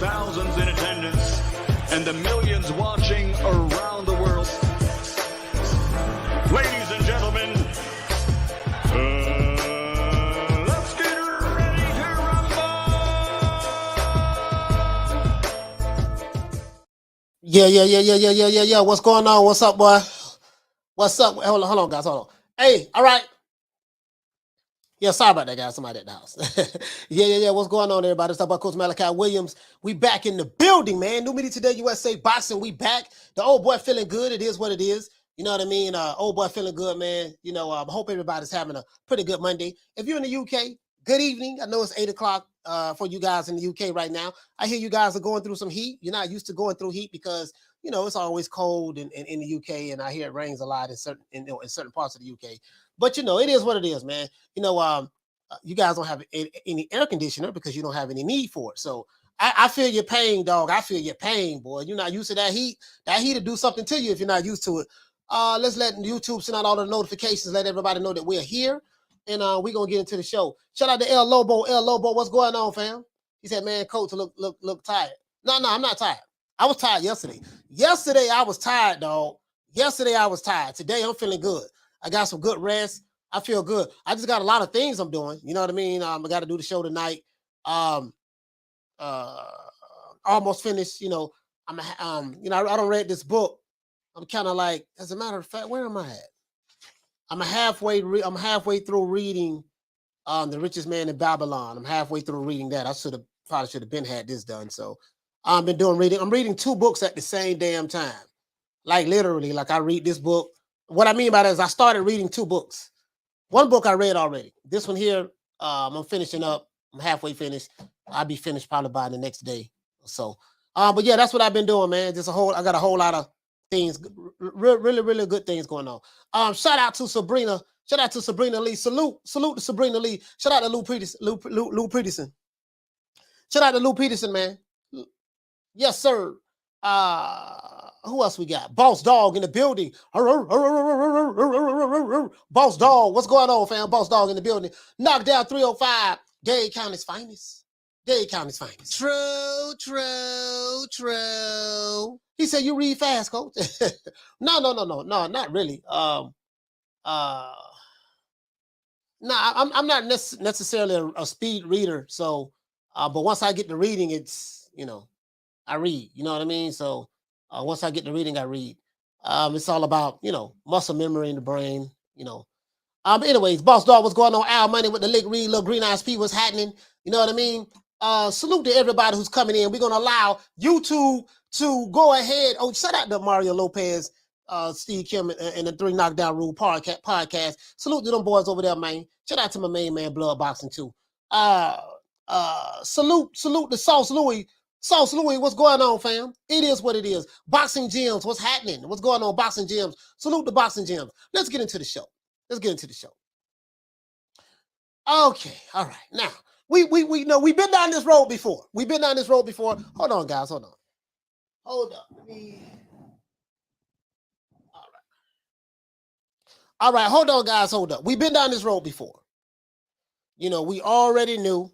thousands in attendance and the millions watching around the world. Ladies and gentlemen, let's get ready to rumble! Yeah. What's going on? What's up, boy? What's up? Hold on, guys. Hold on. Hey, all right. Yeah, sorry about that, guys. Somebody at the house. Yeah. What's going on, everybody? It's about Coach Malachi Williams. We back in the building, man. New Media Today, USA Boxing. We back. The old boy feeling good. It is what it is. You know what I mean? Old boy feeling good, man. You know, I hope everybody's having a pretty good Monday. If you're in the UK, good evening. I know it's 8 o'clock for you guys in the UK right now. I hear you guys are going through some heat. You're not used to going through heat because, you know, it's always cold in the UK, and I hear it rains a lot in certain parts of the UK. But, you know, it is what it is, man. You know, you guys don't have any air conditioner because you don't have any need for it. So I feel your pain, dog. I feel your pain, boy. You're not used to that heat. That heat will do something to you if you're not used to it. Let's let YouTube send out all the notifications, let everybody know that we're here, and we're going to get into the show. Shout out to El Lobo. El Lobo, what's going on, fam? He said, man, Coach, look tired. No, I'm not tired. I was tired yesterday. Yesterday, I was tired, dog. Yesterday, I was tired. Today, I'm feeling good. I got some good rest. I feel good. I just got a lot of things I'm doing. You know what I mean? I got to do the show tonight. Almost finished. You know, you know, I don't read this book. I'm kind of like, as a matter of fact, where am I at? I'm halfway through reading The Richest Man in Babylon. I'm halfway through reading that. I probably should have been had this done. So I've been doing reading. I'm reading 2 books at the same damn time. Like literally, like I read this book. What I mean by that is I started reading 2 books. One book I read already. This one here, I'm finishing up. I'm halfway finished. I'll be finished probably by the next day or so. But yeah, that's what I've been doing, man. I got a whole lot of things, really good things going on. Shout out to Sabrina. Shout out to Sabrina Lee. Salute to Sabrina Lee. Shout out to Lou Peterson. Shout out to Lou Peterson, man. Yes, sir. Who else we got? Boss Dog in the building. Boss Dog, what's going on, fam? Boss Dog in the building. Knockdown 305. Dade County's finest. Dade County's finest. True. He said, you read fast, Coach. No, not really. No, I'm not necessarily a speed reader. So, but once I get to reading, it's, you know, I read, you know what I mean? So once I get to reading, I read. It's all about, you know, muscle memory in the brain, you know. But anyways, Boss Dog, what's going on? Al Money with the Lick Read, little Green Eyes P, what's happening? You know what I mean? Salute to everybody who's coming in. We're going to allow YouTube to go ahead. Oh, shout out to Mario Lopez, Steve Kim, and the 3 Knockdown Rule podcast. Salute to them boys over there, man. Shout out to my main man, Blood Boxing, too. Salute to Sauce Louis. Sauce Louis, what's going on, fam? It is what it is. Boxing Gyms, what's happening? What's going on, Boxing Gyms? Salute to Boxing Gyms. Let's get into the show. Okay, all right. Now, we know we've been down this road before. Hold on, guys. Hold up. All right. Hold on, guys. Hold up. We've been down this road before. You know, we already knew.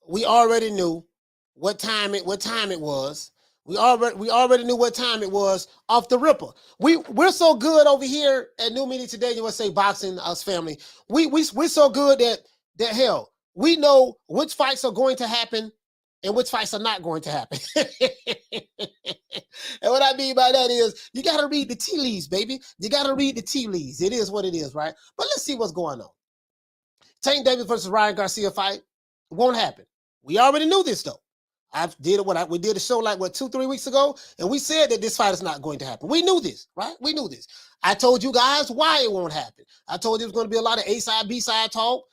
We already knew what time it was. We already knew what time it was off the ripper. We're so good over here at New Media Today, USA Boxing, us family. We're so good that hell, we know which fights are going to happen and which fights are not going to happen. And what I mean by that is you got to read the tea leaves, baby. You got to read the tea leaves. It is what it is, right? But let's see what's going on. Tank Davis versus Ryan Garcia fight won't happen. We already knew this, though. We did a show like, 2-3 weeks ago, and we said that this fight is not going to happen. We knew this, right? We knew this. I told you guys why it won't happen. I told you it was going to be a lot of A-side, B-side talk.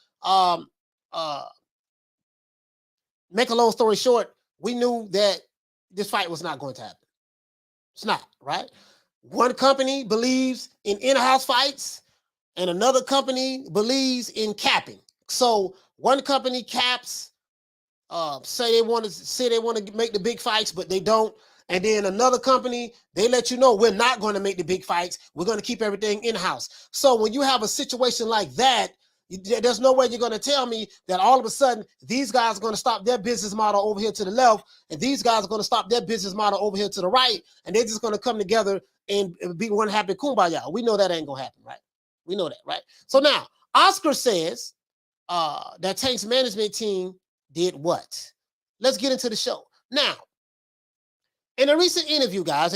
Make a long story short, we knew that this fight was not going to happen. It's not, right? One company believes in in-house fights, and another company believes in capping. So one company caps, say they want to make the big fights, but they don't. And then another company, they let you know we're not going to make the big fights. We're going to keep everything in-house. So when you have a situation like that, There's no way you're going to tell me that all of a sudden these guys are going to stop their business model over here to the left, and these guys are going to stop their business model over here to the right, and they're just going to come together and be one happy kumbaya. We know that ain't going to happen, right? We know that, right? So now, Oscar says that Tank's management team did what? Let's get into the show. Now, in a recent interview, guys,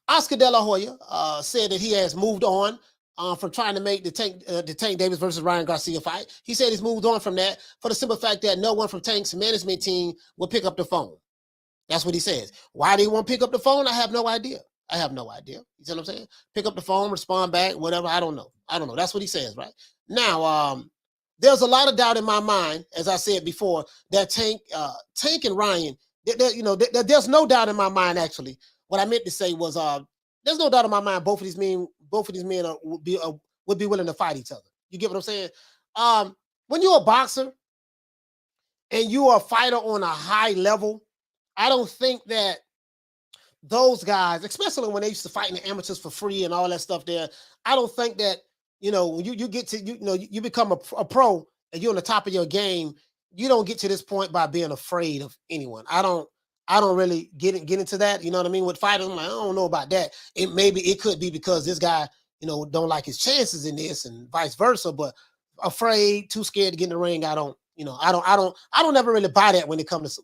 Oscar Dela Hoya said that he has moved on from trying to make the Tank Davis versus Ryan Garcia fight. He said he's moved on from that for the simple fact that no one from Tank's management team will pick up the phone. That's what he says. Why they won't pick up the phone? I have no idea. You see what I'm saying? Pick up the phone, respond back, whatever. I don't know. That's what he says, right? Now, there's a lot of doubt in my mind, as I said before, that Tank and Ryan, there's no doubt in my mind, actually. What I meant to say was, there's no doubt in my mind both of these men would be willing to fight each other. You get what I'm saying? When you're a boxer and you're a fighter on a high level, I don't think that those guys, especially when they used to fight in the amateurs for free and all that stuff there, I don't think that, when you get to, you become a pro and you're on the top of your game, you don't get to this point by being afraid of anyone. I don't really get into that. You know what I mean? With fighters, I'm like, I don't know about that. It could be because this guy, don't like his chances in this and vice versa, but afraid, too scared to get in the ring. I don't ever really buy that when it comes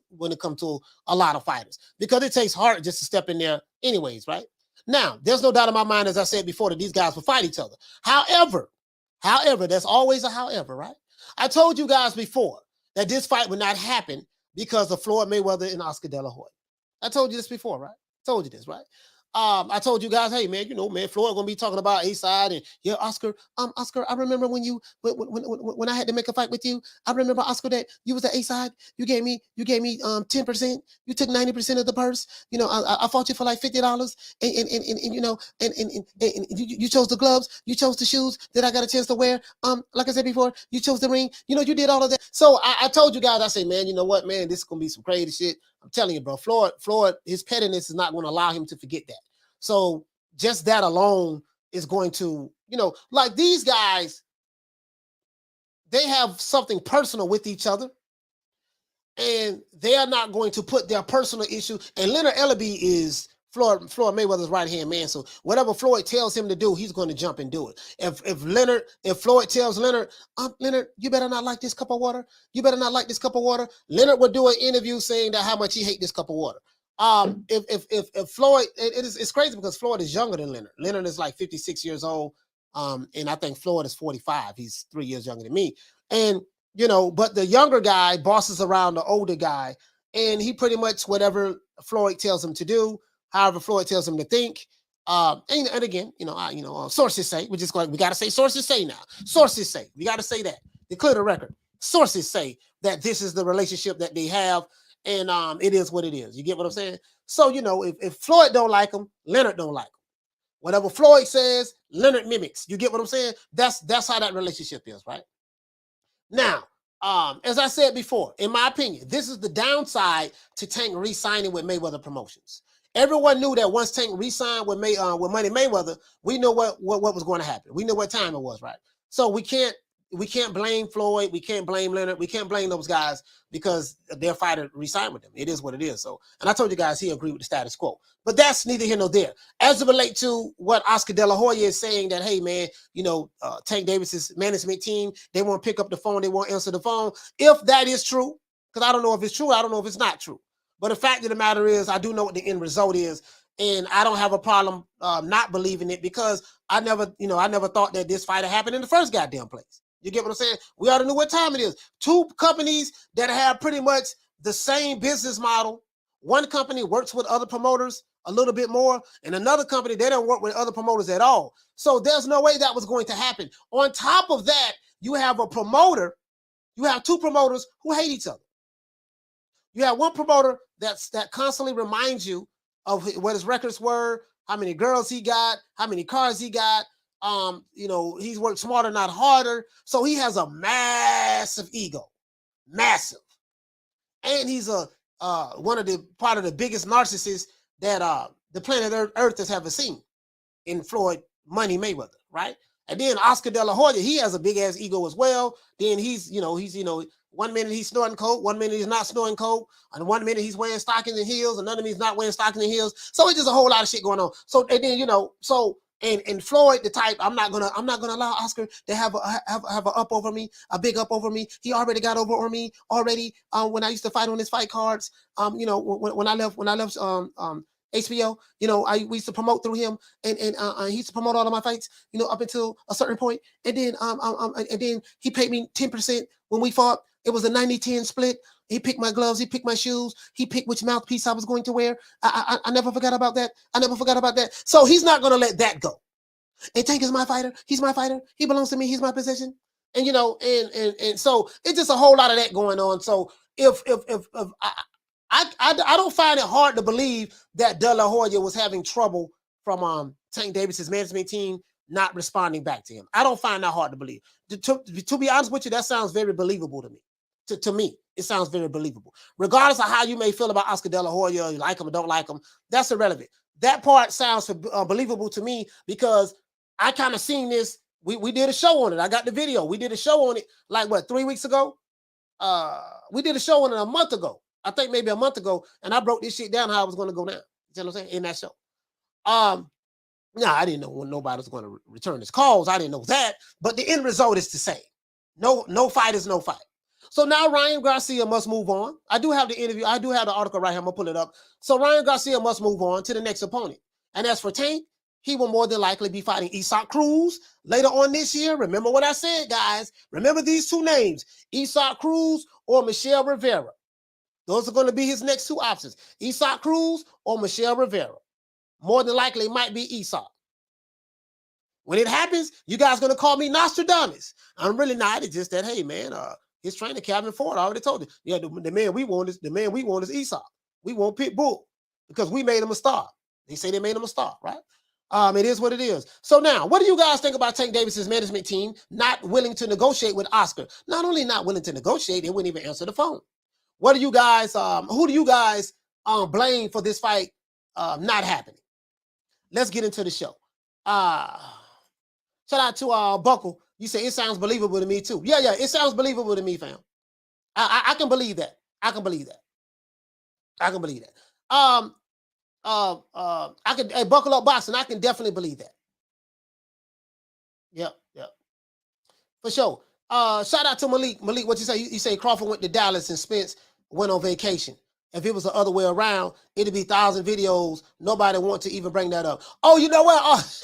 to a lot of fighters, because it takes heart just to step in there anyways, right? Now, there's no doubt in my mind, as I said before, that these guys will fight each other. However, there's always a however, right? I told you guys before that this fight would not happen because of Floyd Mayweather and Oscar Dela Hoya. I told you this before, right? Told you this, right? I told you guys, hey man, Floyd gonna be talking about A-side and yeah, Oscar. Oscar, I remember when I had to make a fight with you. I remember, Oscar, that you was the A-side. You gave me 10%. You took 90% of the purse. I fought you for like $50, and you chose the gloves, you chose the shoes that I got a chance to wear. Like I said before, you chose the ring. You did all of that. So I told you guys, I say, man, you know what, man, this is gonna be some crazy shit. I'm telling you, bro. Floyd, his pettiness is not going to allow him to forget that. So just that alone is going to, like these guys, they have something personal with each other, and they are not going to put their personal issue. And Leonard Ellaby is Floyd Mayweather's right-hand man. So whatever Floyd tells him to do, he's going to jump and do it. If Floyd tells Leonard, Leonard, you better not like this cup of water. You better not like this cup of water. Leonard would do an interview saying that how much he hates this cup of water. If Floyd, it's crazy because Floyd is younger than Leonard. Leonard is like 56 years old. And I think Floyd is 45. He's 3 years younger than me. And, but the younger guy bosses around the older guy, and he pretty much whatever Floyd tells him to do, however Floyd tells him to think. And again, sources say, we got to say sources say now. Sources say, we got to say that. To clear the record. Sources say that this is the relationship that they have, and it is what it is. You get what I'm saying? So, if Floyd don't like him, Leonard don't like him. Whatever Floyd says, Leonard mimics. You get what I'm saying? That's how that relationship is, right? Now, as I said before, in my opinion, this is the downside to Tank re-signing with Mayweather Promotions. Everyone knew that once Tank re-signed with Money Mayweather, we know what was going to happen. We know what time it was, right? So we can't blame Floyd. We can't blame Leonard. We can't blame those guys because their fighter re-signed with them. It is what it is. So, and I told you guys he agreed with the status quo. But that's neither here nor there. As it relates to what Oscar De La Hoya is saying, that, hey, man, Tank Davis's management team, they won't pick up the phone. They won't answer the phone. If that is true, because I don't know if it's true. I don't know if it's not true. But the fact of the matter is, I do know what the end result is. And I don't have a problem not believing it, because I never thought that this fight had happened in the first goddamn place. You get what I'm saying? We already knew what time it is. Two companies that have pretty much the same business model. One company works with other promoters a little bit more, and another company, they don't work with other promoters at all. So there's no way that was going to happen. On top of that, you have two promoters who hate each other. You have one promoter that constantly reminds you of what his records were, how many girls he got, how many cars he got. He's worked smarter, not harder. So he has a massive ego, massive. And he's part of the biggest narcissists that the planet Earth has ever seen in Floyd Money Mayweather, right? And then Oscar Dela Hoya, he has a big ass ego as well. Then he's 1 minute he's snorting coke, 1 minute he's not snorting coke, and 1 minute he's wearing stockings and heels, another minute he's not wearing stockings and heels. So it's just a whole lot of shit going on. So and then and Floyd, the type, I'm not gonna allow Oscar to have a up over me, a big up over me. He already got over on me already. When I used to fight on his fight cards, when I left HBO, we used to promote through him, and he used to promote all of my fights, up until a certain point, and then he paid me 10% when we fought. It was a 90-10 split. He picked my gloves. He picked my shoes. He picked which mouthpiece I was going to wear. I never forgot about that. So he's not going to let that go. And Tank is my fighter. He's my fighter. He belongs to me. He's my possession. And and so it's just a whole lot of that going on. So if I don't find it hard to believe that De La Hoya was having trouble from Tank Davis's management team not responding back to him. I don't find that hard to believe. To be honest with you, that sounds very believable to me. To me, it sounds very believable. Regardless of how you may feel about Oscar De La Hoya, you like him or don't like him, that's irrelevant. That part sounds believable to me because I kind of seen this. We did a show on it. I got the video. We did a show on it 3 weeks ago? We did a show on it a month ago. I think maybe a month ago, and I broke this shit down how I was going to go down. You know what I'm saying? In that show. I didn't know when nobody was going to return his calls. I didn't know that. But the end result is the same. No fight is no fight. So now Ryan Garcia must move on. I do have the interview. I do have the article right here. I'm going to pull it up. So Ryan Garcia must move on to the next opponent. And as for Tank, he will more than likely be fighting Isaac Cruz later on this year. Remember what I said, guys. Remember these two names, Isaac Cruz or Michel Rivera. Those are going to be his next two options, Isaac Cruz or Michel Rivera. More than likely, it might be Isaac. When it happens, you guys are going to call me Nostradamus. I'm really not. It's just that, hey, man, his trainer, Calvin Ford, I already told you. Yeah, the man we want is Isaac. We want Pitbull because we made him a star. They say they made him a star, right? It is what it is. So now, what do you guys think about Tank Davis's management team not willing to negotiate with Oscar? Not only not willing to negotiate, they wouldn't even answer the phone. What do you guys, who do you guys blame for this fight not happening? Let's get into the show. Shout out to Buckle. You say it sounds believable to me too. Yeah, it sounds believable to me, fam. I can believe that. I can believe that. I can Buckle Up Boxing. I can definitely believe that. Yep. For sure. Shout out to Malik. Malik, what you say? You say Crawford went to Dallas and Spence went on vacation. If it was the other way around, it'd be 1,000 videos. Nobody want to even bring that up. Oh, you know what?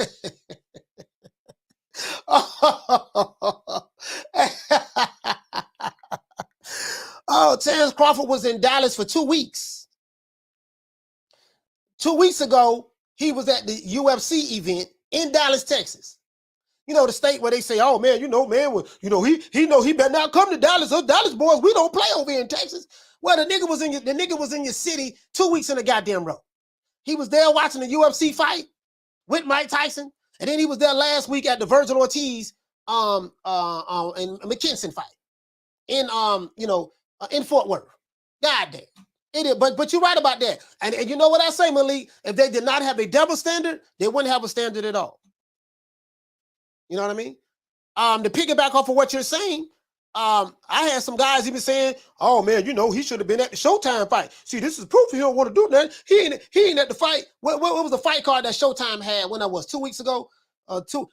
Terrence Crawford was in Dallas for 2 weeks. 2 weeks ago, he was at the UFC event in Dallas, Texas. The state where they say, oh, man, he better not come to Dallas. Us Dallas boys, we don't play over here in Texas. Well, the nigga was in your city 2 weeks in a goddamn row. He was there watching the UFC fight with Mike Tyson, and then he was there last week at the Virgil Ortiz and McKinson fight in Fort Worth. Goddamn. It is, but you're right about that. And you know what I say, Malik? If they did not have a double standard, they wouldn't have a standard at all. You know what I mean? To piggyback off of what you're saying, I had some guys even saying, oh man, he should have been at the Showtime fight. See, this is proof he don't want to do that. He ain't at the fight. What was the fight card that Showtime had when I was 2 weeks ago? He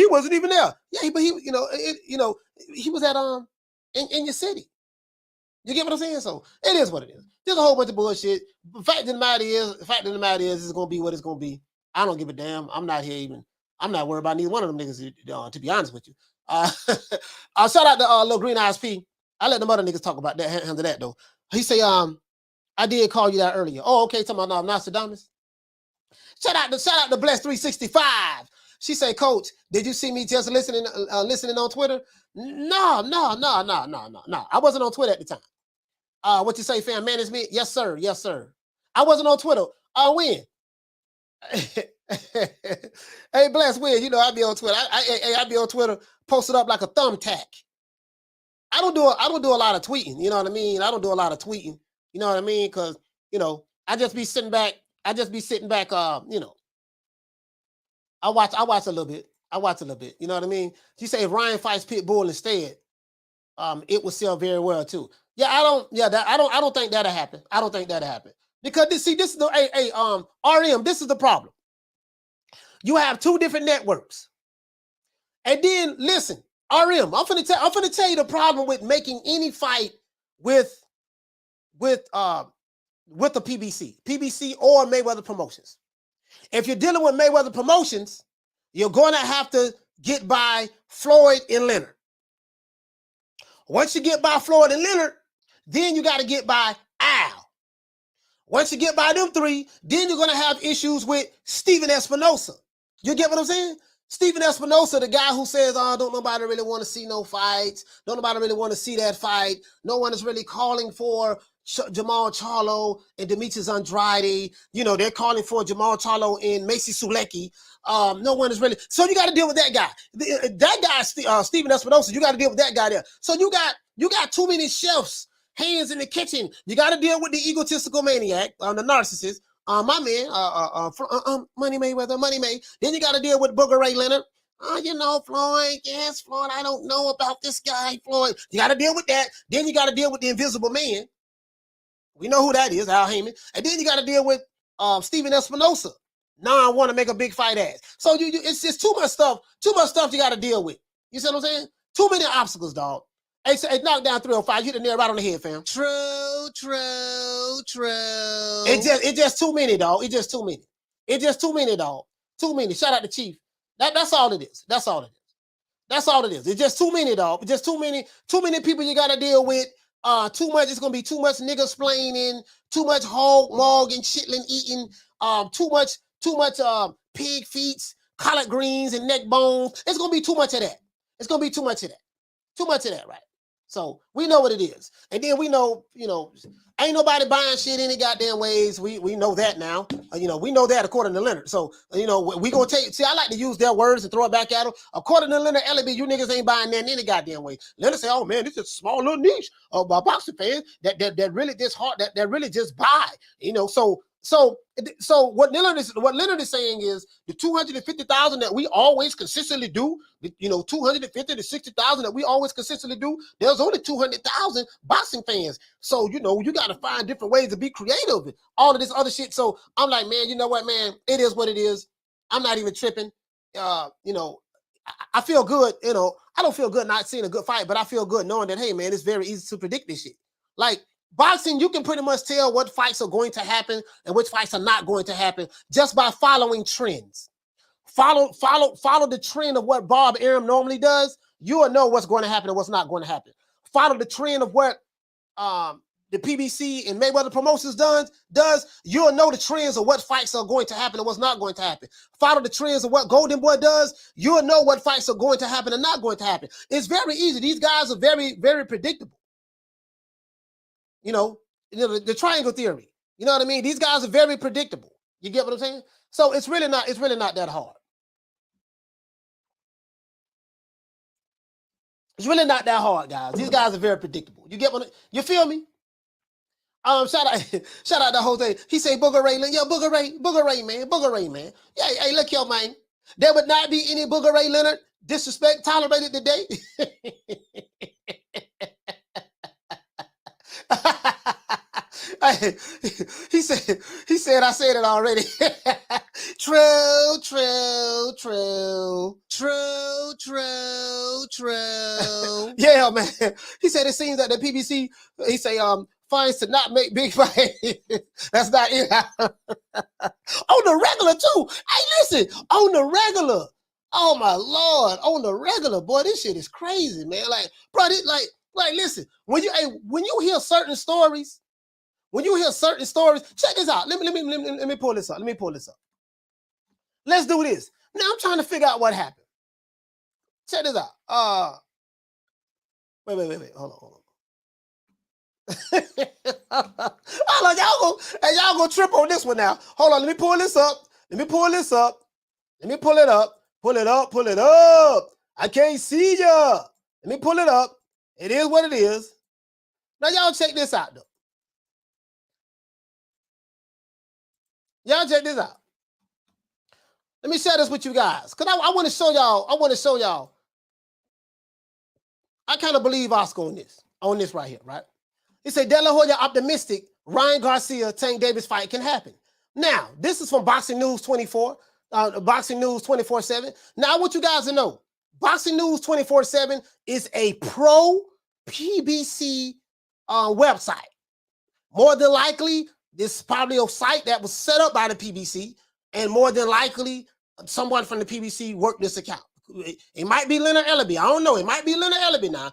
wasn't even there. Yeah, but he was at in your city. You get what I'm saying? So it is what it is. There's a whole bunch of bullshit. The fact of the matter is, it's gonna be what it's gonna be. I don't give a damn. I'm not worried about neither one of them niggas, to be honest with you. Shout out to Lil Green Eyes P. I let the other niggas talk about that, handle that though. He say, I did call you that earlier. Oh, okay, talking about Nostradamus. Shout out to Bless 365. She say, Coach, did you see me just listening on Twitter? No. I wasn't on Twitter at the time. What you say, fam? Management? Yes, sir. I wasn't on Twitter. When? Hey, Bless, when? I be on Twitter. I be on Twitter, posted up like a thumbtack. I don't do a lot of tweeting. You know what I mean? I don't do a lot of tweeting. You know what I mean? Because I just be sitting back. I watch a little bit. I watch a little bit. You know what I mean? You say if Ryan fights Pitbull instead, it will sell very well too. Yeah, I don't think that'll happen. I don't think that'll happen. Because this is the RM, this is the problem. You have two different networks. And then listen, RM, I'm finna tell you the problem with making any fight with the PBC or Mayweather Promotions. If you're dealing with Mayweather Promotions, you're going to have to get by Floyd and Leonard. Once you get by Floyd and Leonard, then you got to get by Al. Once you get by them three, then you're going to have issues with Steven Espinosa. You get what I'm saying? Steven Espinosa, the guy who says, oh, don't nobody really want to see no fights. Don't nobody really want to see that fight. No one is really calling for Jamal Charlo and Demetrius Andrade. You know, they're calling for Jamal Charlo and Macy Sulecki. No one is really. So you got to deal with that guy. That guy, Steven Espinosa, you got to deal with that guy there. So you got too many chefs, hands in the kitchen. You got to deal with the egotistical maniac, the narcissist. My man, Money Mayweather, Money May. Then you got to deal with Booger Ray Leonard. You know, Floyd, yes, Floyd, I don't know about this guy, Floyd. You got to deal with that. Then you got to deal with the Invisible Man. We know who that is, Al Heyman. And then you got to deal with Steven Espinosa. Now I want to make a big fight ass. So it's just too much stuff you got to deal with. You see what I'm saying? Too many obstacles, dog. Hey, knock down 305. You hit the nail right on the head, fam. True. It's just too many, dog. It's just too many, dog. Too many. Shout out to Chief. That's all it is. That's all it is. It's just too many, dog. It's just too many people you got to deal with. Too much. It's gonna be too much nigga splaining, too much hog, mog, and chitlin eating. Too much pig feet, collard greens, and neck bones. It's gonna be too much of that. Too much of that, right? So we know what it is. And then we know, ain't nobody buying shit any goddamn ways. We know that now. We know that according to Leonard. So, we gonna I like to use their words and throw it back at them. According to Leonard Ellaby, you niggas ain't buying that in any goddamn way. Leonard say, oh man, this is a small little niche of boxing fans that really just hard, that really just buy, So what Leonard is saying is the 250,000 that we always consistently do, 250 to 60,000 that we always consistently do. There's only 200,000 boxing fans. So you got to find different ways to be creative and all of this other shit. So I'm like, man, you know what, man? It is what it is. I'm not even tripping. I feel good. I don't feel good not seeing a good fight, but I feel good knowing that, hey, man, it's very easy to predict this shit. Like. Boxing, you can pretty much tell what fights are going to happen and which fights are not going to happen just by following trends. Follow the trend of what Bob Arum normally does. You will know what's going to happen and what's not going to happen. Follow the trend of what the PBC and Mayweather Promotions does. You'll know the trends of what fights are going to happen and what's not going to happen. Follow the trends of what Golden Boy does. You'll know what fights are going to happen and not going to happen. It's very easy. These guys are very, very predictable. The triangle theory. You know what I mean? These guys are very predictable. You get what I'm saying? So it's really not that hard. It's really not that hard, guys. These guys are very predictable. You get you feel me? Shout out to Jose. He say Booger Ray. Yo, Booger Ray, man. Yeah, hey, look here, man. There would not be any Booger Ray Leonard disrespect tolerated today. He said I said it already. True. Yeah, man. He said it seems that the PBC, he say finds to not make big fight. That's not it. On the regular too. Hey, listen, on the regular. Oh my Lord, on the regular, boy, this shit is crazy, man. Like, bro, listen, when you hear certain stories, check this out. Let me pull this up. Let's do this. Now I'm trying to figure out what happened. Check this out. Wait. Hold on. Hold on, y'all gonna trip on this one now. Hold on, let me pull this up. Let me pull it up. Pull it up. I can't see ya. Let me pull it up. It is what it is. Now y'all check this out though. Y'all check this out. Let me share this with you guys. Because I want to show y'all. I kind of believe Oscar on this right here, right? He said, De La Hoya optimistic, Ryan Garcia, Tank Davis fight can happen. Now, this is from Boxing News 24, Boxing News 24/7. Now, I want you guys to know, Boxing News 24/7 is a pro-PBC website. More than likely, this is probably a site that was set up by the PBC, and more than likely, someone from the PBC worked this account. It might be Leonard Ellaby. I don't know. It might be Leonard Ellaby now.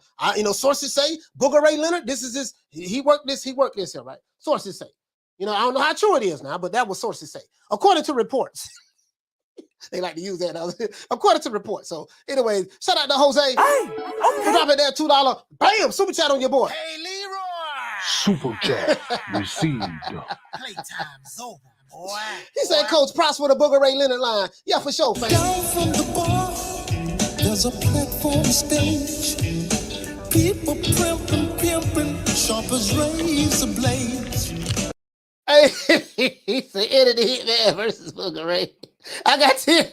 Sources say Booger Ray Leonard. This is this. He worked this here, right? Sources say. I don't know how true it is now, but that was sources say, according to reports. They like to use that according to reports. So, anyways, shout out to Jose. Hey, okay. Drop it there, $2. Bam, super chat on your boy. Hey, Leroy. Super chat received. Playtime's over, boy. He said, Coach, prosper the Booger Ray Leonard line. Yeah, for sure, fam. Down from the bar, there's a platform stage. People pimping, sharp as razor blades. Hey, he said, Eddie the Hitman versus Booger Ray. I got 10.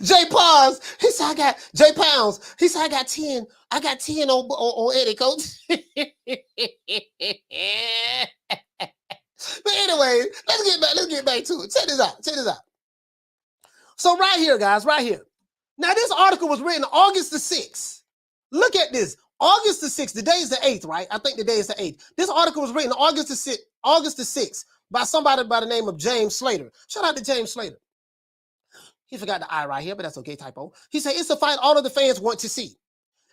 Jay Pause. He said, Jay Pounds. He said, I got 10. I got 10 on Eddie, Coach. But anyway, let's get back to it. Check this out. So right here, guys, right here. Now, this article was written August the 6th. Look at this. August the 6th. The day is the 8th, right? I think the day is the 8th. This article was written August the 6th by somebody by the name of James Slater. Shout out to James Slater. He forgot the I right here, but that's okay, typo. He said, it's a fight all of the fans want to see.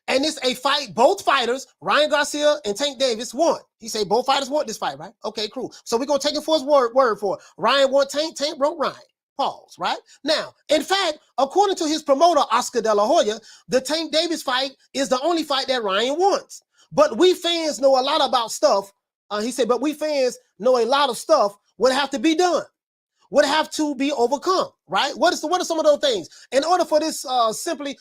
And it's a fight both fighters, Ryan Garcia and Tank Davis, want. He said both fighters want this fight, right? Okay, cool. So we're going to take it for his word for it. Ryan want Tank, Tank wrote Ryan. Pause, right? Now, in fact, according to his promoter, Oscar Dela Hoya, the Tank Davis fight is the only fight that Ryan wants. But we fans know a lot about stuff. He said, but we fans know a lot of stuff would have to be done, would have to be overcome, right? What are some of those things? In order for this simply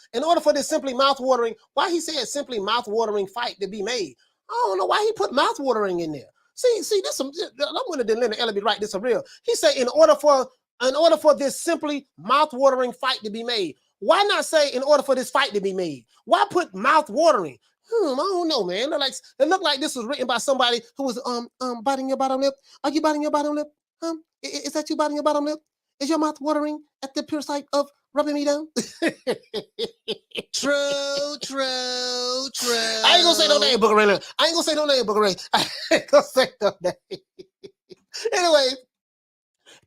mouth-watering, why he said simply mouth-watering fight to be made? I don't know why he put mouth-watering in there. See, this some. I'm going to Leonard Ellaby write this a real. He said, in order for this simply mouth-watering fight to be made, why not say in order for this fight to be made? Why put mouth-watering? I don't know, man. It looked like this was written by somebody who was biting your bottom lip. Are you biting your bottom lip? Is that you biting your bottom lip? Is your mouth watering at the pure sight of rubbing me down? True. I ain't gonna say no name, Booger Ray. I ain't gonna say no name. Anyway,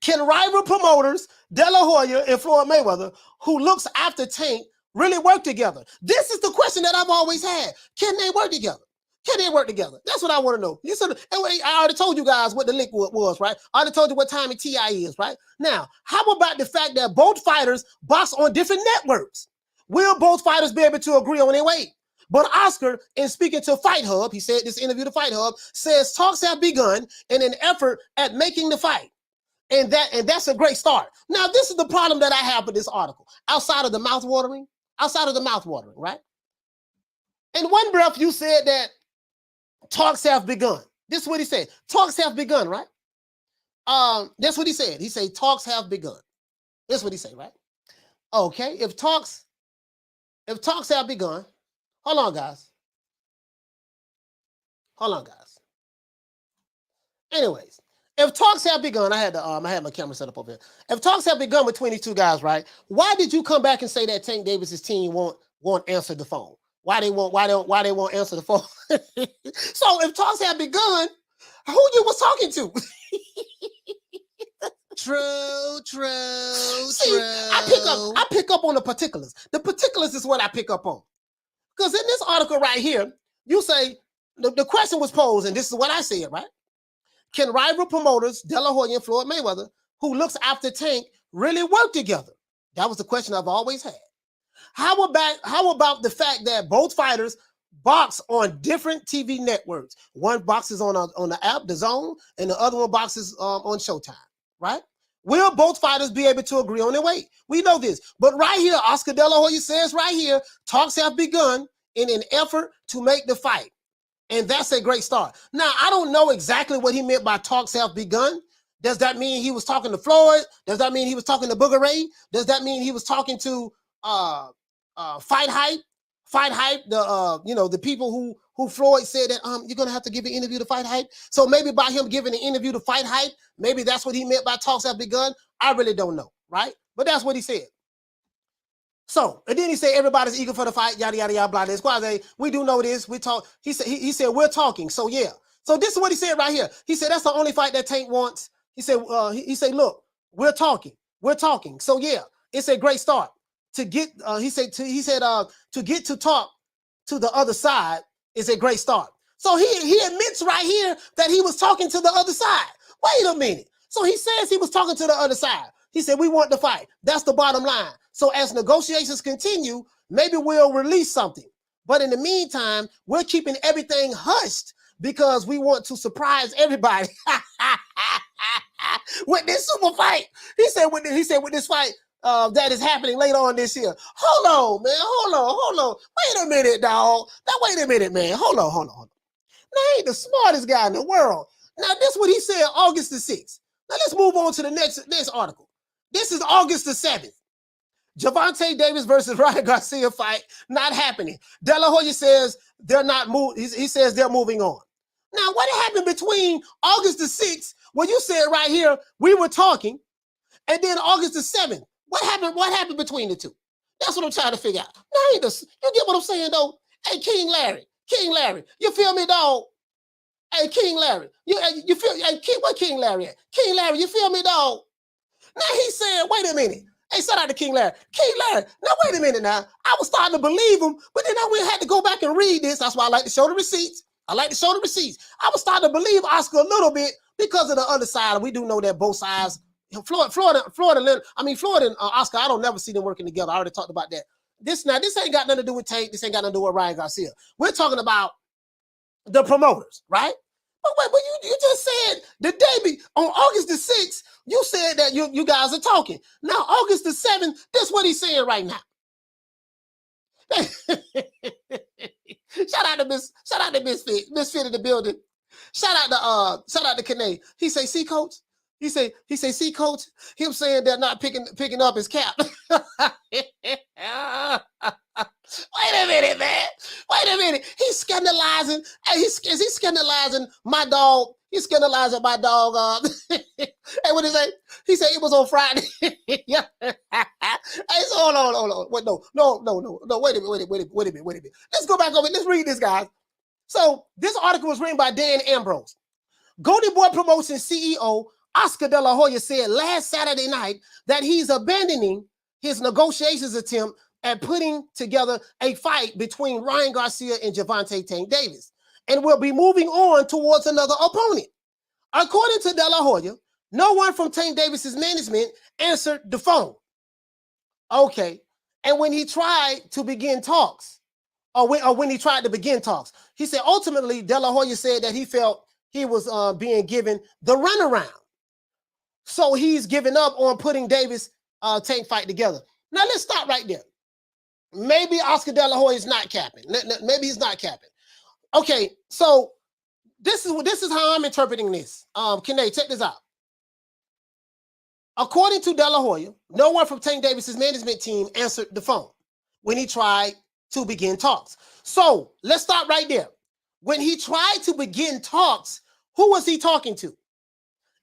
can rival promoters De La Hoya and Floyd Mayweather, who looks after Tank, really work together? This is the question that I've always had. Can they work together? That's what I want to know. I already told you guys what the link was, right? I already told you what time TI is, right? Now, how about the fact that both fighters box on different networks? Will both fighters be able to agree on their weight? But Oscar, in speaking to Fight Hub, he said this interview to Fight Hub, says talks have begun in an effort at making the fight. And that's a great start. Now, this is the problem that I have with this article. Outside of the mouth watering, right? In one breath, you said that talks have begun. This is what he said. Talks have begun, right? That's what he said. He said talks have begun. That's what he said, right? Okay, if talks have begun, hold on, guys. Anyways, if talks have begun, I had my camera set up over here. If talks have begun between these two guys, right? Why did you come back and say that Tank Davis's team won't answer the phone? Why they won't answer the phone? So if talks have begun, who you was talking to? True. See, I pick up on the particulars. The particulars is what I pick up on. Because in this article right here, you say the question was posed, and this is what I said, right? Can rival promoters De La Hoya and Floyd Mayweather, who looks after Tank, really work together? That was the question I've always had. How about the fact that both fighters box on different TV networks? One boxes on the app, The Zone, and the other one boxes on Showtime, right? Will both fighters be able to agree on their weight? We know this. But right here, Oscar De La Hoya says right here, talks have begun in an effort to make the fight. And that's a great start. Now, I don't know exactly what he meant by talks have begun. Does that mean he was talking to Floyd? Does that mean he was talking to Booger Ray? Does that mean he was talking to Fight Hype? Fight Hype, the people who Floyd said that you're gonna have to give an interview to Fight Hype. So maybe by him giving an interview to Fight Hype, maybe that's what he meant by talks have begun. I really don't know, right? But that's what he said. So, and then he said everybody's eager for the fight, yada yada yada blah. This quasi, we do know this. We talk. He said we're talking. So yeah. So this is what he said right here. He said that's the only fight that Tank wants. He said look, we're talking. We're talking. So yeah, it's a great start to get. He said to get to talk to the other side is a great start. So he admits right here that he was talking to the other side. Wait a minute. So he says he was talking to the other side. He said, we want the fight. That's the bottom line. So as negotiations continue, maybe we'll release something. But in the meantime, we're keeping everything hushed because we want to surprise everybody with this super fight. He said with this fight that is happening later on this year. Hold on, man. Hold on. Wait a minute, dog. Now, wait a minute, man. Hold on. Now, he ain't the smartest guy in the world. Now, this is what he said August the 6th. Now, let's move on to the next article. This is August the 7th. Gervonta Davis versus Ryan Garcia fight not happening. Dela Hoya says they're not moving. He says they're moving on. Now, what happened between August the 6th, when you said right here, we were talking, and then August the 7th? What happened between the two? That's what I'm trying to figure out. Now, you get what I'm saying, though? Hey, King Larry, you feel me, dog? Hey, King Larry, you feel, hey, what King Larry at? King Larry, you feel me, dog? Now he said, wait a minute. Hey, shout out to King Larry. King Larry, now wait a minute now. I was starting to believe him, but then I had to go back and read this. That's why I like to show the receipts. I was starting to believe Oscar a little bit because of the other side. We do know that both sides, Floyd and Oscar, I don't never see them working together. I already talked about that. This ain't got nothing to do with Tank. This ain't got nothing to do with Ryan Garcia. We're talking about the promoters, right? But you just said the day on August the 6th, you said that you guys are talking. Now, August the 7th, this is what he's saying right now. Shout out to Misfit in the building. Shout out to Kane. He say, see, coach. He say, see, coach. Him saying they're not picking up his cap. Wait a minute, man. Wait a minute. He's scandalizing. Hey, is he scandalizing my dog? He's scandalizing my dog. Hey, what did he say? He said it was on Friday. Yeah. Hey, so hold on. Wait, no. Wait a minute. Let's go back over it. Let's read this, guys. So this article was written by Dan Ambrose. Golden Boy Promotion CEO Oscar Dela Hoya said last Saturday night that he's abandoning his negotiations attempt at putting together a fight between Ryan Garcia and Gervonta Tank Davis, and will be moving on towards another opponent. According to Dela Hoya, no one from Tank Davis's management answered the phone. Okay, and when he tried to begin talks, when he tried to begin talks, he said ultimately Dela Hoya said that he felt he was being given the runaround. So he's given up on putting Davis Tank fight together. Now let's stop right there. Maybe Oscar Dela Hoya is not capping. Maybe he's not capping. Okay, so this is how I'm interpreting this. Kane, check this out. According to Dela Hoya, no one from Tank Davis's management team answered the phone when he tried to begin talks. So let's stop right there. When he tried to begin talks, who was he talking to?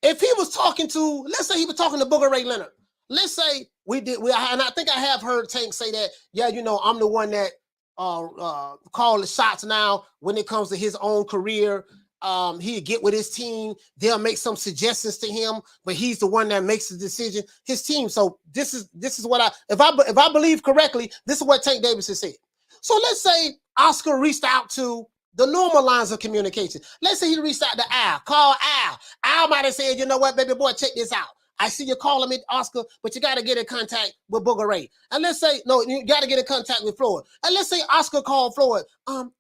If he was talking to, let's say he was talking to Booger Ray Leonard. Let's say and I think I have heard Tank say that, yeah, I'm the one that call the shots now when it comes to his own career. He'll get with his team. They'll make some suggestions to him, but he's the one that makes the decision, his team. So this is what if I believe correctly, this is what Tank Davis has said. So let's say Oscar reached out to the normal lines of communication. Let's say he reached out to Al, call Al. Al might have said, you know what, baby boy, check this out. I see you calling me, Oscar, but you got to get in contact with Booger Ray. And let's say, no, you got to get in contact with Floyd. And let's say Oscar called Floyd. I'm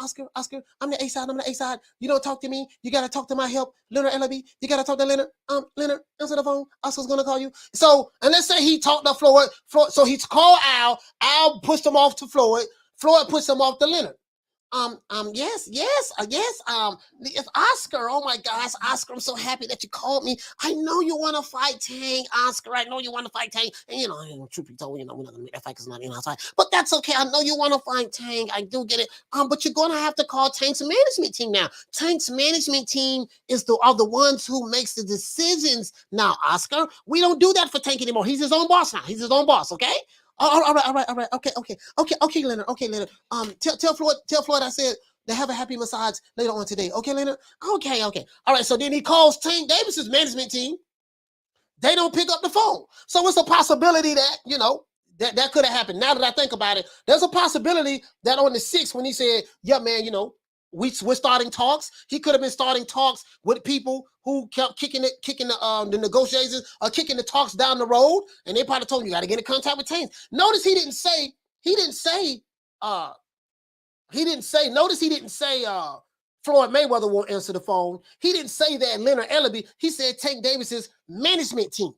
Oscar, I'm the A-side. You don't talk to me. You got to talk to my help, Leonard LB. You got to talk to Leonard. Leonard, answer the phone. Oscar's going to call you. So, and let's say he talked to Floyd. So he called Al. Al pushed him off to Floyd. Floyd pushed him off to Leonard. Yes. It's Oscar. Oh my gosh, Oscar, I'm so happy that you called me. I know you want to fight Tank, Oscar. I know you want to fight Tank. And truth be told, we're not gonna make that fight because it's not in outside. But that's okay. I know you want to fight Tank. I do get it. But you're gonna have to call Tank's management team now. Tank's management team are the ones who makes the decisions now, Oscar. We don't do that for Tank anymore. He's his own boss now. He's his own boss, okay? All right. Okay, Leonard. Tell Floyd I said they have a happy massage later on today. Okay, Leonard. Okay. All right. So then he calls Tank Davis's management team. They don't pick up the phone. So it's a possibility that that could have happened. Now that I think about it, there's a possibility that on the 6th when he said, "Yeah, man, we're starting talks." He could have been starting talks with people who kept kicking the negotiations or kicking the talks down the road, and they probably told him, "You got to get in contact with Tank." Notice he didn't say. Floyd Mayweather won't answer the phone. He didn't say that Leonard Ellaby. He said Tank Davis's management team.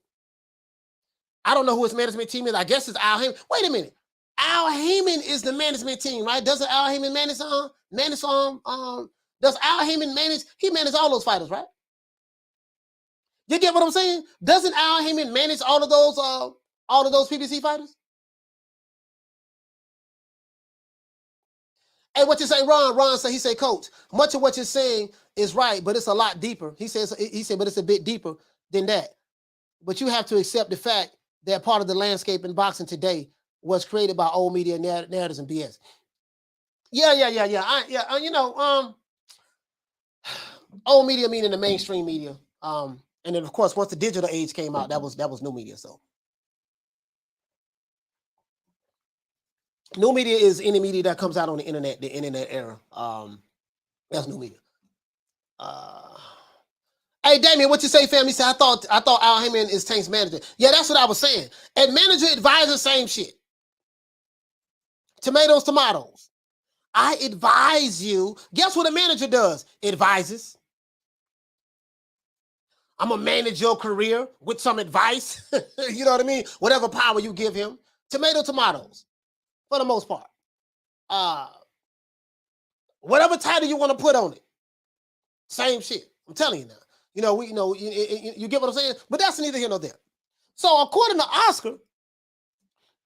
I don't know who his management team is. I guess it's Al Heyman. Wait a minute. Al Heyman is the management team, right? Doesn't Al Heyman does Al Heyman manage? He managed all those fighters, right? You get what I'm saying? Doesn't Al Heyman manage all of those PBC fighters? Hey, what you say, Ron? Ron said, he said, Coach, much of what you're saying is right, but it's a lot deeper. He said, but it's a bit deeper than that. But you have to accept the fact that part of the landscape in boxing today was created by old media narratives and BS. Yeah. Old media meaning the mainstream media. And then of course, once the digital age came out, that was new media. So new media is any media that comes out on the internet era. That's new media. Hey, Damien, what you say, fam? He said, I thought Al Heyman is Tank's manager. Yeah, that's what I was saying. And manager, advisor, same shit. Tomatoes. I advise you. Guess what a manager does? Advises. I'm going to manage your career with some advice. You know what I mean? Whatever power you give him. Tomatoes, for the most part. Whatever title you want to put on it. Same shit. I'm telling you now. You get what I'm saying? But that's neither here nor there. So according to Oscar,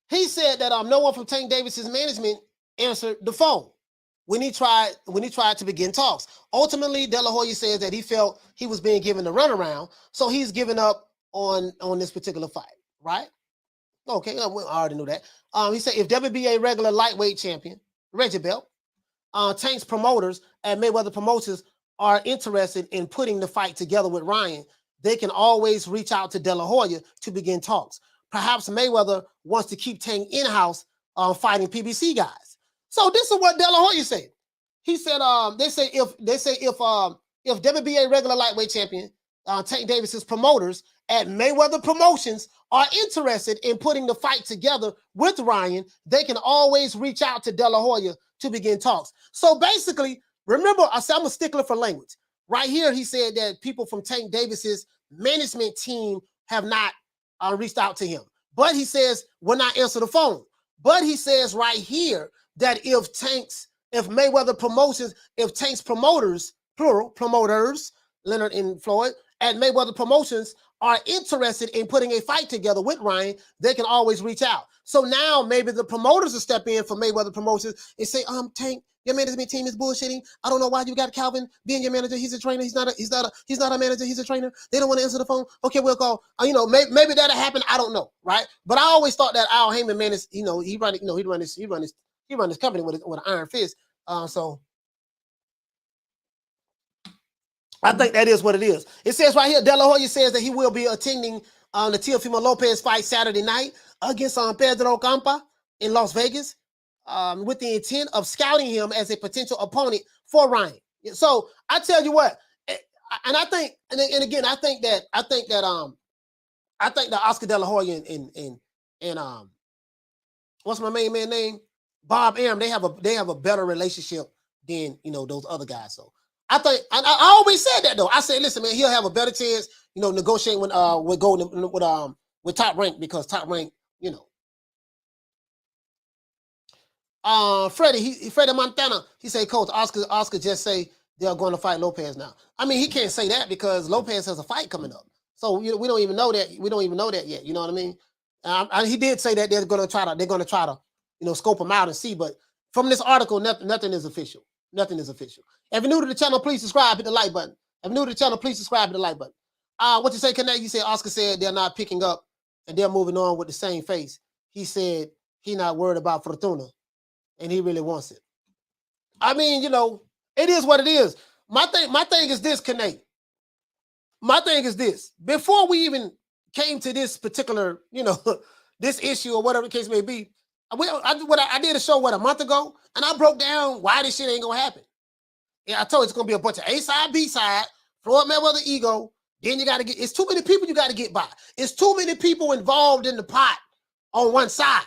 he said that no one from Tank Davis's management answered the phone when he tried to begin talks. Ultimately, De La Hoya says that he felt he was being given the runaround, so he's given up on this particular fight, right? Okay, I already knew that. He said if WBA regular lightweight champion, Reggie Belt, Tank's promoters at Mayweather Promotions are interested in putting the fight together with Ryan, they can always reach out to De La Hoya to begin talks. Perhaps Mayweather wants to keep Tank in-house fighting PBC guys. So this is what De La Hoya said. He said, they say if WBA regular lightweight champion Tank Davis's promoters at Mayweather Promotions are interested in putting the fight together with Ryan, they can always reach out to De La Hoya to begin talks. So basically, remember, I said I'm a stickler for language. Right here, he said that people from Tank Davis's management team have not reached out to him. But he says, will not answer the phone. But he says right here that if Mayweather Promotions, if Tank's promoters, plural, promoters, Leonard and Floyd, at Mayweather Promotions are interested in putting a fight together with Ryan, they can always reach out. So now maybe the promoters will step in for Mayweather Promotions and say, Tank, your management team is bullshitting. I don't know why you got Calvin being your manager. He's a trainer. He's not a manager. He's a trainer. They don't want to answer the phone. Okay, we'll call. Maybe that'll happen. I don't know, right? But I always thought that Al Heyman managed. He run his company with an iron fist. So I think that is what it is. It says right here, De La Hoya says that he will be attending the Teofimo Lopez fight Saturday night against Pedro Campa in Las Vegas. With the intent of scouting him as a potential opponent for Ryan. So I tell you what, and I think, and again, I think that Oscar Dela Hoya and what's my main man name? Bob Arum, they have a better relationship than those other guys. So I think, and I always said that though. I said, listen, man, he'll have a better chance, negotiating with Top Rank, because Top Rank, Freddie Montana, he say, Coach, Oscar just say they're going to fight Lopez now. I mean, he can't say that because Lopez has a fight coming up. So we don't even know that. We don't even know that yet. You know what I mean? He did say that they're going to try to, scope him out and see. But from this article, nothing is official. Nothing is official. If you're new to the channel, please subscribe. Hit the like button. If you're new to the channel, please subscribe. Hit the like button. What you say, Connect? You say Oscar said they're not picking up and they're moving on with the same face. He said he not worried about Fortuna and he really wants it. I mean, it is what it is. My thing is this, Connect. My thing is this. Before we even came to this particular, this issue or whatever the case may be, I did a show, a month ago, and I broke down why this shit ain't going to happen. Yeah, I told you it's going to be a bunch of A-side, B-side, Floyd Mayweather ego. Then you got to it's too many people you got to get by. It's too many people involved in the pot on one side.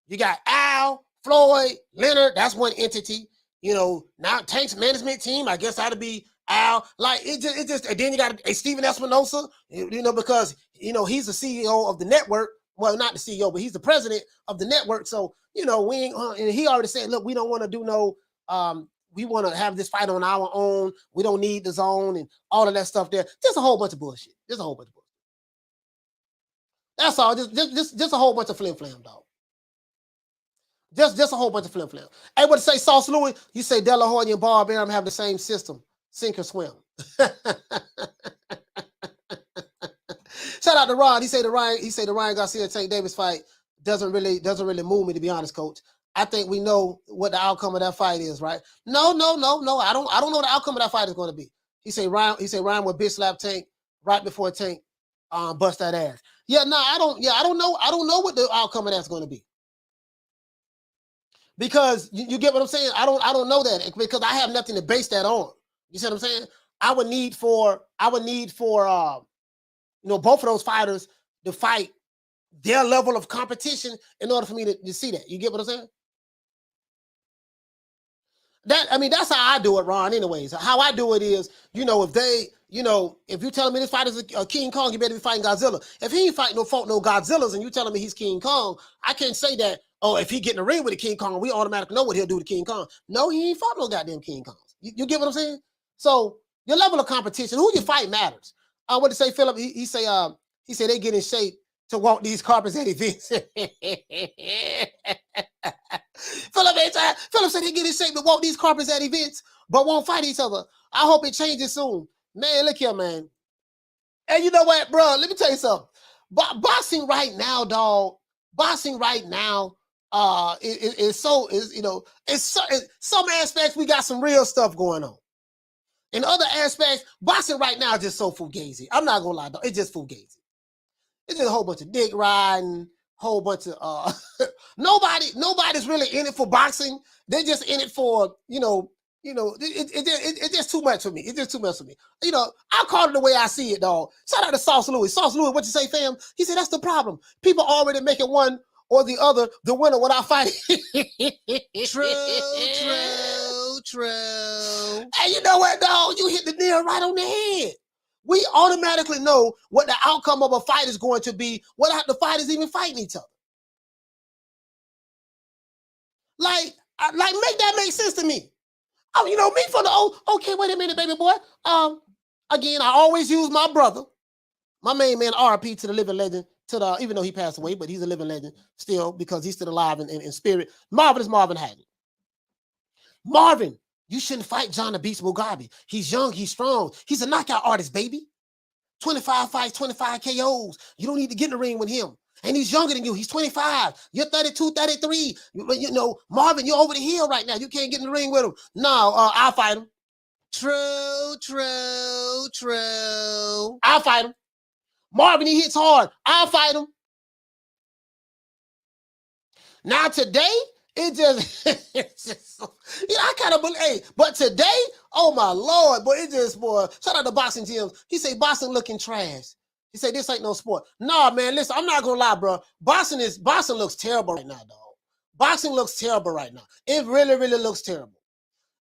You got Al, Floyd, Leonard, that's one entity. Now Tank's management team, I guess that'll be Al. Like, it just, and then you got Steven Espinosa, because, he's the CEO of the network. Well, not the CEO, but he's the president of the network. So, we ain't, and he already said, look, we don't want to do we want to have this fight on our own. We don't need the zone and all of that stuff there. Just a whole bunch of bullshit. Just a whole bunch of bullshit. That's all. Just a whole bunch of flim-flam, dog. Just a whole bunch of flim-flam. Hey, what to say, Sauce Louis? You say Dela Hoya and Bob Arum have the same system. Sink or swim. Shout out to Ron. He say the Ryan Garcia Tank Davis fight doesn't really move me, to be honest, Coach. I think we know what the outcome of that fight is, right? No. I don't know the outcome of that fight is going to be. He say Ryan would bitch slap Tank right before Tank bust that ass. I don't know. I don't know what the outcome of that's going to be. Because you get what I'm saying? I don't know that because I have nothing to base that on. You see what I'm saying? I would need for both of those fighters to fight their level of competition in order for me to see that. You get what I'm saying? That's how I do it, Ron, anyways. How I do it is, if you're telling me this fight is a King Kong, you better be fighting Godzilla. If he ain't fighting no Godzillas and you telling me he's King Kong, I can't say that, if he get in the ring with a King Kong, we automatically know what he'll do to King Kong. No, he ain't fought no goddamn King Kongs. You get what I'm saying? So your level of competition, who you fight matters. What to say, Philip? He said they get in shape to walk these carpets at events. Philip said they get in shape to walk these carpets at events, but won't fight each other. I hope it changes soon. Man, look here, man. And you know what, bro? Let me tell you something. Boxing right now, dog. Boxing right now, in some aspects we got some real stuff going on. In other aspects, boxing right now is just so fugazi. I'm not gonna lie, dog. It's just fugazi. It's just a whole bunch of dick riding, whole bunch of nobody's really in it for boxing. They're just in it for, it's just too much for me. It's just too much for me. I call it the way I see it, dog. Shout out to Sauce Louis. Sauce Louis, what you say, fam? He said that's the problem. People already making one or the other the winner without fighting. True. And you know what, dog? You hit the nail right on the head. We automatically know what the outcome of a fight is going to be without the fighters even fighting each other. Like make that make sense to me. Me for the okay, wait a minute, baby boy. Again, I always use my brother, my main man, RP to the living legend, even though he passed away, but he's a living legend still because he's still alive in spirit. Marvin Hagler. Marvin, you shouldn't fight John the Beast Mugabe. He's young, he's strong. He's a knockout artist, baby. 25 fights, 25 KOs. You don't need to get in the ring with him. And he's younger than you. He's 25. You're 32, 33. Marvin, you're over the hill right now. You can't get in the ring with him. No, I'll fight him. True. I'll fight him. Marvin, he hits hard. I'll fight him. Now today, it's just I kind of believe, but today, oh my Lord, boy, shout out to Boxing Gyms. He say boxing looking trash. He say this ain't no sport. Nah, man, listen, I'm not gonna lie, bro. Boxing looks terrible right now, dog. Boxing looks terrible right now. It really, really looks terrible.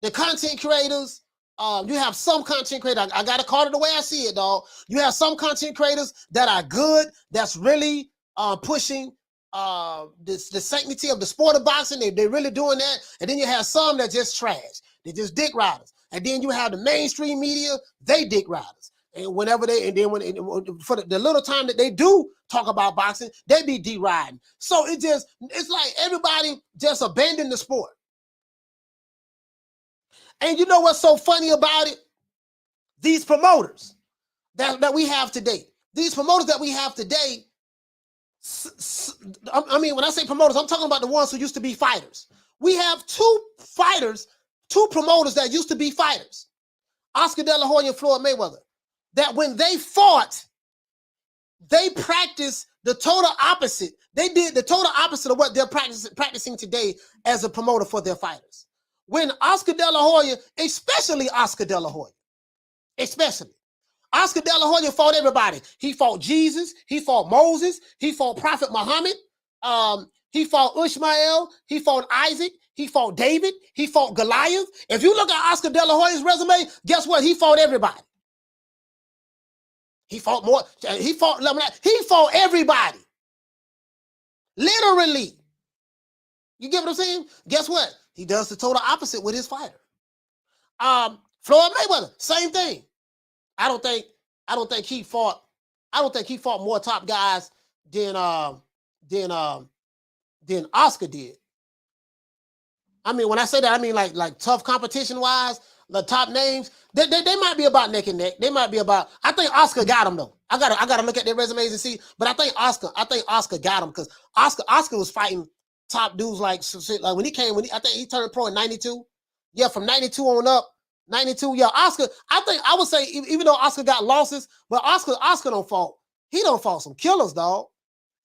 The content creators, you have some content creators, I gotta call it the way I see it, dog. You have some content creators that are good, that's really pushing the sanctity of the sport of boxing. They really doing that. And then you have some that just trash. They just dick riders. And then you have the mainstream media, they dick riders. And whenever for the little time that they do talk about boxing, they be deriding. So it's like everybody just abandoned the sport. And you know what's so funny about it? These promoters that we have today, I mean, when I say promoters, I'm talking about the ones who used to be fighters. We have two promoters that used to be fighters, Oscar Dela Hoya and Floyd Mayweather, that when they fought, they practiced the total opposite. They did the total opposite of what they're practicing today as a promoter for their fighters. When Oscar Dela Hoya, especially Oscar Dela Hoya, Oscar Dela Hoya fought everybody. He fought Jesus. He fought Moses. He fought Prophet Muhammad. He fought Ishmael. He fought Isaac. He fought David. He fought Goliath. If you look at Oscar Dela Hoya's resume, guess what? He fought everybody. He fought more. He fought everybody. Literally. You get what I'm saying? Guess what? He does the total opposite with his fighter. Floyd Mayweather, same thing. I don't think he fought more top guys than Oscar did. I mean, when I say that, I mean like tough competition wise, the top names, they might be about neck and neck. They might be about. I think Oscar got him though. I gotta look at their resumes and see. But I think Oscar got him because Oscar was fighting top dudes like when he I think he turned pro in '92. Yeah, from '92 on up. 92, yeah, Oscar, I would say, even though Oscar got losses, but Oscar don't fault. He don't fault some killers, dog.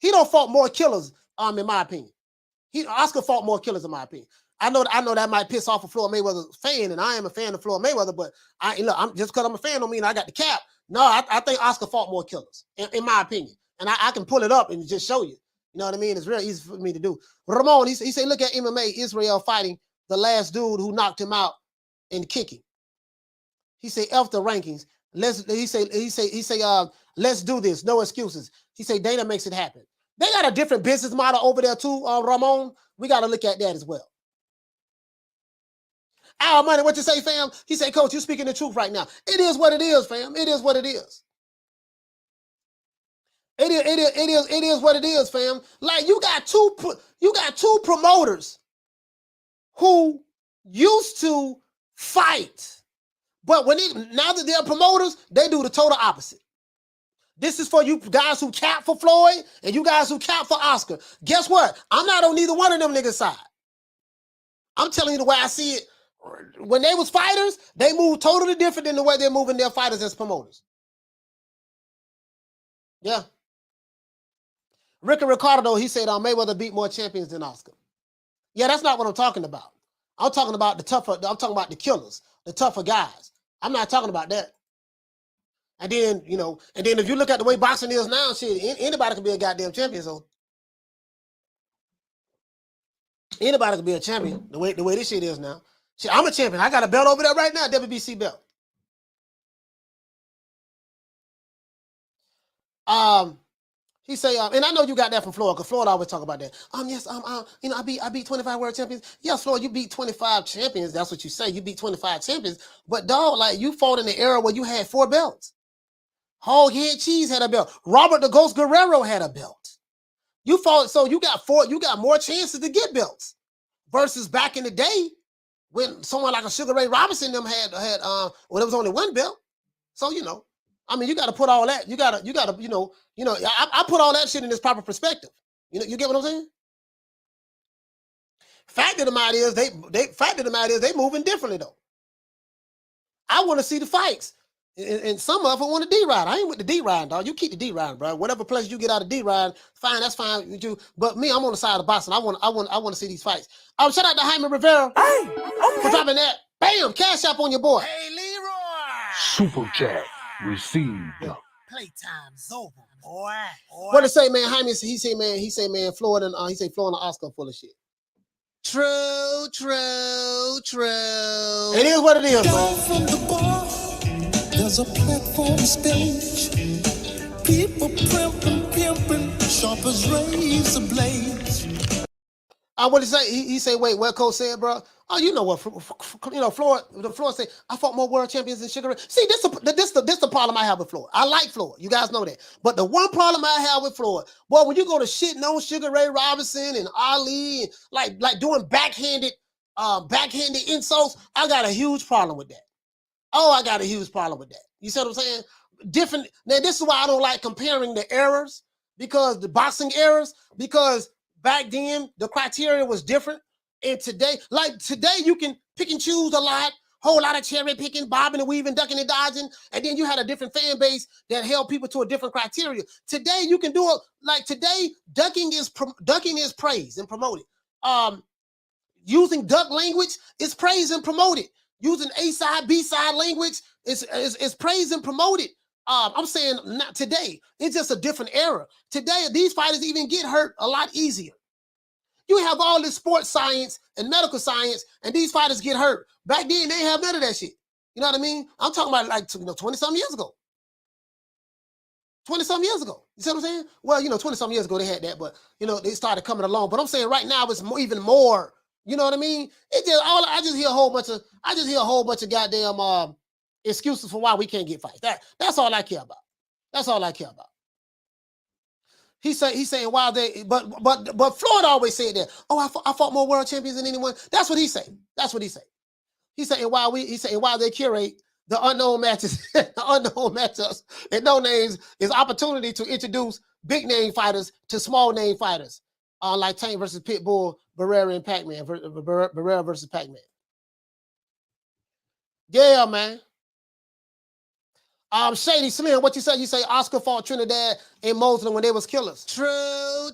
He don't fault more killers, in my opinion. Oscar fought more killers, in my opinion. I know that might piss off a Floyd Mayweather fan, and I am a fan of Floyd Mayweather, but I'm just because I'm a fan don't mean I got the cap. No, I think Oscar fought more killers, in my opinion. And I can pull it up and just show you. You know what I mean? It's real easy for me to do. Ramon, he said, look at MMA, Israel fighting the last dude who knocked him out in kicking. He say, F the rankings. Let's do this. No excuses. He say, Dana makes it happen. They got a different business model over there too, Ramon. We got to look at that as well. Our money, what you say, fam? He say, Coach, you speaking the truth right now. It is what it is, fam. It is what it is. It is what it is, fam. Like you got two promoters who used to fight. But now that they're promoters, they do the total opposite. This is for you guys who cap for Floyd and you guys who cap for Oscar. Guess what? I'm not on neither one of them niggas' side. I'm telling you the way I see it. When they was fighters, they moved totally different than the way they're moving their fighters as promoters. Yeah. Ricky Ricardo, he said Mayweather beat more champions than Oscar. Yeah, that's not what I'm talking about. I'm talking about the killers, the tougher guys. I'm not talking about that. And then, if you look at the way boxing is now, shit, anybody can be a goddamn champion. So anybody can be a champion the way this shit is now. Shit, I'm a champion. I got a belt over there right now, WBC belt. He say, and I know you got that from Floyd, because Floyd always talk about that. Yes, I beat 25 world champions. Yes, Floyd, you beat 25 champions. That's what you say. You beat 25 champions. But dog, like you fought in the era where you had 4 belts. Hog Head Cheese had a belt. Robert the Ghost Guerrero had a belt. You fought, so you got more chances to get belts. Versus back in the day when someone like a Sugar Ray Robinson them had there was only 1 belt. So you got to put all that. You got to, I put all that shit in its proper perspective. You get what I'm saying? Fact of the matter is they moving differently though. I want to see the fights, and some of them want to D-ride. I ain't with the D-ride, dog. You keep the D-ride, bro. Whatever place you get out of D-ride, fine. That's fine with you. But me, I'm on the side of boxing. I want to see these fights. Shout out to Jaime Rivera for dropping that. Bam, cash up on your boy. Hey, Leroy. Super chat received. Playtime's over, boy. What to say, man? Jaime, he say, man, Floyd and Oscar full of shit. True. It is what it is, Down man. from the bar, there's a platform stage. People pimping, sharp as razor blades. What did he say? He say, wait, what Coach said, bro? Oh, you know what? Floyd said, I fought more world champions than Sugar Ray. See, this the problem I have with Floyd. I like Floyd. You guys know that. But the one problem I have with Floyd, boy, when you go to shitting on Sugar Ray Robinson and Ali, and like doing backhanded insults, I got a huge problem with that. Oh, I got a huge problem with that. You see what I'm saying? Different. Now, this is why I don't like comparing the errors, because the boxing errors, because back then the criteria was different. And today, you can pick and choose a lot, whole lot of cherry picking, bobbing and weaving, ducking and dodging. And then you had a different fan base that held people to a different criteria. Today, you can do it like today, ducking is praised and promoted. Using duck language is praised and promoted. Using A-side, B-side language is praised and promoted. I'm saying not today. It's just a different era. Today, these fighters even get hurt a lot easier. You have all this sports science and medical science, and these fighters get hurt. Back then, they didn't have none of that shit. You know what I mean? I'm talking about like 20-some years ago. 20-some years ago. You see what I'm saying? Well, 20-some years ago, they had that, but, they started coming along. But I'm saying right now, it's even more. You know what I mean? I just hear a whole bunch of goddamn excuses for why we can't get fights. That's all I care about. That's all I care about. He's saying why they, but Floyd always said that. Oh, I fought more world champions than anyone. That's what he say. That's what he say. He's saying why they curate the unknown matches, the unknown matchups, and no names is opportunity to introduce big name fighters to small name fighters. Like Tank versus Pitbull, Barrera and Pac-Man, Barrera versus Pac-Man. Yeah, man. Shady Slim, what you say? You say Oscar fought Trinidad and Mosley when they was killers. True.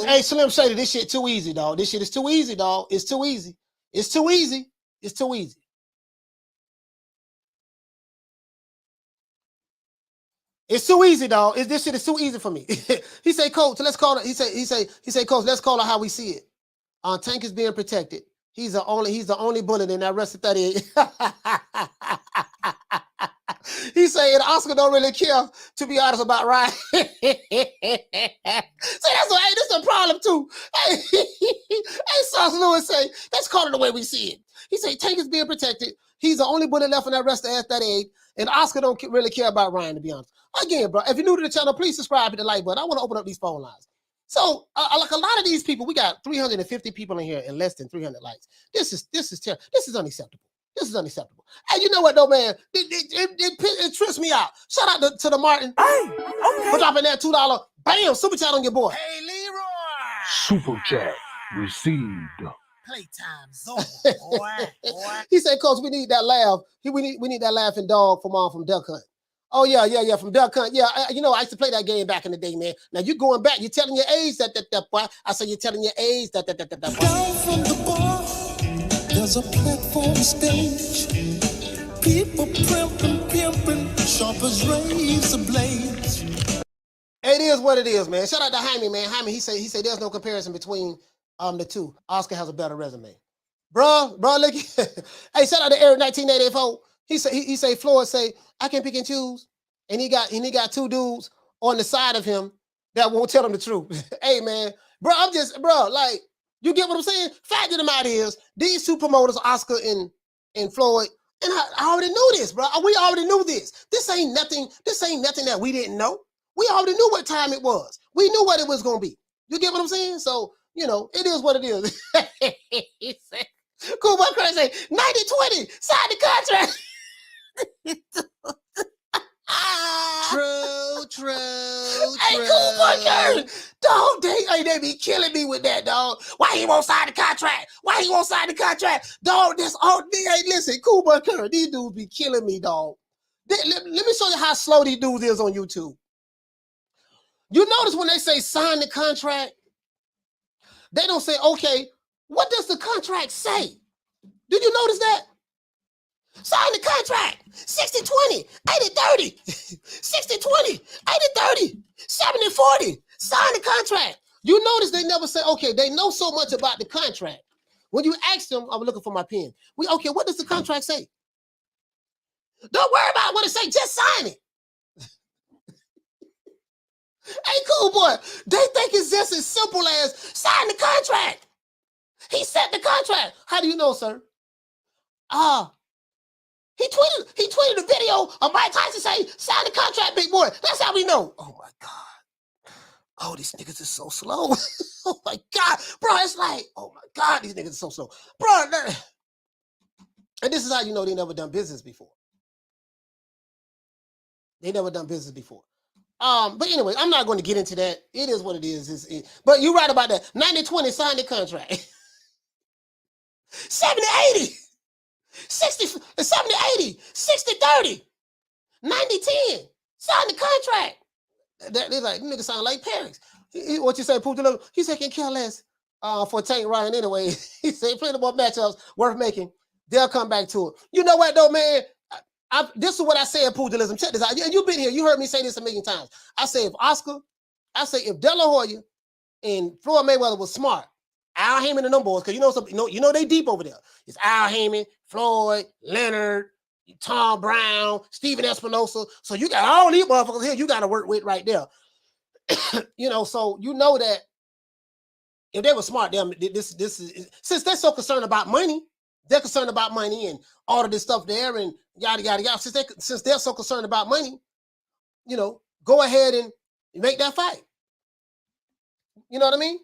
Hey, Slim Shady, this shit too easy, dog. This shit is too easy, dog. It's too easy. It's too easy. It's too easy. It's too easy, dog. This shit is too easy for me. He say, Coach, let's call it. He say, Coach, let's call it how we see it. Tank is being protected. He's the only bullet in that rest of 38. He saying Oscar don't really care, to be honest, about Ryan. So that's why, this is a problem too. Hey, Sauce Lewis say, let's call it the way we see it. He say Tank is being protected. He's the only bullet left in that rest of 38. And Oscar don't really care about Ryan, to be honest. Again, bro, if you're new to the channel, please subscribe, hit the like button. I want to open up these phone lines. So, like a lot of these people, we got 350 people in here and less than 300 likes. This is terrible. This is unacceptable. This is unacceptable. Hey, you know what though, man? It trips me out. Shout out to the Martin for dropping that $2. Bam, super chat on your boy. Hey, Leroy. Super chat received. Playtime's over, boy. He said, Coach, we need that laugh. We need that laughing dog from Duck Hunt. Oh, yeah, from Duck Hunt. Yeah, I used to play that game back in the day, man. Now, you're going back. You're telling your age that boy. I say you're telling your age that boy. Down from the bar, there's a platform stage. People pimping, sharp as razor blades. It is what it is, man. Shout out to Jaime, man. Jaime, he said there's no comparison between the two. Oscar has a better resume. Bro, look. Hey, shout out to Eric 1984. He say Floyd say, I can pick and choose. And he got two dudes on the side of him that won't tell him the truth. Hey, man. Bro, like, you get what I'm saying? Fact of the matter is, these two promoters, Oscar and Floyd, and I already knew this, bro. We already knew this. This ain't nothing that we didn't know. We already knew what time it was. We knew what it was going to be. You get what I'm saying? So, it is what it is. He said, Cool Boy Crazy, 90-20, sign the contract. True. Hey, Cool Boy Curry, dog, they be killing me with that, dog. Why he won't sign the contract? Dog, that's all. Hey, listen, Cool Boy Curry, these dudes be killing me, dog. Let me show you how slow these dudes is on YouTube. You notice when they say sign the contract, they don't say, okay, what does the contract say? Did you notice that? Sign the contract. 60-20, 80-30, 60-20, 80-30, 70-40. Sign the contract. You notice they never say, okay, they know so much about the contract. When you ask them, I'm looking for my pen. Okay, what does the contract say? Don't worry about what it say, just sign it. Hey, cool boy, they think it's just as simple as sign the contract. He set the contract. How do you know, sir? He tweeted a video of Mike Tyson saying, sign the contract, big boy. That's how we know. Oh my God. Oh, these niggas is so slow. Oh my God. Bro, it's like, oh my God, these niggas are so slow. Bro, and this is how you know they never done business before. They never done business before. But anyway, I'm not going to get into that. It is what it is. But you're right about that. 90-20, sign the contract. 70-80. 60, 70-80. 60-30. 90-10. Sign the contract. They're like, niggas sound like parents. What you say, Pooh? He said, can care less for Tank Ryan anyway. He said, plenty more matchups worth making. They'll come back to it. You know what, though, man? This is what I say in pugilism. Check this out. You've been here. You heard me say this a million times. I say if Dela Hoya and Floyd Mayweather was smart, Al Heyman and them boys, because you know they deep over there. It's Al Heyman, Floyd, Leonard, Tom Brown, Steven Espinosa. So you got all these motherfuckers here you got to work with right there. So you know that if they were smart, this is since they're so concerned about money, they're concerned about money and all of this stuff there and yada, yada, yada. Since they're so concerned about money, go ahead and make that fight. You know what I mean?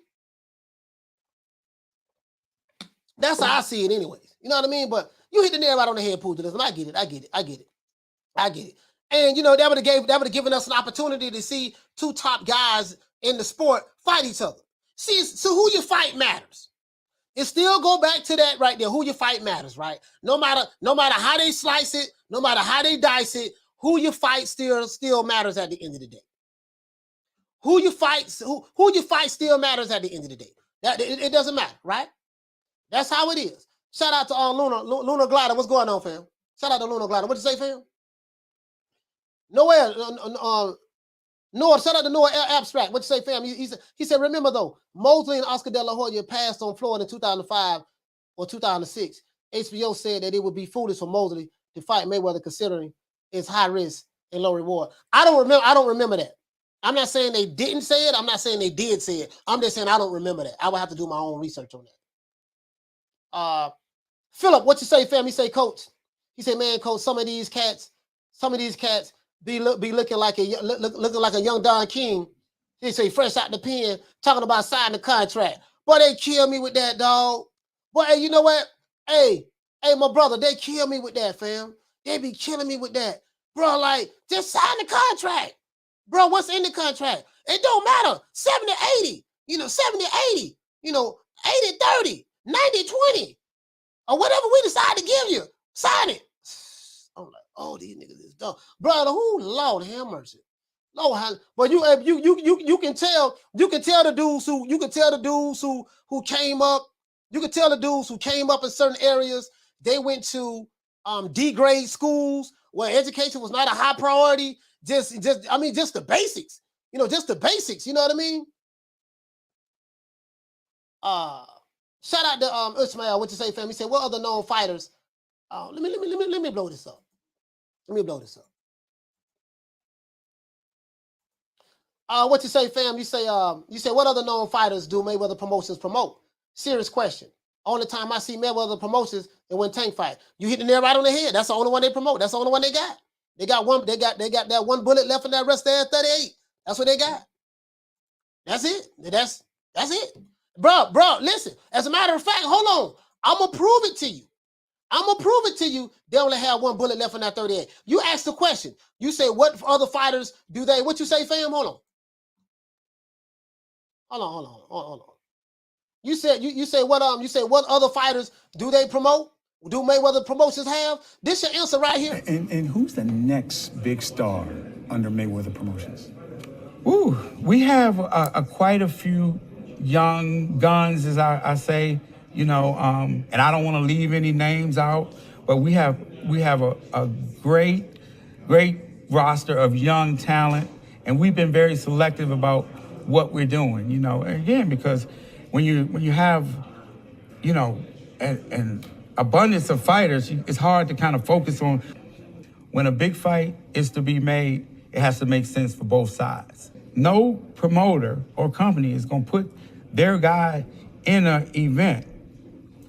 That's how I see it anyways. You know what I mean? But you hit the nail right on the head, pugilism. I get it. And, that would have given us an opportunity to see two top guys in the sport fight each other. See, so who you fight matters. It still go back to that right there. Who you fight matters, right? No matter how they slice it, no matter how they dice it, who you fight still matters at the end of the day. Who you fight still matters at the end of the day. It doesn't matter, right? That's how it is. Shout out to Luna Glider. What's going on, fam? Shout out to Luna Glider. What you say, fam? Noah, shout out to Noah Abstract. What you say, fam? He said, remember though, Mosley and Oscar Dela Hoya passed on Floyd in 2005 or 2006. HBO said that it would be foolish for Mosley to fight Mayweather considering it's high risk and low reward. I don't remember that. I'm not saying they didn't say it. I'm not saying they did say it. I'm just saying I don't remember that. I would have to do my own research on that. Philip, what you say, fam? He say, coach. He say, man, coach, some of these cats be looking like a young Don King. He say fresh out the pen, talking about signing the contract. Boy, they kill me with that, dog. Boy, hey, you know what? Hey, my brother, they kill me with that, fam. They be killing me with that. Bro, like, just sign the contract. Bro, what's in the contract? It don't matter. 70-80, 70-80, 80-30, 90-20, or whatever we decide to give you. Sign it. I'm like, oh, these niggas is dumb. Brother, who? Lord have mercy. Lord, but you can tell the dudes who came up. You can tell the dudes who came up in certain areas. They went to D-grade schools where education was not a high priority. Just the basics. Just the basics. You know what I mean? Shout out to Ismail. What you say, fam? He said, what other known fighters? Let me blow this up. What you say, fam? You say, what other known fighters do Mayweather Promotions promote? Serious question. Only time I see Mayweather Promotions is when Tank fight. You hit the nail right on the head. That's the only one they promote. That's the only one they got. They got that one bullet left in that rest there at 38. That's what they got. That's it. That's it. Bro, listen. As a matter of fact, hold on. I'm gonna prove it to you. They only have one bullet left in that 38. You asked the question. You say, what other fighters do they? What you say, fam? Hold on. You say what other fighters do they promote? Do Mayweather Promotions have? This your answer right here. And who's the next big star under Mayweather Promotions? Ooh, we have quite a few young guns, as I say, and I don't want to leave any names out, but we have a great roster of young talent, and we've been very selective about what we're doing, again, because when you have, an abundance of fighters, it's hard to kind of focus on. When a big fight is to be made, it has to make sense for both sides. No promoter or company is going to put their guy in an event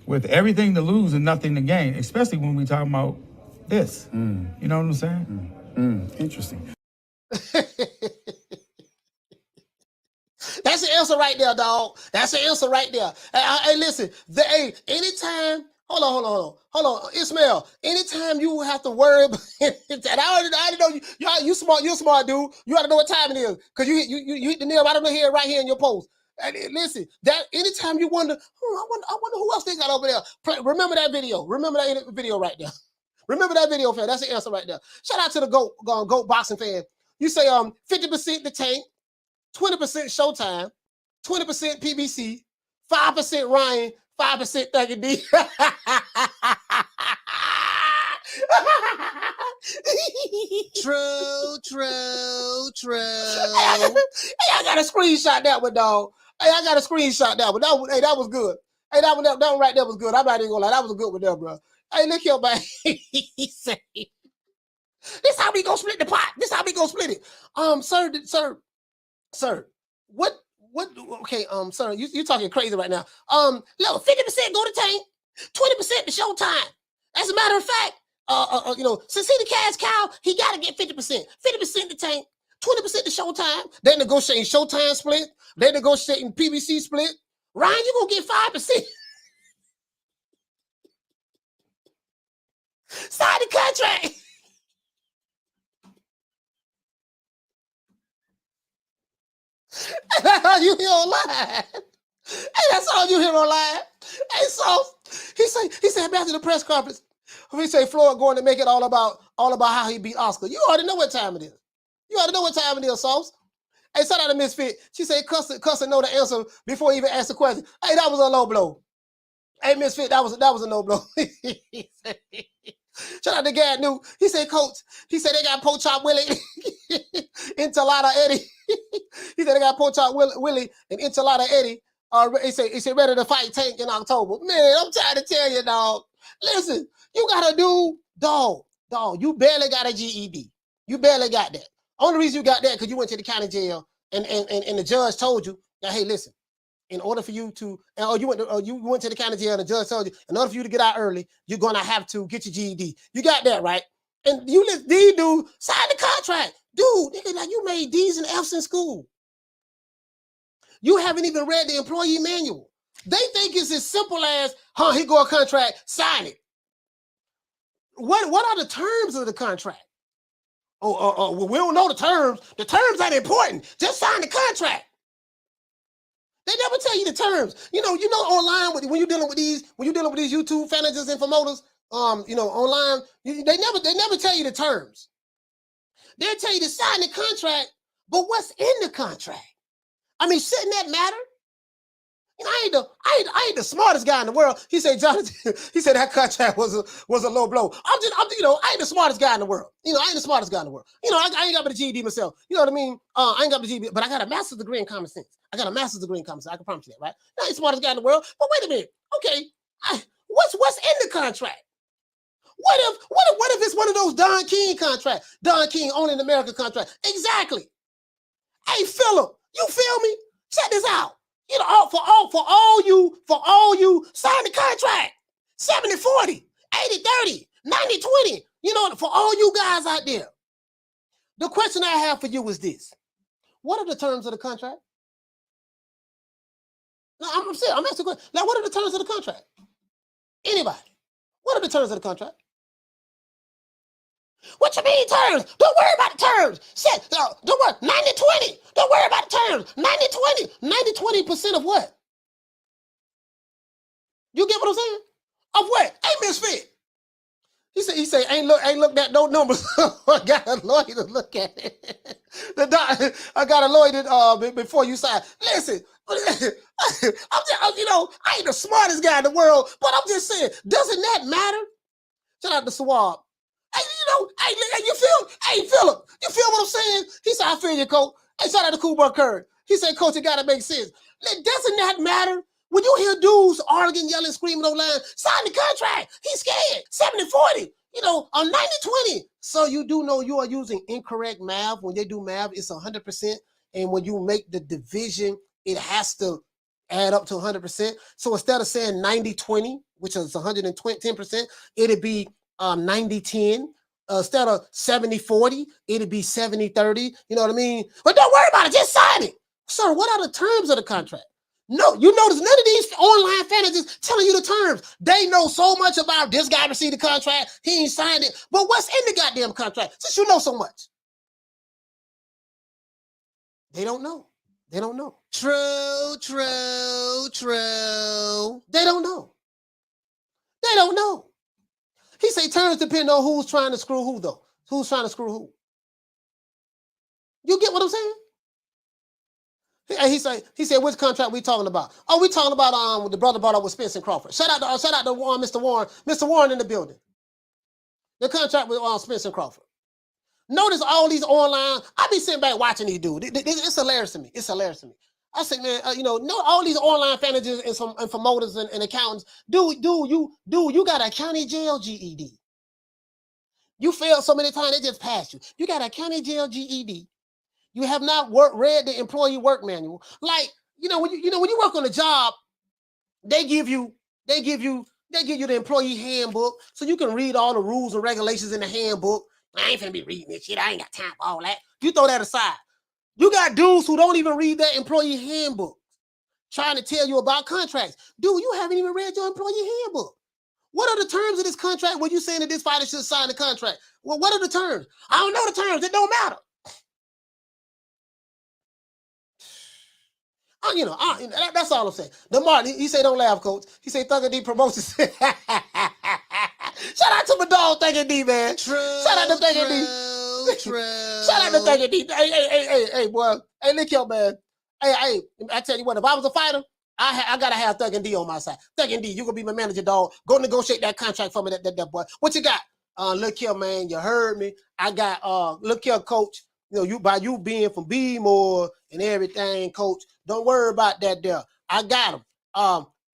with everything to lose and nothing to gain, especially when we talk about this. You know what I'm saying? Interesting. That's the answer right there, dog. That's the answer right there. Hey, listen. Anytime. Hold on. Ismail, anytime you have to worry about and I already know you smart. You're a smart dude. You ought to know what time it is because you hit the nail right on the head right here in your post. And listen, that anytime you wonder, I wonder who else they got over there. Remember that video. Remember that video right there. Remember that video, fan. That's the answer right there. Shout out to the GOAT boxing fan. You say 50% the Tank, 20% Showtime, 20% PBC, 5% Ryan, 5% Thuggy D. True. Hey, I got a screenshot that one, dog. Hey, I got a screenshot that one. That was good. Hey, that one right there was good. I'm not even gonna lie. That was a good one there, bro. Hey, look here, man. He said, this how we gonna split the pot. This how we gonna split it. Sir, what, okay, sir, you talking crazy right now. Look, 50% go to Tank, 20% to Showtime. As a matter of fact, since he the cash cow, he gotta get 50%. 50% to Tank, 20% to Showtime. They negotiating Showtime split. They negotiating PBC split. Ryan, you gonna get 5%. Sign the contract. That's all you hear online. Hey, that's all you hear online. Hey, so he said back to the press conference. We say Floyd going to make it all about how he beat Oscar. You already know what time it is. You already know what time it is, Sauce. Hey, shout out to Misfit. She said Custer know the answer before he even asked the question. Hey, that was a low blow. Hey, Misfit, that was a no blow. Shout out to Gad New. He said, Coach, he said they got Poach Chop Willie Enchilada Eddie. He said they got Poach Chop Willie and Enchilada Eddie. He said ready to fight Tank in October. Man, I'm trying to tell you, dog. Listen, you gotta do, dog, you barely got a GED. You barely got that. Only reason you got that because you went to the county jail and the judge told you that, hey, listen, in order for you to, you went to the county jail and the judge told you, in order for you to get out early, you're gonna have to get your GED. You got that, right? And these dude sign the contract. Dude, nigga, like you made D's and F's in school. You haven't even read the employee manual. They think it's as simple as, here go a contract, sign it. What are the terms of the contract? Well, we don't know the terms. The terms ain't important. Just sign the contract. They never tell you the terms. You know, online when you're dealing with these YouTube managers and promoters, online, they never tell you the terms. They'll tell you to sign the contract, but what's in the contract? I mean, shouldn't that matter? You know, I ain't the smartest guy in the world. He said, Jonathan, he said that contract was a low blow. I ain't the smartest guy in the world. I ain't the smartest guy in the world. I ain't got the GED myself. You know what I mean? I ain't got the GED, but I got a master's degree in common sense. I got a master's degree in common sense. I can promise you that, right? I ain't the smartest guy in the world. But wait a minute. Okay, what's in the contract? What if it's one of those Don King contracts? Don King only in America contract. Exactly. Hey, Philip, you feel me? Check this out. For all you, sign the contract. 70-40, 80-30, 90-20. For all you guys out there. The question I have for you is this. What are the terms of the contract? No, I'm asking a question. Now, what are the terms of the contract? Anybody? What are the terms of the contract? What you mean terms? Don't worry about the terms. Don't worry. 90-20. Don't worry about the terms. 90-20. 90-20% of what? You get what I'm saying? Of what? Hey, Misfit. He said, ain't looked at no numbers. I got a lawyer to look at it. I got a lawyer before you sign. Listen, I ain't the smartest guy in the world, but I'm just saying, doesn't that matter? Shout out to Swab. Hey, Philip, you feel what I'm saying? He said, I feel you, Coach. Hey, shout out to Cooper Curry. He said, Coach, it gotta make sense. Doesn't that matter? When you hear dudes arguing, yelling, screaming online, sign the contract. He's scared. 70-40. On 90-20. So you do know you are using incorrect math. When they do math, it's 100%. and when you make the division, it has to add up to 100%. So instead of saying 90-20, which is 110%, it'd be 90-10. Instead of 70-40, it'd be 70-30. You know what I mean? But don't worry about it. Just sign it. Sir, what are the terms of the contract? No, you notice none of these online fanatics telling you the terms. They know so much about this guy received the contract. He ain't signed it. But what's in the goddamn contract? Since you know so much. They don't know. They don't know. True, true, true. They don't know. They don't know. He say terms depend on who's trying to screw who, though. Who's trying to screw who? You get what I'm saying? He said, which contract we talking about? Oh, we talking about the brother brought up with Spence and Crawford. Shout out to Mr. Warren. Mr. Warren in the building. The contract with Spence and Crawford. Notice all these online. I be sitting back watching these dudes. It's hilarious to me. It's hilarious to me. I say, man, all these online managers and promoters and accountants. You got a county jail GED. You failed so many times they just passed you. You got a county jail GED. You have not read the employee work manual. Like, when you work on a job, they give you the employee handbook so you can read all the rules and regulations in the handbook. I ain't finna be reading this shit. I ain't got time for all that. You throw that aside. You got dudes who don't even read that employee handbook trying to tell you about contracts. Dude, you haven't even read your employee handbook. What are the terms of this contract when you saying that this fighter should sign the contract? Well, what are the terms? I don't know the terms. It don't matter. That's all I'm saying. The Martin, he say, don't laugh, coach. He say, Thugger D promotions. Shout out to my dog, Thugger D, man. True, shout out to Thugger D. True. Shout out to Thugger D. Hey, boy. Hey, look here, man. Hey, I tell you what, if I was a fighter, I gotta have Thugger D on my side. Thugger D, you gonna be my manager, dog. Go negotiate that contract for me, that boy. What you got? Look here, man. You heard me. I got, look here, coach. You being from B-more and everything, coach. Don't worry about that there. I got him.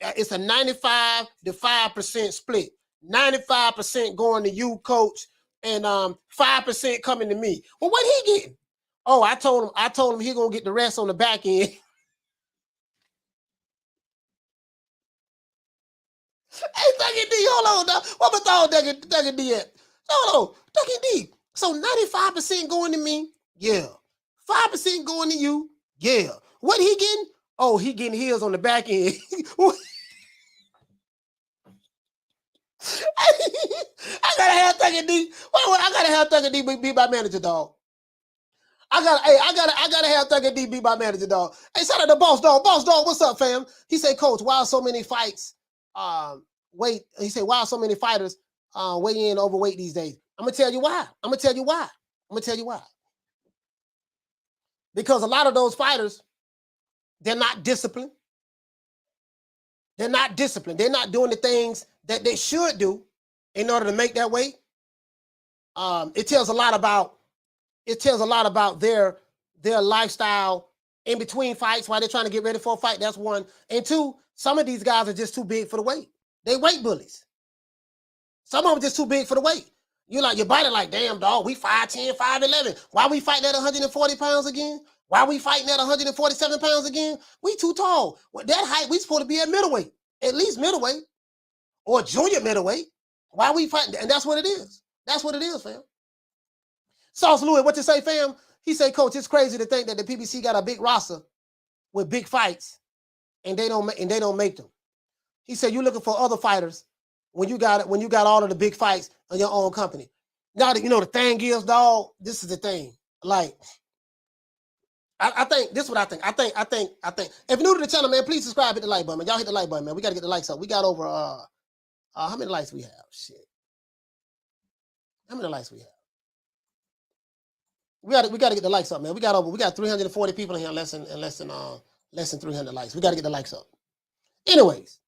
It's a 95-5% split. 95% going to you, coach, and 5% coming to me. Well, what he getting? Oh, I told him he gonna get the rest on the back end. Hey, Thugger D, hold on now. What my dog Thugger D at? Hold on, Thugger D. So 95% going to me, yeah. 5% going to you, yeah. What he getting? Oh, he getting his on the back end. I gotta have Thugger D. I gotta have Thugger D be my manager, dog. I gotta have Thugger D be my manager, dog. Hey, shout out to Boss Dog. Boss Dog, what's up, fam? He said, Coach, why are so many fights He said, why are so many fighters weigh in overweight these days? I'm gonna tell you why. Because a lot of those fighters, they're not disciplined. They're not doing the things that they should do in order to make that weight. It tells a lot about their lifestyle in between fights while they're trying to get ready for a fight. That's one. And two, some of these guys are just too big for the weight. They weight bullies. Some of them just too big for the weight. Your body like, damn, dog, we 5'10", 5'11". Why we fighting at 140 pounds again? Why we fighting at 147 pounds again? We too tall. With that height, we supposed to be at middleweight. At least middleweight. Or junior middleweight. Why we fighting? And that's what it is. That's what it is, fam. Sauce Louis, what you say, fam? He say, Coach, it's crazy to think that the PBC got a big roster with big fights and they don't make them. He said, you looking for other fighters when you got all of the big fights on your own company. Now, the thing is, dog, this is the thing. Like, I think this is what I think. I think. If you're new to the channel, man, please subscribe, hit the like button, man. Y'all hit the like button, man. We got to get the likes up. We got over, how many likes we have? Shit. How many likes we have? We got to get the likes up, man. We got 340 people in here, less than 300 likes. We got to get the likes up. Anyways,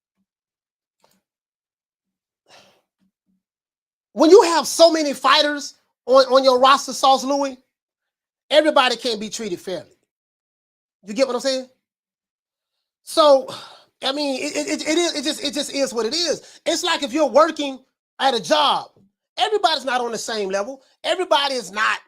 when you have so many fighters on your roster, Sauce Louis, everybody can't be treated fairly. You get what I'm saying? So, I mean, it just is what it is. It's like if you're working at a job, everybody's not on the same level. Everybody is not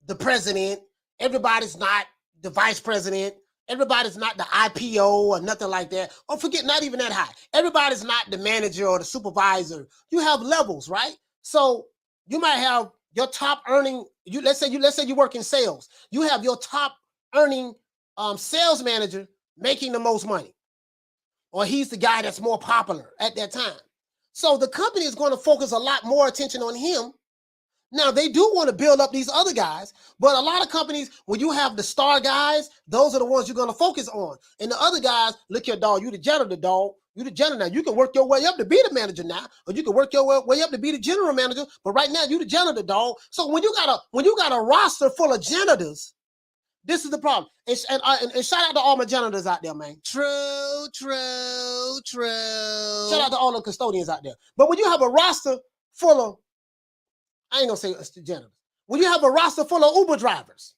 the president. Everybody's not, the vice president. Everybody's not the IPO or nothing like that. Or forget, not even that high. Everybody's not the manager or the supervisor. You have levels, right? So you might have your top earning. Let's say you work in sales. You have your top earning sales manager making the most money, or he's the guy that's more popular at that time. So the company is going to focus a lot more attention on him. Now, they do want to build up these other guys, but a lot of companies, when you have the star guys, those are the ones you're going to focus on. And the other guys, look here, dog, you the janitor, dog. You the janitor now. You can work your way up to be the manager now, or you can work your way up to be the general manager. But right now, you the janitor, dog. So when you got a roster full of janitors, this is the problem. And shout out to all my janitors out there, man. True. Shout out to all the custodians out there. But when you have a roster full of, I ain't gonna say it's the janitors. When you have a roster full of Uber drivers,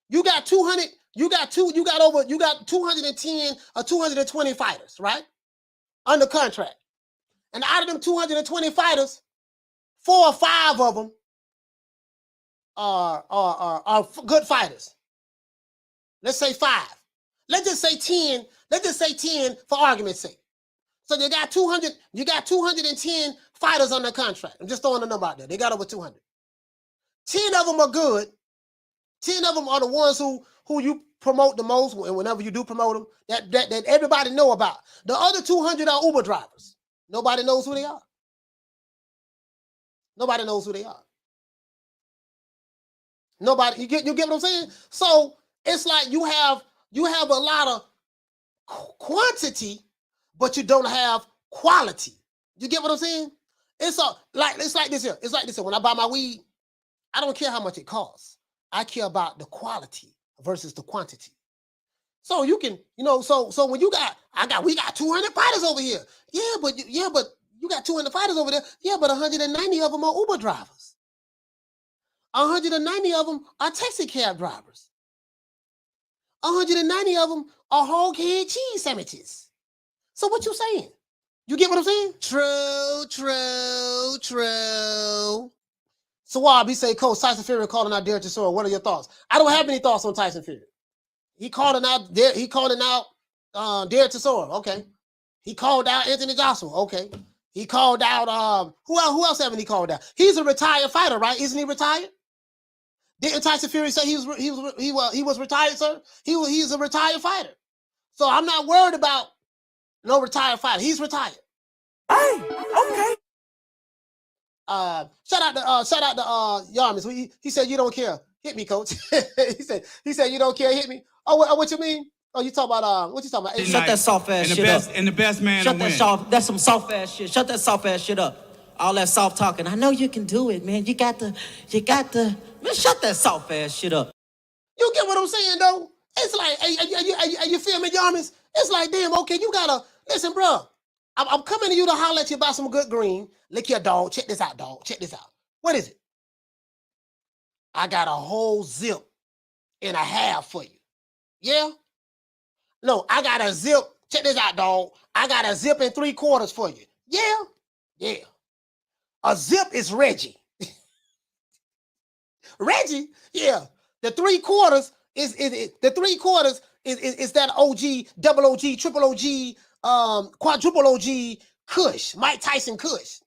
you got 200, you got 210 or 220 fighters, right? Under contract. And out of them 220 fighters, 4 or 5 of them are good fighters. Let's say 5. Let's just say 10. Let's just say 10 for argument's sake. So you got 210 fighters on their contract. I'm just throwing a number out there. They got over 200. 10 of them are good. 10 of them are the ones who you promote the most, and whenever you do promote them, that everybody know about. The other 200 are Uber drivers. Nobody knows who they are. Nobody knows who they are. Nobody, you get what I'm saying? So it's like you have a lot of quantity, but you don't have quality. You get what I'm saying? It's like this here. It's like this here. When I buy my weed, I don't care how much it costs. I care about the quality versus the quantity. So you can, so when we got 200 fighters over here. Yeah, but you got 200 fighters over there. Yeah, but 190 of them are Uber drivers. 190 of them are taxi cab drivers. 190 of them are hog head cheese sandwiches. So what you saying? You get what I'm saying? True. Swab, he say, Coach, Tyson Fury calling out Derek Chisora. What are your thoughts? I don't have any thoughts on Tyson Fury. He calling out Derek Chisora. Okay. He called out Anthony Joshua. Okay. He called out who else haven't he called out? He's a retired fighter, right? Isn't he retired? Didn't Tyson Fury say he was retired, sir? He's a retired fighter. So I'm not worried about no retired fighter. He's retired. Hey, okay. Shout out to Yarmis. He said you don't care. Hit me, coach. he said you don't care. Hit me. Oh, what you mean? Oh, you talking about what you talking about? Shut that soft ass shit up. And the best man to win. That's some soft ass shit. Shut that soft ass shit up. All that soft talking. I know you can do it, man. You got the. Man, shut that soft ass shit up. You get what I'm saying, though? It's like, you feel me, Yarmis? It's like, damn, okay, you gotta listen, bro. I'm coming to you to holler at you about some good green. Lick your dog. Check this out, dog. Check this out. What is it? I got a whole zip and a half for you. Yeah? No, I got a zip. Check this out, dog. I got a zip and 3/4 for you. Yeah? Yeah. A zip is Reggie. Reggie? Yeah. The 3/4 is that OG, double OG, triple OG, quadruple OG Kush, Mike Tyson Kush.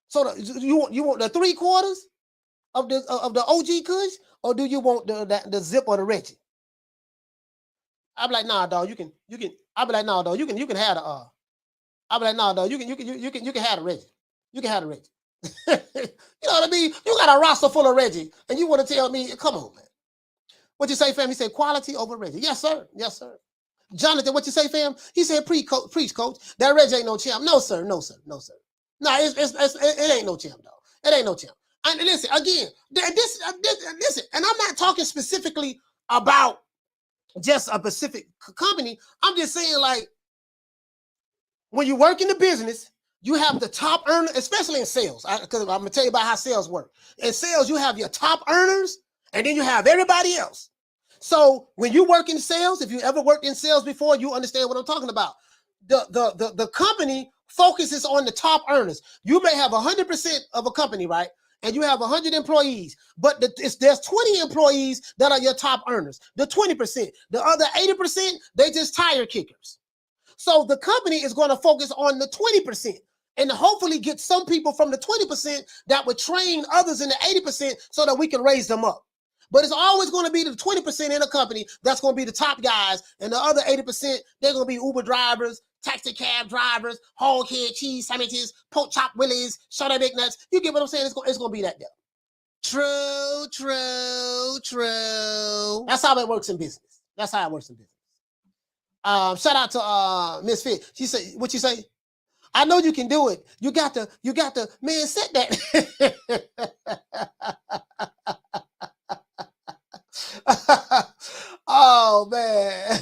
So you want the 3/4 of the OG Kush, or do you want the zip or the Reggie? I'm like, nah, dog. You can. I'll be like, nah, dog. You can have the. I'll be like, nah, dog. You can have the Reggie. You can have the Reggie. You know what I mean? You got a roster full of Reggie, and you want to tell me, come on, man. What you say, fam? He said quality over Reggie. Yes, sir. Yes, sir. Jonathan, what you say, fam? He said preach, coach. That Reggie ain't no champ. No, sir. No, sir. No, sir. No, it ain't no champ, dog. It ain't no champ. And listen, again, listen, and I'm not talking specifically about just a specific company. I'm just saying, like, when you work in the business, you have the top earner, especially in sales, because I'm going to tell you about how sales work. In sales, you have your top earners, and then you have everybody else. So when you work in sales, if you ever worked in sales before, you understand what I'm talking about. The company focuses on the top earners. You may have 100% of a company, right? and you have 100 employees, but there's 20 employees that are your top earners, the 20%. The other 80%, they just tire kickers. So the company is going to focus on the 20% and hopefully get some people from the 20% that would train others in the 80% so that we can raise them up. But it's always going to be the 20% in a company that's going to be the top guys, and the other 80%, they're going to be Uber drivers, taxi cab drivers, hog head cheese sandwiches, pork chop willies, short big nuts. You get what I'm saying? It's going to be that there. True. That's how it works in business. That's how it works in business. Shout out to Miss Fit. She said, what you say? I know you can do it. You got to, man, set that. Oh man.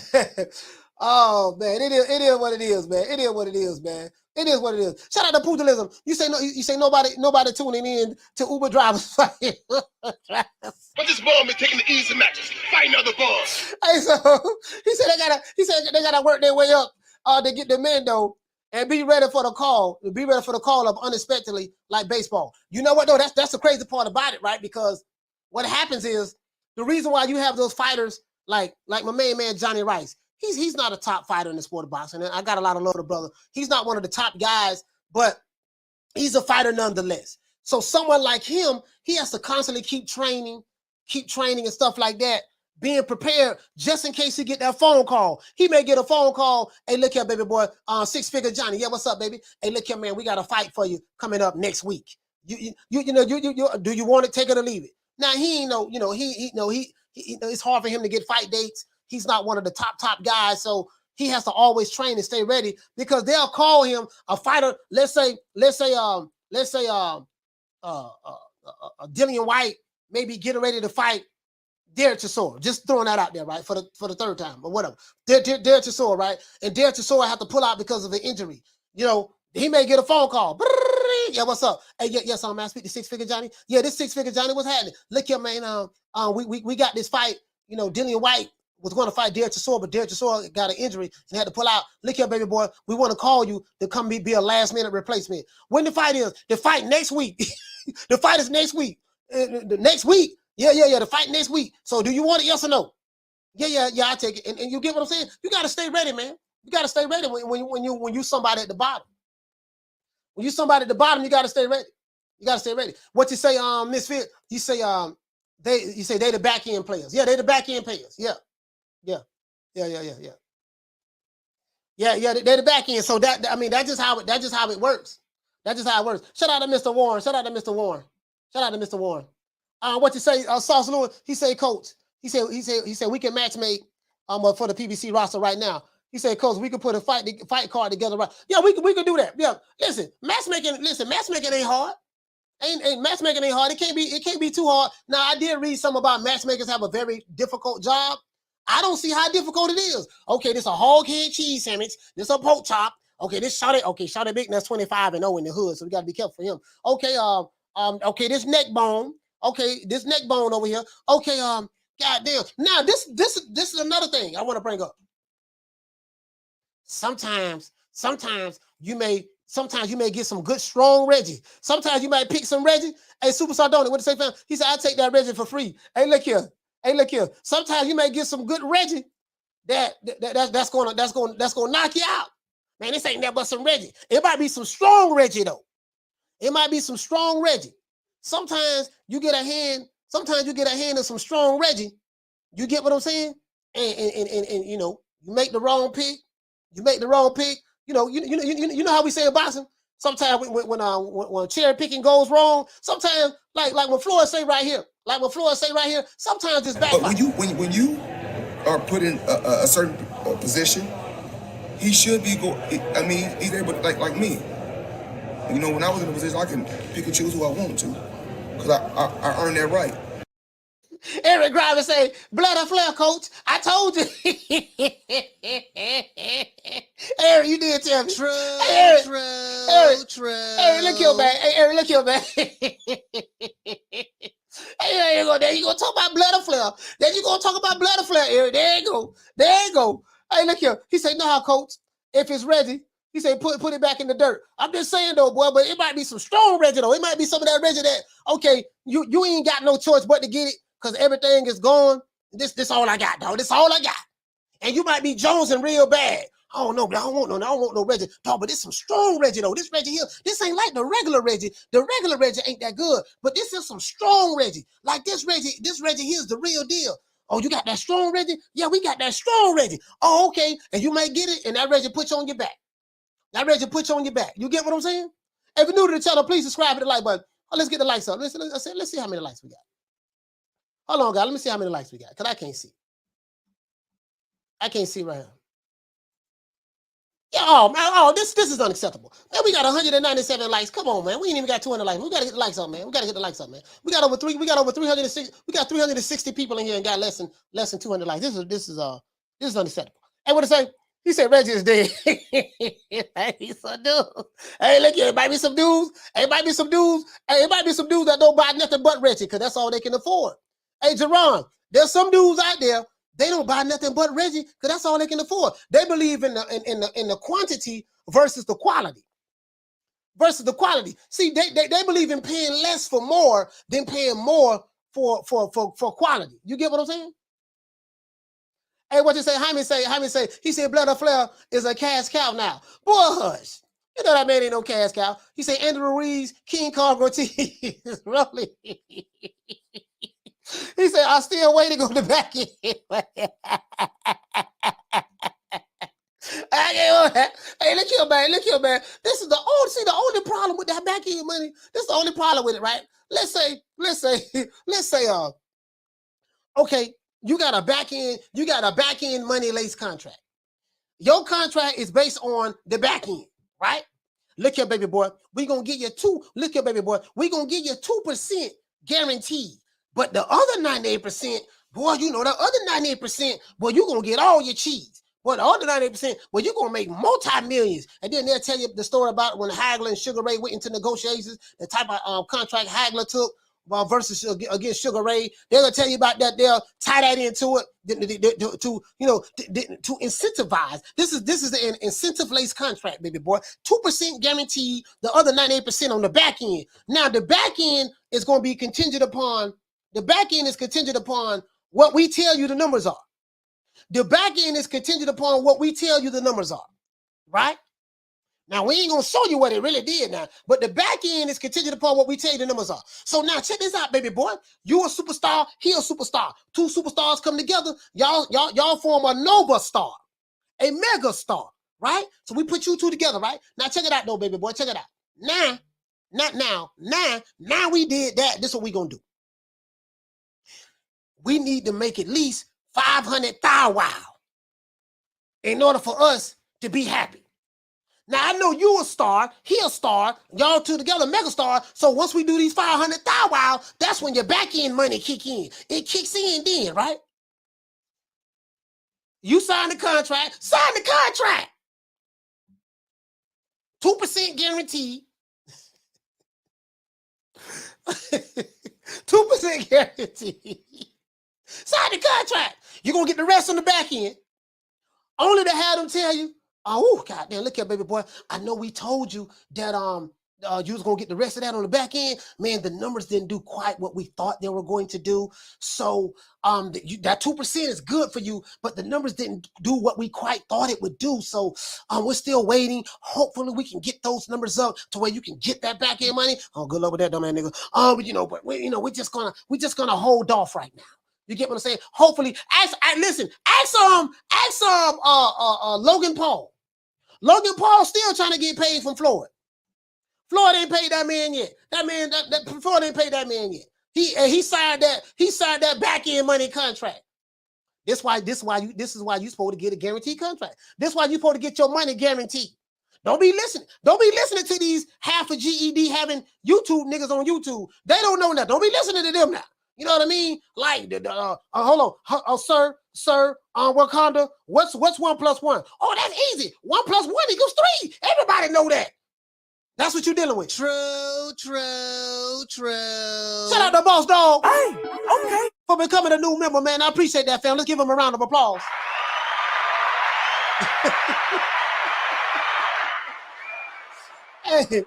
Oh man. It is what it is, man. It is what it is, man. It is what it is. Shout out to Pugilism. You say nobody tuning in to Uber drivers. But this bum is taking the easy matches, fighting other bums. Hey, so he said they gotta work their way up to get the men though, and be ready for the call. Be ready for the call up unexpectedly, like baseball. You know what though? That's the crazy part about it, right? Because what happens is the reason why you have those fighters like my main man Johnny Rice. He's not a top fighter in the sport of boxing. And I got a lot of love to brother. He's not one of the top guys, but he's a fighter nonetheless. So someone like him, he has to constantly keep training and stuff like that, being prepared just in case he get that phone call. He may get a phone call. Hey, look here, baby boy, six-figure Johnny. Yeah, what's up, baby? Hey, look here, man, we got a fight for you coming up next week. You do you want it? Take it or leave it. Now he ain't it's hard for him to get fight dates. He's not one of the top guys, so he has to always train and stay ready because they'll call him a fighter. Let's say Dillian White maybe getting ready to fight Derek Chisora. Just throwing that out there, right? For the third time or whatever. Derek Chisora, right? And Derek Chisora have to pull out because of an injury. You know, he may get a phone call. Yeah, what's up? Hey, yes, I'm asking the six-figure Johnny. Yeah, this six-figure Johnny, what's happening? Look here, man. We got this fight. You know, Dillian White was going to fight Derek Chisora, but Derek Chisora got an injury and had to pull out. Look here, baby boy. We want to call you to come be a last-minute replacement. When the fight is? The fight next week. The fight is next week. The next week? Yeah. The fight next week. So do you want it? Yes or no? Yeah. I take it. And you get what I'm saying? You got to stay ready, man. You got to stay ready when you somebody at the bottom. When you somebody at the bottom, you got to stay ready. You got to stay ready. What you say, Misfit? You say they the back end players. Yeah, they the back end players. Yeah. Yeah, they're the back end. So that's just how it works. That's just how it works. Shout out to Mr. Warren. What you say, Sauce Lewis? He say, Coach. He said we can match make for the PBC roster right now. He said, Coach, we can put a fight card together, right? Yeah, we can do that. Yeah, listen, matchmaking ain't hard. Ain't matchmaking ain't hard. It can't be too hard. Now I did read something about matchmakers have a very difficult job. I don't see how difficult it is. Okay, this a hog head cheese sandwich. This a pork chop. Okay, this shot it big. That's 25-0 in the hood, so we got to be careful for him. Okay, okay, this neck bone. Okay, this neck bone over here. Okay, goddamn. Now this is another thing I want to bring up. Sometimes you may get some good strong Reggie. Sometimes you might pick some Reggie. Hey, Superstar Donut, what to say, fam? He said, I take that Reggie for free. Hey, look here. Sometimes you may get some good Reggie that's gonna knock you out. Man, this ain't that but some Reggie. It might be some strong Reggie though. Sometimes you get a hand of some strong Reggie. You get what I'm saying? And you know, you make the wrong pick. You know how we say in boxing. Sometimes when cherry picking goes wrong, sometimes like when Floyd say right here, sometimes it's backfire. But when you are put in a certain position, he should be he's able to, like me. You know, when I was in a position, I can pick and choose who I want to, because I earned that right. Eric Grimes say, blood or flare, Coach. I told you. Eric, you did tell me. True. Eric, look here, man. Hey, Eric, look here, man. Hey, there you go talk about blood or flare. Then you gonna talk about blood or flare, Eric. There you go. Hey, look here. He said, no, Coach. If it's Reggie, He said, put it back in the dirt. I'm just saying though, boy, but it might be some strong Reggie though. It might be some of that Reggie that, okay, you ain't got no choice but to get it because everything is gone. This all I got, dog. This all I got. And you might be jonesing real bad. I don't know, but I don't want no Reggie. Dog, but this some strong Reggie though. This Reggie here, this ain't like the regular Reggie. The regular Reggie ain't that good, but this is some strong Reggie. Like this Reggie here is the real deal. Oh, you got that strong Reggie? Yeah, we got that strong Reggie. Oh, okay. And you might get it, and that Reggie puts you on your back. That Reggie put you on your back. You get what I'm saying? If you're new to the channel, please subscribe to the like button. Oh, let's get the likes up. Let's see how many likes we got. Hold on, guys. Let me see how many likes we got, because I can't see. I can't see right here. Yeah, oh, man, oh, this is unacceptable. Man, we got 197 likes. Come on, man. We ain't even got 200 likes. We got to get the likes up, man. We got to get the likes up, man. We got over 360. We got 360 people in here and got less than 200 likes. This is unacceptable. Hey, what to say? He said Reggie is dead. He's so dude. Hey, look here. It might be some dudes. Hey, it might be some dudes. Hey, it might be some dudes that don't buy nothing but Reggie because that's all they can afford. Hey, Jerron, there's some dudes out there. They don't buy nothing but Reggie because that's all they can afford. They believe in the quantity versus the quality. See, they believe in paying less for more than paying more for quality. You get what I'm saying? Hey, what you say? Jaime say, he said Blood of Flair is a cash cow now. Boy, hush. You know that man ain't no cash cow. He said Andrew Ruiz, King Kong Ortiz, rolling. He said, I'm still waiting on the back end. Hey, look here, man. This is the only problem with that back end money. This is the only problem with it, right? Let's say, okay, you got a back end money lace contract. Your contract is based on the back end, right? Look here, baby boy. We're gonna give you 2% guaranteed. But the other 98%, boy, you know, the other 98%, boy, you're going to get all your cheese. Boy, the other 98%, boy, you're going to make multi-millions. And then they'll tell you the story about when Hagler and Sugar Ray went into negotiations, the type of contract Hagler took versus against Sugar Ray. They're going to tell you about that. They'll tie that into it to incentivize. This is an incentive-laced contract, baby boy. 2% guaranteed, the other 98% on the back end. Now, the back end is going to be contingent upon what we tell you the numbers are. The back end is contingent upon what we tell you the numbers are, right? Now, we ain't going to show you what it really did now, but the back end is contingent upon what we tell you the numbers are. So now check this out, baby boy. You a superstar, he a superstar. Two superstars come together, y'all form a Nova star, a mega star, right? So we put you two together, right? Now check it out though, baby boy, check it out. Now we did that. This is what we going to do. We need to make at least 500,000 in order for us to be happy. Now, I know you a star, he a star, y'all two together, mega star. So once we do these 500,000, that's when your back end money kick in. It kicks in then, right? You sign the contract. 2% guaranteed. 2% guaranteed. Sign the contract. You're going to get the rest on the back end. Only to have them tell you, oh, goddamn, look here, baby boy. I know we told you that you was going to get the rest of that on the back end. Man, the numbers didn't do quite what we thought they were going to do. So that 2% is good for you, but the numbers didn't do what we quite thought it would do. So we're still waiting. Hopefully we can get those numbers up to where you can get that back end money. Oh, good luck with that, dumb ass nigga. But we're just gonna hold off right now. You get what I'm saying? Hopefully, ask Logan Paul. Logan Paul still trying to get paid from Floyd. Floyd ain't paid that man yet. Floyd ain't paid that man yet. He signed that back end money contract. This is why you're supposed to get a guaranteed contract. This is why you're supposed to get your money guaranteed. Don't be listening to these half a GED having YouTube niggas on YouTube. They don't know nothing. Don't be listening to them now. You know what I mean? Like, hold on, sir, Wakanda, what's 1 + 1? Oh, that's easy. 1 + 1 = 3. Everybody know that. That's what you're dealing with. True. Shout out to Boss Dog. Hey, okay. For becoming a new member, man. I appreciate that, fam. Let's give him a round of applause. Hey,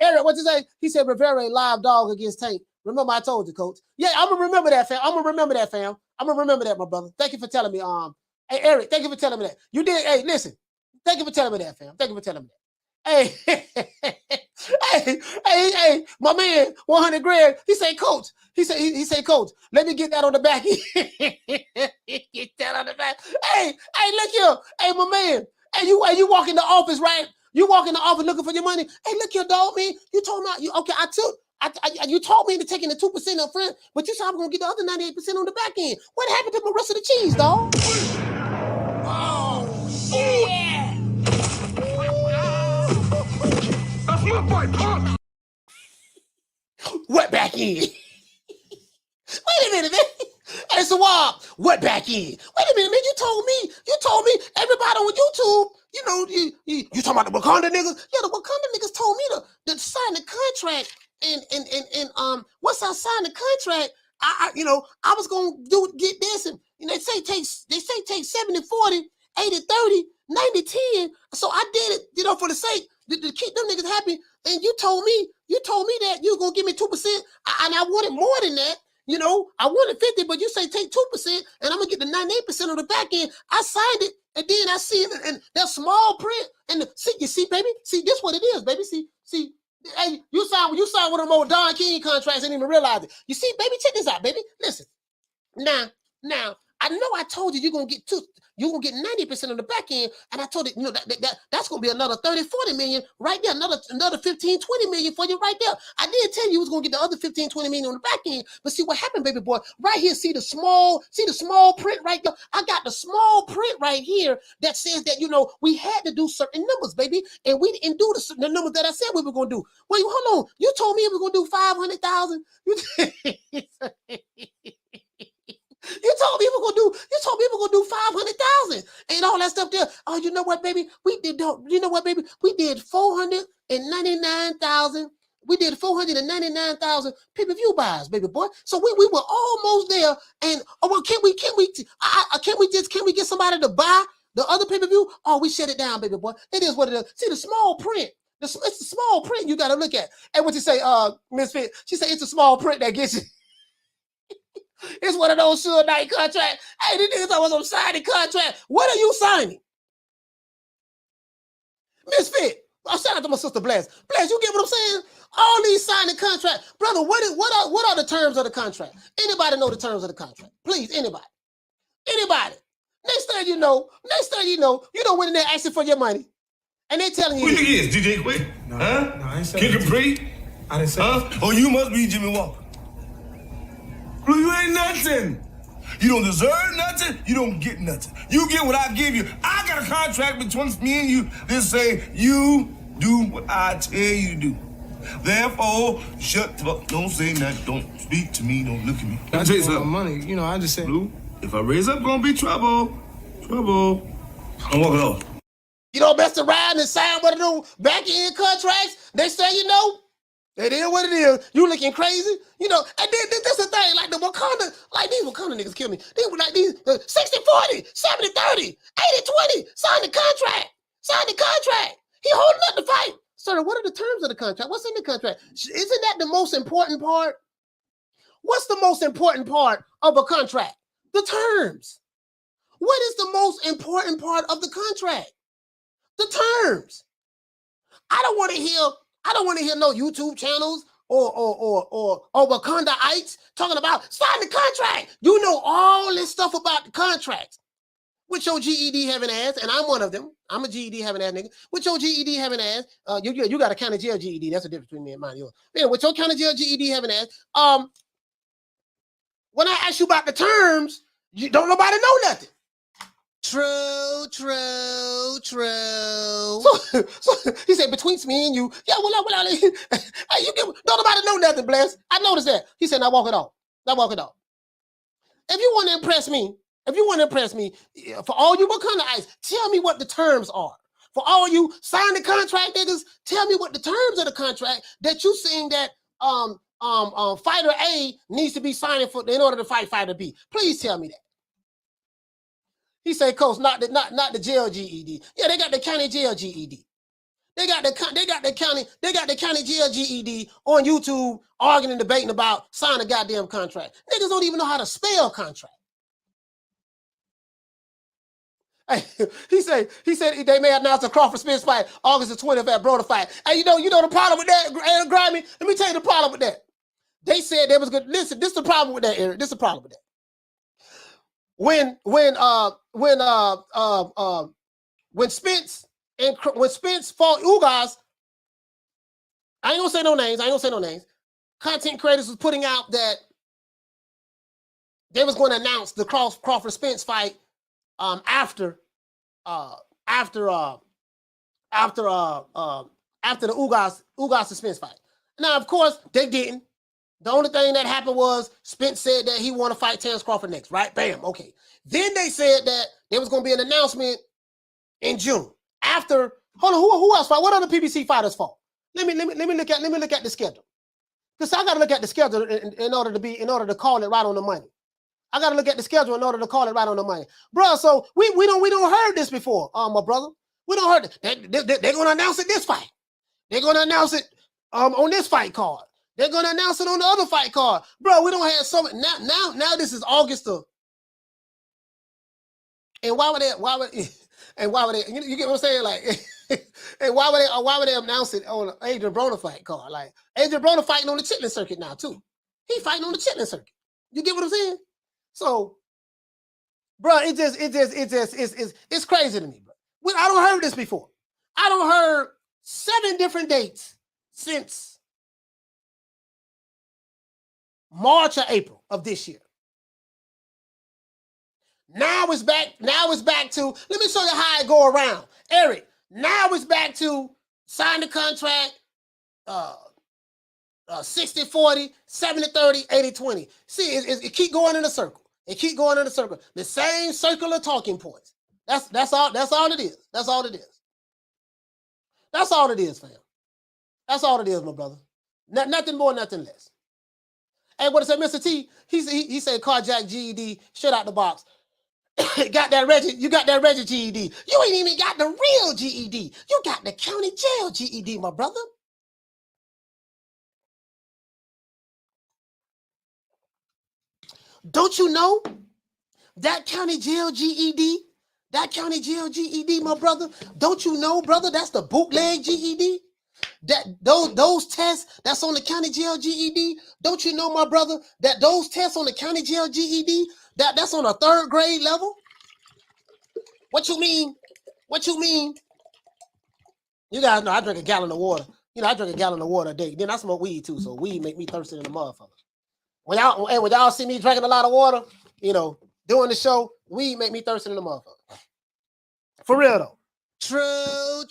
Eric, what you say? He said Rivera a live dog against Tank. Remember I told you, coach. Yeah, I'm gonna remember that, fam. I'm gonna remember that, fam. I'm gonna remember that, my brother. Thank you for telling me. Hey, Eric, thank you for telling me that. You did. Hey, listen. Thank you for telling me that, fam. Thank you for telling me that. Hey, hey, my man, 100 grand. He said, coach. He said, coach, let me get that on the back. Get that on the back. Hey, look here. Hey, my man. Hey, you walk in the office, right? You walk in the office looking for your money. Hey, look here, dog, man. You told me, you told me to taking the 2% up front, but you said I'm gonna get the other 98% on the back end. What happened to the rest of the cheese, dog? Oh, yeah! That's my boy, Pop! What back end? Wait a minute, man. Hey, Sawab, what back end? Wait a minute, man. You told me everybody on YouTube, you talking about the Wakanda niggas? Yeah, the Wakanda niggas told me to sign the contract and once I signed the contract, I was gonna get this, and they say take 70-40, 80-30, 90-10. So I did it, for the sake to keep them niggas happy. And you told me that you were gonna give me 2%, and I wanted more than that. I wanted 50, but you say take 2%, and I'm gonna get the 98% on the back end. I signed it, and then I see it, and that small print, and you see, baby, see, this what it is, baby. See, hey, you signed one of them old Don King contracts and didn't even realize it. You see, baby, check this out, baby. Listen, now, I know I told you you're gonna get 90% on the back end, and I told you, that's gonna be another 30-40 million right there, another 15-20 million for you right there. I did tell you was gonna get the other 15-20 million on the back end, but see what happened, baby boy, right here, see the small print right there. I got the small print right here that says that we had to do certain numbers, baby, and we didn't do the numbers that I said we were gonna do. Wait, hold on, you told me we were gonna do 500,000. You told me we were gonna do 500,000 and all that stuff there. Oh, you know what, baby? We did 499,000. We did 499,000 pay-per-view buys, baby boy. So we were almost there. And can we get somebody to buy the other pay-per-view? Oh, we shut it down, baby boy. It is what it is. See the small print. It's the small print you got to look at. And what you say, Misfit? She said it's a small print that gets you. It's one of those Suge Knight contracts. Hey, this nigga talking about some signing contract. What are you signing? Misfit. I'll shout out to my sister Bless. Bless, you get what I'm saying? All these signing contracts. Brother, what are the terms of the contract? Anybody know the terms of the contract? Please, anybody. Anybody. Next thing you know, when they're asking for your money. And they're telling you. Who you think is? DJ Quick? No, huh? No, I ain't saying Kid Capri? I didn't say that. Oh, you must be Jimmy Walker. Blue, you ain't nothing. You don't deserve nothing. You don't get nothing. You get what I give you. I got a contract between me and you that say you do what I tell you to do. Therefore, shut the fuck. Don't say nothing. Don't speak to me. Don't look at me. I tell you something. Money, I just said. Blue, if I raise up, gonna be trouble. Trouble. I'm walking off. Best around and sign one of those back-end contracts. They say, it is what it is. You looking crazy, and then that's the thing. Like the Wakanda, like these Wakanda niggas kill me. They were like these 60-40, 70-30, 80-20. Sign the contract. He holding up the fight. Sir, what are the terms of the contract? What's in the contract? Isn't that the most important part? What's the most important part of a contract? The terms. What is the most important part of the contract? The terms. I don't want to hear no YouTube channels or Wakandaites talking about sign the contract. You know all this stuff about the contracts. With your GED having ass, and I'm one of them. I'm a GED having ass nigga. With your GED having ass, you got a county jail GED. That's the difference between me and mine. Man, with your county jail GED having ass, when I ask you about the terms, you don't nobody know nothing. True. So he said, between me and you, yeah, well, hey, don't nobody know nothing, Bless. I noticed that. He said, now walk it off. If you want to impress me, for all you Wakandaites, tell me what the terms are. For all you sign the contract niggas, tell me what the terms of the contract that you saying that fighter A needs to be signing for in order to fight fighter B. Please tell me that. He said, Coach, not the jail GED. Yeah, they got the county jail GED. They got the county jail GED on YouTube arguing and debating about signing a goddamn contract. Niggas don't even know how to spell contract. Hey, he said they may announce a Crawford Spence fight August the 20th at Broder fight. Hey, you know the problem with that, Grammy? Let me tell you the problem with that. They said they was good. Listen, this is the problem with that, Eric. This is the problem with that. When Spence fought Ugas, I ain't gonna say no names. Content creators was putting out that they was going to announce the Crawford Spence fight after the Ugas and Spence fight. Now, of course, they didn't. The only thing that happened was Spence said that he want to fight Terrence Crawford next, right? Bam, okay. Then they said that there was going to be an announcement in June. After, hold on, who else fought? What other PBC fighters fought? Let me look at the schedule. Because I gotta look at the schedule in order to call it right on the money. I gotta look at the schedule in order to call it right on the money. Bro, so we don't heard this before, my brother. We don't heard it. They're gonna announce it this fight. They're gonna announce it on this fight card. They're gonna announce it on the other fight card. Bro, we don't have so much now this is August of. And why would they you get what I'm saying? Like and why would they announce it on Adrian Broner fight card? Like Adrian Broner fighting on the Chitlin circuit now too. He fighting on the Chitlin circuit. You get what I'm saying? So, bro, it's crazy to me, bro. I don't heard this before. I don't heard 7 different dates since March or April of this year. Now it's back to, let me show you how I go around. Eric, now it's back to sign the contract, 60-40, 70-30, 80-20. See, it keep going in a circle. It keep going in a circle. The same circular talking points. That's all it is. That's all it is. That's all it is, fam. That's all it is, my brother. Nothing more, nothing less. Hey, what it said, Mr. T? He said carjack GED, shut out the box. You got that Reggie GED. You ain't even got the real GED. You got the county jail GED, my brother. Don't you know that county jail GED? That county jail GED, my brother. Don't you know, brother? That's the bootleg GED. That those tests that's on the county jail GED. Don't you know, my brother, that those tests on the county jail GED that's on a 3rd grade level? What you mean? What you mean? You guys know I drink a gallon of water. You know I drink a gallon of water a day. Then I smoke weed too, so weed make me thirsty in the motherfucker. When y'all see me drinking a lot of water, you know, doing the show, weed make me thirsty in the motherfucker. For real though. True.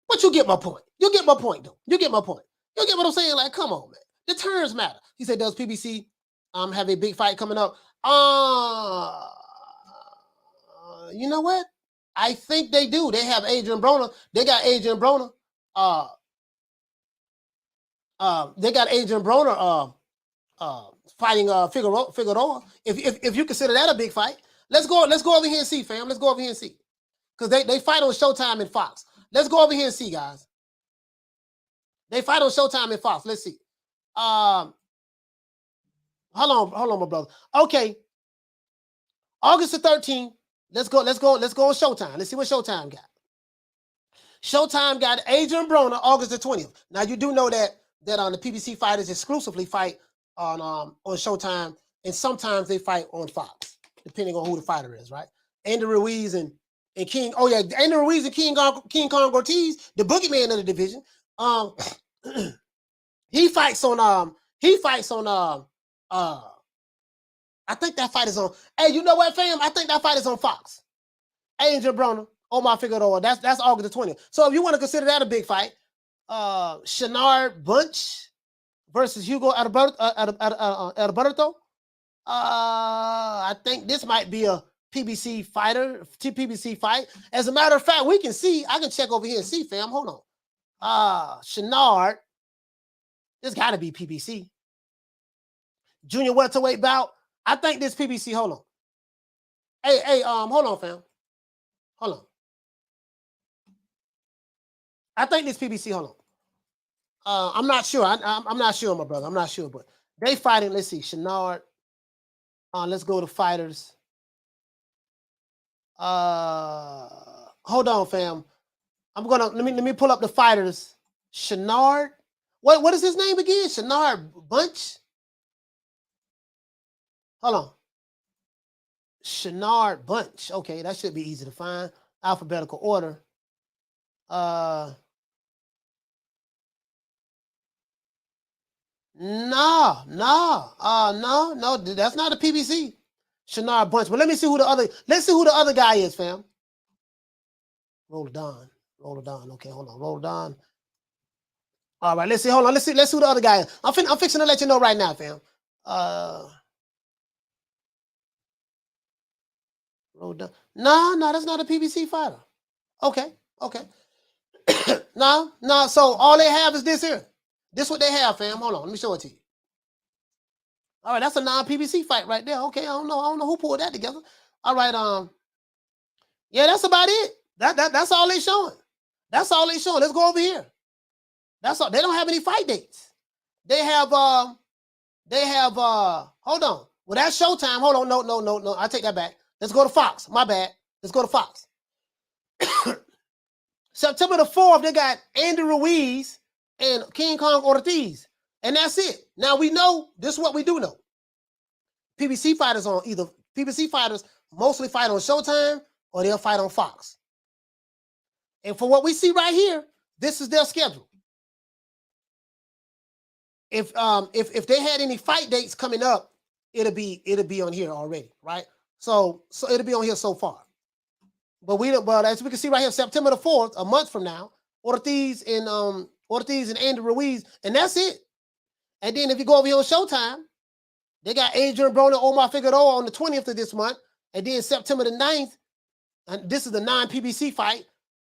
But you get my point. You get my point though. You get my point. You get what I'm saying? Like, come on, man. The terms matter. He said, does PBC have a big fight coming up? You know what? I think they do. They have Adrian Broner. They got Adrian Broner. They got Adrian Broner fighting Figueroa. If you consider that a big fight, let's go over here and see, fam. Let's go over here and see. Because they fight on Showtime and Fox. Let's go over here and see, guys. They fight on Showtime and Fox. Let's see. Hold on, my brother. Okay. August the 13th. Let's go on Showtime. Let's see what Showtime got. Showtime got Adrian Broner August the 20th. Now you do know that the PBC fighters exclusively fight on Showtime, and sometimes they fight on Fox, depending on who the fighter is, right? Andy Ruiz and King. Oh yeah, Andy Ruiz and King Kong Ortiz, the boogeyman of the division. He fights on I think that fight is on. Hey, you know what, fam? I think that fight is on Fox. Adrian Broner, Omar Figueroa. That's August the 20th. So if you want to consider that a big fight, Shenard Bunch versus Hugo Alberto. I think this might be a PBC fight. As a matter of fact, we can see. I can check over here and see, fam. Hold on. Shenard. This got to be PBC. Junior welterweight bout. I think this PBC. Hold on. Hey, hold on, fam. Hold on. I think this PBC. Hold on. I'm not sure. I'm not sure, my brother. I'm not sure, but they fighting. Let's see, Chenard. Let's go to fighters. Hold on, fam. I'm gonna let me pull up the fighters. Chenard. What is his name again? Chenard Bunch. Hold on. Chenard Bunch. Okay, that should be easy to find. Alphabetical order. No, that's not a PBC. Chenard Bunch. But let's see who the other guy is, fam. Roll it down. Okay, hold on. Roll it down. All right, let's see. Hold on. Let's see who the other guy is. I'm fixing to let you know right now, fam. Roll down. No, that's not a PBC fighter. Okay. No. So all they have is this here. This is what they have, fam. Hold on. Let me show it to you. All right, that's a non-PBC fight right there. Okay, I don't know who pulled that together. All right, yeah, that's about it. That's all they showing. That's all they showing. Let's go over here. That's all. They don't have any fight dates. They have hold on. Well, that's Showtime. Hold on. No. I take that back. Let's go to Fox. My bad. Let's go to Fox. September the 4th, they got Andy Ruiz and King Kong Ortiz. And that's it. Now we know, this is what we do know. PBC fighters mostly fight on Showtime or they'll fight on Fox. And for what we see right here, this is their schedule. If they had any fight dates coming up, it'll be on here already, right? So it'll be on here so far. But as we can see right here, September the 4th, a month from now, Ortiz and Andy Ruiz, and that's it. And then if you go over here on Showtime, they got Adrian Broner, Omar Figueroa on the 20th of this month. And then September the 9th, and this is the non-PBC fight.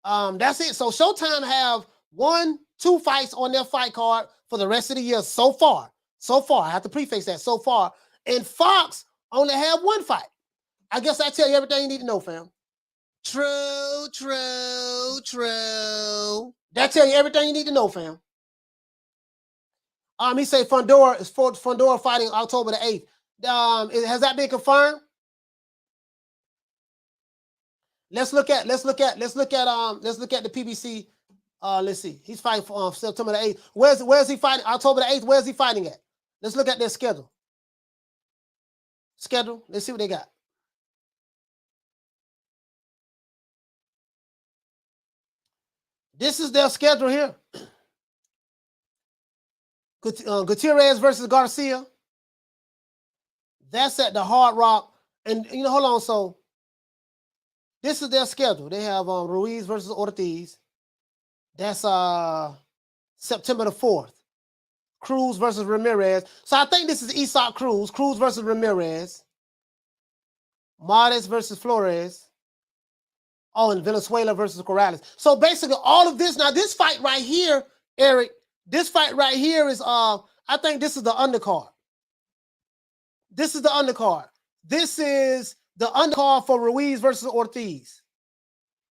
That's it. So Showtime have 1-2 fights on their fight card for the rest of the year so far. I have to preface that, so far. And Fox only have 1 fight. I guess I tell you everything you need to know, fam. True. That tell you everything you need to know, fam. He say Fundora fighting October the 8th. Has that been confirmed? Let's look at the PBC. Let's see. He's fighting for September the 8th. Where's he fighting? October the 8th. Where's he fighting at? Let's look at their schedule. Let's see what they got. This is their schedule here. Gutierrez versus Garcia. That's at the Hard Rock. And, hold on. So, this is their schedule. They have Ruiz versus Ortiz. That's September the 4th. Cruz versus Ramirez. So, I think this is Isaac Cruz. Cruz versus Ramirez. Martes versus Flores. Oh, and Venezuela versus Corrales. So, basically, all of this. Now, this fight right here, Eric, this fight right here is, I think this is the undercard. This is the undercard. This is the undercard for Ruiz versus Ortiz.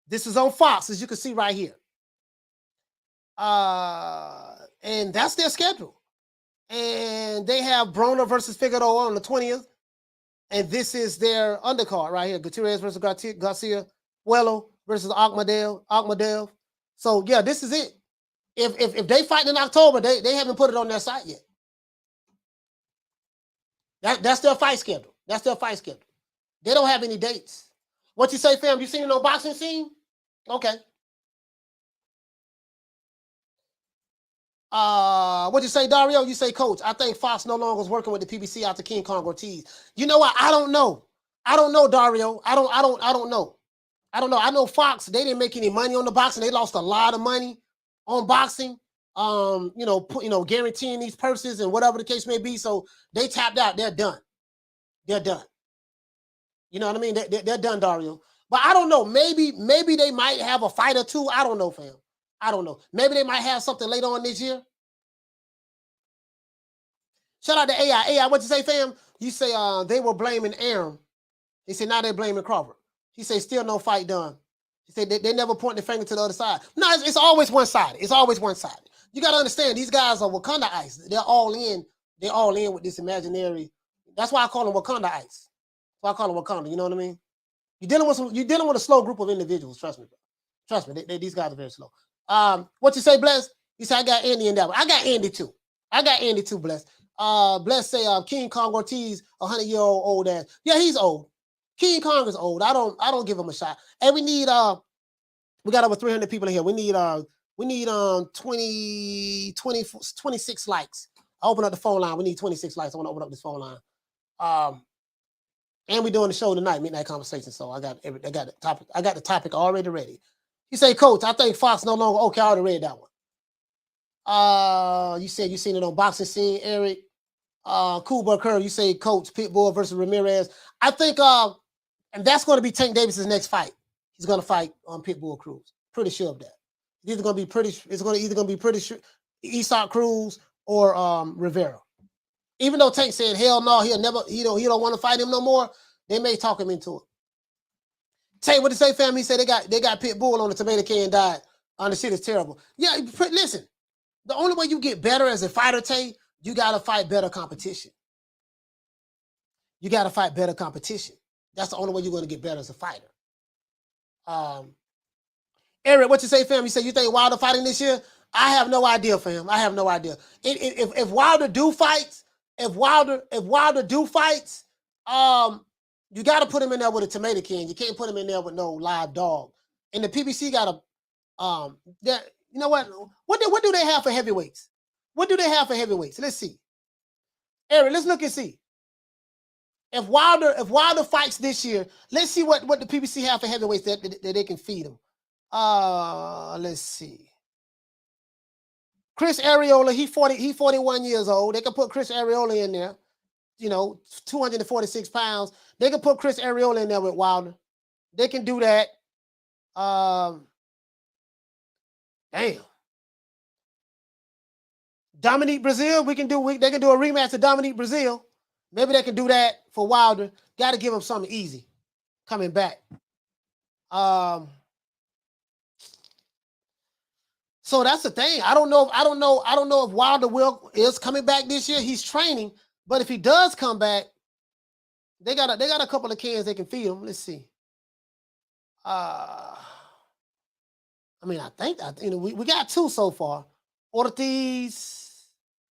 This is on Fox, as you can see right here. And that's their schedule. And they have Broner versus Figueroa on the 20th. And this is their undercard right here. Gutierrez versus Garcia. Wello versus Akhmadov. So, yeah, this is it. If they fight in October, they haven't put it on their site yet. That's their fight schedule. That's their fight schedule. They don't have any dates. What you say, fam? You seen it on boxing scene? Okay. What you say, Dario? You say, Coach, I think Fox no longer is working with the PBC after King Kong Ortiz. You know what? I don't know. I don't know, Dario. I don't know. I know Fox, they didn't make any money on the boxing. They lost a lot of money on boxing. Guaranteeing these purses and whatever the case may be. So they tapped out. They're done. You know what I mean? They're done, Dario. But I don't know. Maybe they might have a fight or two. I don't know, fam. I don't know. Maybe they might have something later on this year. Shout out to AI. AI, what you say, fam? You say they were blaming Aaron. He said now they're blaming Crawford. He said still no fight done. He said they never point the finger to the other side. No, it's always one-sided. It's always one-sided. You got to understand, these guys are Wakanda Ice. They're all in. They're all in with this imaginary. That's why I call them Wakanda Ice. That's why I call them Wakanda. You know what I mean? You're dealing with a slow group of individuals. Trust me, bro. Trust me. These guys are very slow. What you say, Bless? You say I got Andy in that one. I got Andy too. Bless. Bless say King Kong Ortiz, 100-year-old ass. Yeah, he's old. King Kong is old. I don't give him a shot. And we need we got over 300 people in here. We need 26 likes. I open up the phone line. We need 26 likes. I want to open up this phone line. And we're doing the show tonight, Midnight Conversation. So I got the topic. I got the topic already ready. You say, Coach, I think Fox no longer okay. I already read that one. You said you seen it on Boxing Scene, Eric. Cool Curve, you say Coach Pitbull versus Ramirez. I think and that's going to be Tank Davis's next fight. He's going to fight on Pitbull Cruz. Pretty sure of that. It's either going to be Isaac Cruz or Rivera. Even though Tank said hell no, he don't want to fight him no more, they may talk him into it. Tank, what did say, fam? He said they got Pitbull on the tomato can diet. The shit is terrible. Yeah, listen. The only way you get better as a fighter, Tay, you got to fight better competition. You got to fight better competition. That's the only way you're going to get better as a fighter. Eric, what you say, fam? You say you think Wilder fighting this year? I have no idea, fam. I have no idea. If Wilder do fights, you got to put him in there with a tomato can. You can't put him in there with no live dog. And the PBC got to, you know what? What do they have for heavyweights? What do they have for heavyweights? Let's see. Eric, let's look and see. If Wilder fights this year, let's see what the PBC have for heavyweights that they can feed him. Let's see. Chris Areola, he 41 years old. They can put Chris Areola in there. 246 pounds. They can put Chris Areola in there with Wilder. They can do that. Damn. Dominique Brazil, they can do a rematch of Dominique Brazil. Maybe they can do that for Wilder. Got to give him something easy coming back. So that's the thing. I don't know if Wilder is coming back this year. He's training, but if he does come back, they got a couple of cans they can feed him. Let's see. I think we got two so far. Ortiz,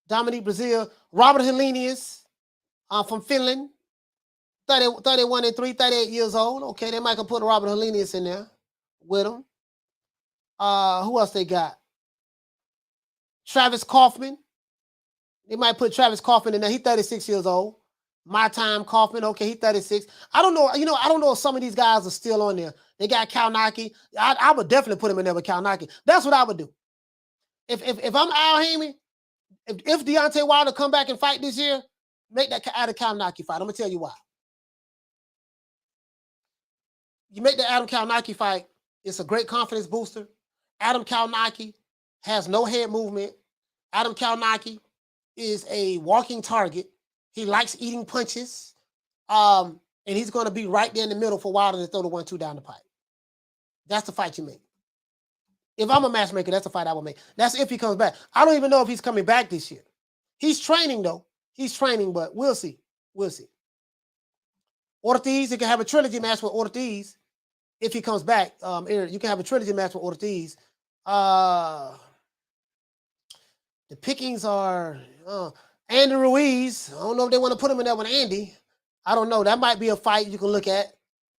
Dominique Brazil, Robert Helenius from Finland, 31-3, 38 years old. Okay, they might have put Robert Helenius in there with him. Who else they got? Travis Kaufman. They might put Travis Kaufman in there. He's 36 years old. My time Kaufman. Okay, he's 36. I don't know. I don't know if some of these guys are still on there. They got Kalnaki. I would definitely put him in there with Kalnaki. That's what I would do. If I'm Al Haymon, if Deontay Wilder come back and fight this year, make that Adam Kalnaki fight. I'm gonna tell you why. You make the Adam Kalnaki fight. It's a great confidence booster. Adam Kalnaki has no head movement. Adam Kalnaki is a walking target. He likes eating punches. And he's going to be right there in the middle for Wilder to throw the 1-2 down the pipe. That's the fight you make. If I'm a matchmaker, that's the fight I would make. That's if he comes back. I don't even know if he's coming back this year. He's training, though. He's training, but we'll see. We'll see. Ortiz, you can have a trilogy match with Ortiz if he comes back. Eric, you can have a trilogy match with Ortiz. The pickings are Andy Ruiz. I don't know if they want to put him in there with Andy. I don't know. That might be a fight you can look at.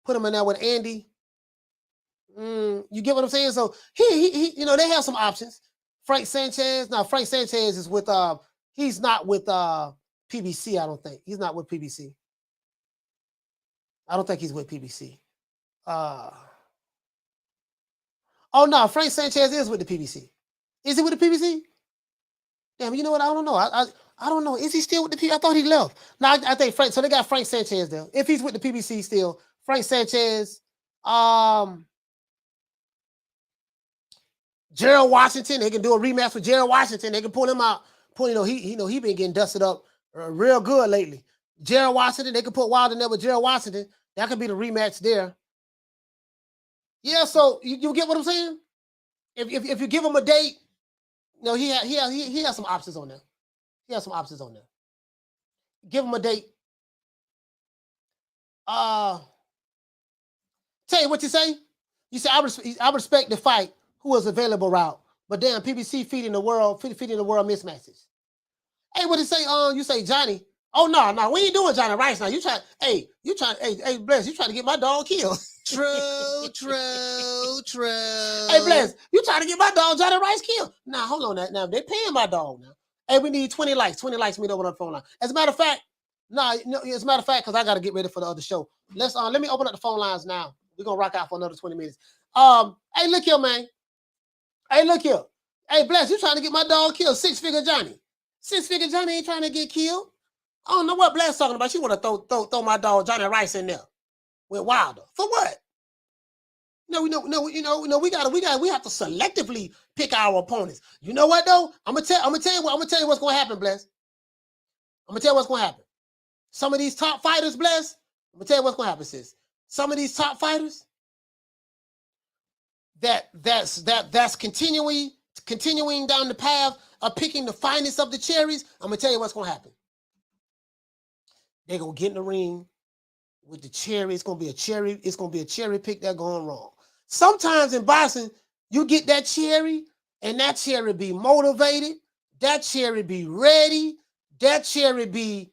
Put him in there with Andy. You get what I'm saying? So he they have some options. Frank Sanchez. Now Frank Sanchez is with he's not with PBC, I don't think. He's not with PBC. I don't think he's with PBC. Oh no, Frank Sanchez is with the PBC. Is he with the PBC? Damn, you know what? I don't know. I don't know. Is he still with the PBC? I thought he left. No, I think Frank. So they got Frank Sanchez there. If he's with the PBC still, Frank Sanchez, Gerald Washington. They can do a rematch with Gerald Washington. They can pull him out. He been getting dusted up real good lately. Gerald Washington. They can put Wilder in there with Gerald Washington. That could be the rematch there. Yeah, so you get what I'm saying? If you give him a date, you know, he has some options on there. He has some options on there. Give him a date. Tell you what you say. You say I respect the fight. Who was available route, but damn, PBC feeding the world mismatches. Hey, what you say? You say Johnny. Oh no, we ain't doing Johnny Rice now. Hey, Bless, you trying to get my dog killed. True. Hey, Bless, you trying to get my dog Johnny Rice killed? Nah, hold on. Now they paying my dog now. Hey, we need 20 likes. 20 likes. Me over on the phone line. As a matter of fact, because I got to get ready for the other show. Let me open up the phone lines now. We're gonna rock out for another 20 minutes. Hey, look here, man. Hey, look here. Hey, Bless, you trying to get my dog killed? 6-figure Johnny. 6-figure Johnny ain't trying to get killed. I don't know what Bless talking about. She want to throw my dog Johnny Rice in there with Wilder. For what? No, we have to selectively pick our opponents. You know what though? I'm gonna tell you what's gonna happen, Bless. I'm gonna tell you what's gonna happen. Some of these top fighters, Bless. I'm gonna tell you what's gonna happen, sis. Some of these top fighters that's continuing down the path of picking the finest of the cherries. I'm gonna tell you what's gonna happen. They're gonna get in the ring with the cherry. It's gonna be a cherry pick that's going wrong. Sometimes in boxing, you get that cherry, and that cherry be motivated, that cherry be ready, that cherry be,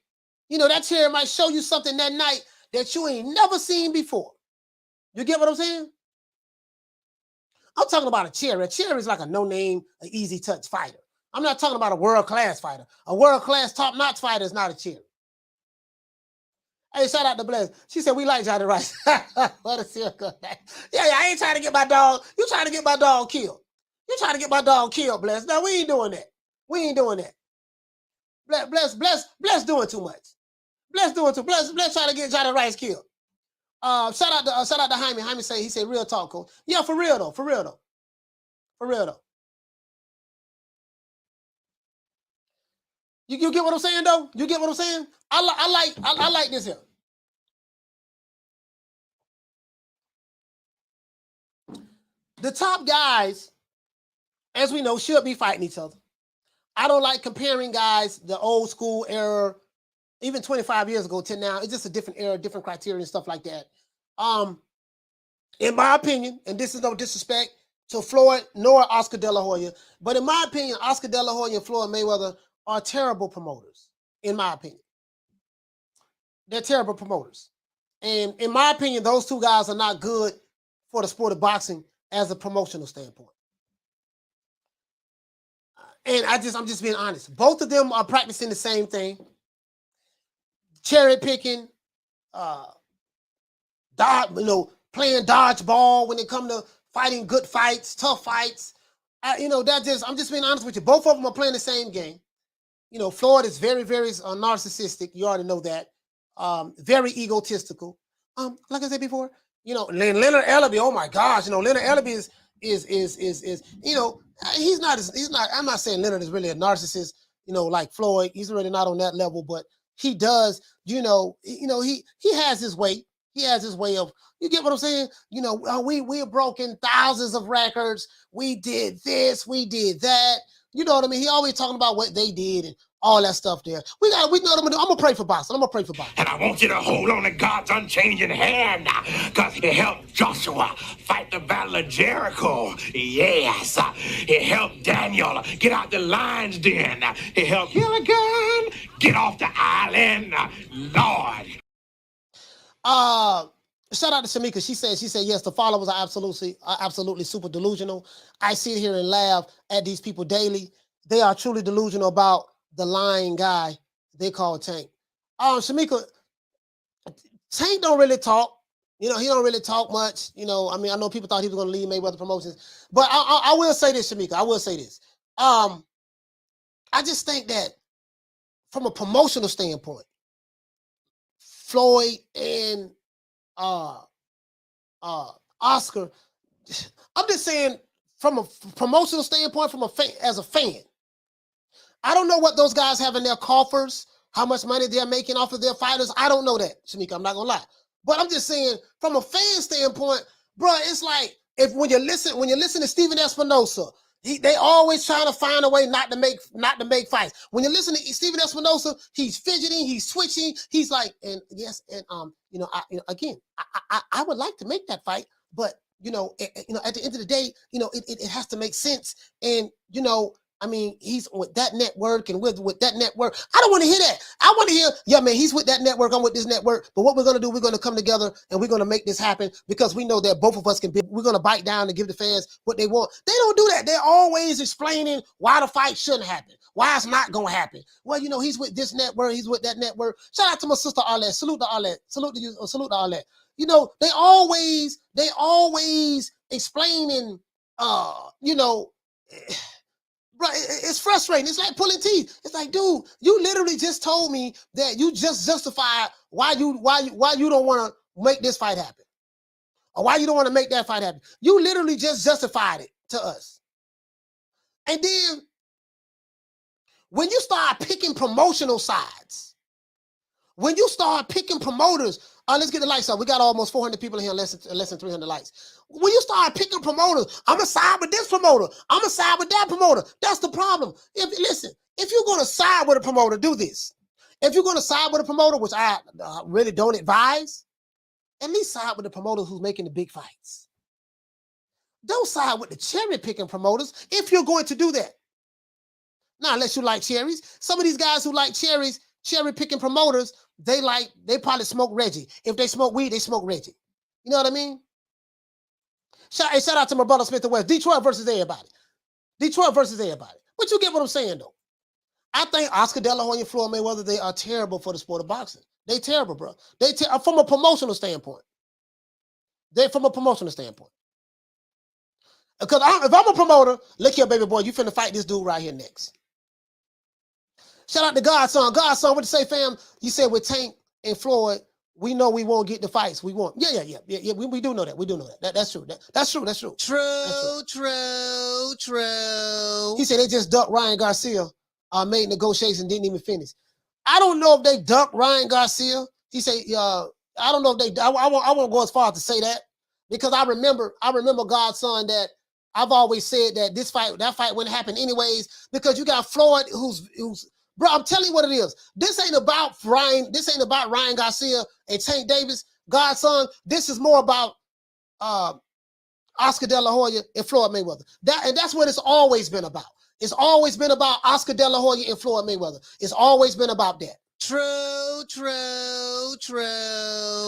that cherry might show you something that night that you ain't never seen before. You get what I'm saying? I'm talking about a cherry. A cherry is like a no-name, an easy touch fighter. I'm not talking about a world-class fighter. A world-class top-notch fighter is not a cherry. Hey, shout out to Bless. She said, we like Johnny Rice. What a circle. Yeah, I ain't trying to get my dog. You trying to get my dog killed. You trying to get my dog killed, Bless. No, we ain't doing that. We ain't doing that. Bless doing too much. Bless trying to get Johnny Rice killed. Shout out to Jaime. Jaime he said real talk, coach. Yeah, for real though. You get what I'm saying though? You get what I'm saying? I like this here. The top guys, as we know, should be fighting each other. I don't like comparing guys, the old school era, even 25 years ago to now. It's just a different era, different criteria and stuff like that. In my opinion, and this is no disrespect to Floyd nor Oscar Dela Hoya, but in my opinion, Oscar Dela Hoya and Floyd Mayweather are terrible promoters, in my opinion. They're terrible promoters. And in my opinion, those two guys are not good for the sport of boxing as a promotional standpoint. And I'm just being honest. Both of them are practicing the same thing. Cherry picking, playing dodgeball when it comes to fighting good fights, tough fights. I'm just being honest with you. Both of them are playing the same game. Floyd is very, very narcissistic. You already know that. Very egotistical. Like I said before, Leonard Ellerbe. Oh my gosh, Leonard Ellerbe is I'm not saying Leonard is really a narcissist, like Floyd. He's really not on that level, but he does, he has his way. He has his way of, you get what I'm saying? We have broken thousands of records. We did this, we did that. You know what I mean? He always talking about what they did and all that stuff there. We know what I'm gonna do. I'm gonna pray for boxing. And I want you to hold on to God's unchanging hand, because he helped Joshua fight the battle of Jericho. Yes. He helped Daniel get out the lion's den. He helped Gilligan get off the island. Lord. Shout out to Shamika. She said, yes, the followers are absolutely super delusional. I sit here and laugh at these people daily. They are truly delusional about the lying guy they call Tank. Shamika, Tank don't really talk. He don't really talk much. I know people thought he was going to leave Mayweather Promotions, but I will say this, Shamika. I will say this. I just think that from a promotional standpoint, Floyd and Oscar, I'm just saying from a promotional standpoint, as a fan, I don't know what those guys have in their coffers, how much money they're making off of their fighters. I don't know that, Shamika. I'm not gonna lie, but I'm just saying from a fan standpoint, bro, it's like when you listen to Stephen Espinosa, they always trying to find a way not to make fights. When you listen to Stephen Espinosa, he's fidgeting, he's switching, he's like, and yes, and again, I would like to make that fight, but at the end of the day, it has to make sense, and I mean, he's with that network and with that network. I don't want to hear that. I want to hear, yeah, man, he's with that network. I'm with this network. But what we're going to do, we're going to come together and we're going to make this happen because we know that both of us can be. We're going to bite down and give the fans what they want. They don't do that. They're always explaining why the fight shouldn't happen, why it's not going to happen. Well, he's with this network. He's with that network. Shout out to my sister Arlette. Salute to Arlette. Salute to you. Salute to Arlette. They always explaining, Right, it's frustrating. It's like pulling teeth. It's like, dude, you literally just told me that you just justified why you don't want to make this fight happen, or why you don't want to make that fight happen. You literally just justified it to us. And then when you start picking promotional sides, when you start picking promoters, let's get the lights up. We got almost 400 people in here, less than 300 lights. When you start picking promoters, I'm going to side with this promoter. I'm going to side with that promoter. That's the problem. If you're going to side with a promoter, do this. If you're going to side with a promoter, which I really don't advise, at least side with the promoter who's making the big fights. Don't side with the cherry picking promoters if you're going to do that. Now, unless you like cherries. Some of these guys who like cherries, cherry picking promoters, they probably smoke Reggie. If they smoke weed, they smoke Reggie. You know what I mean? Shout out to my brother Smith and West. Detroit versus everybody. Detroit versus everybody. But you get what I'm saying, though. I think Oscar Dela Hoya and Floyd Mayweather, they are terrible for the sport of boxing. They terrible, bro. From a promotional standpoint. From a promotional standpoint. Because if I'm a promoter, look here, baby boy, you finna fight this dude right here next. Shout out to Godson. Godson, what you say, fam? You said with Tank and Floyd, we know we won't get the fights we want. Yeah. We do know that. We do know that. That's true. That's true. True. He said they just ducked Ryan Garcia, made negotiations and didn't even finish. I don't know if they ducked Ryan Garcia. He said, I don't know if they. I won't go as far as to say that because I remember Godson that I've always said that that fight wouldn't happen anyways because you got Floyd who's. Bro, I'm telling you what it is. This ain't about Ryan Garcia and Tank Davis, Godson. This is more about Oscar Dela Hoya and Floyd Mayweather. That's what it's always been about. It's always been about Oscar Dela Hoya and Floyd Mayweather. It's always been about that. True.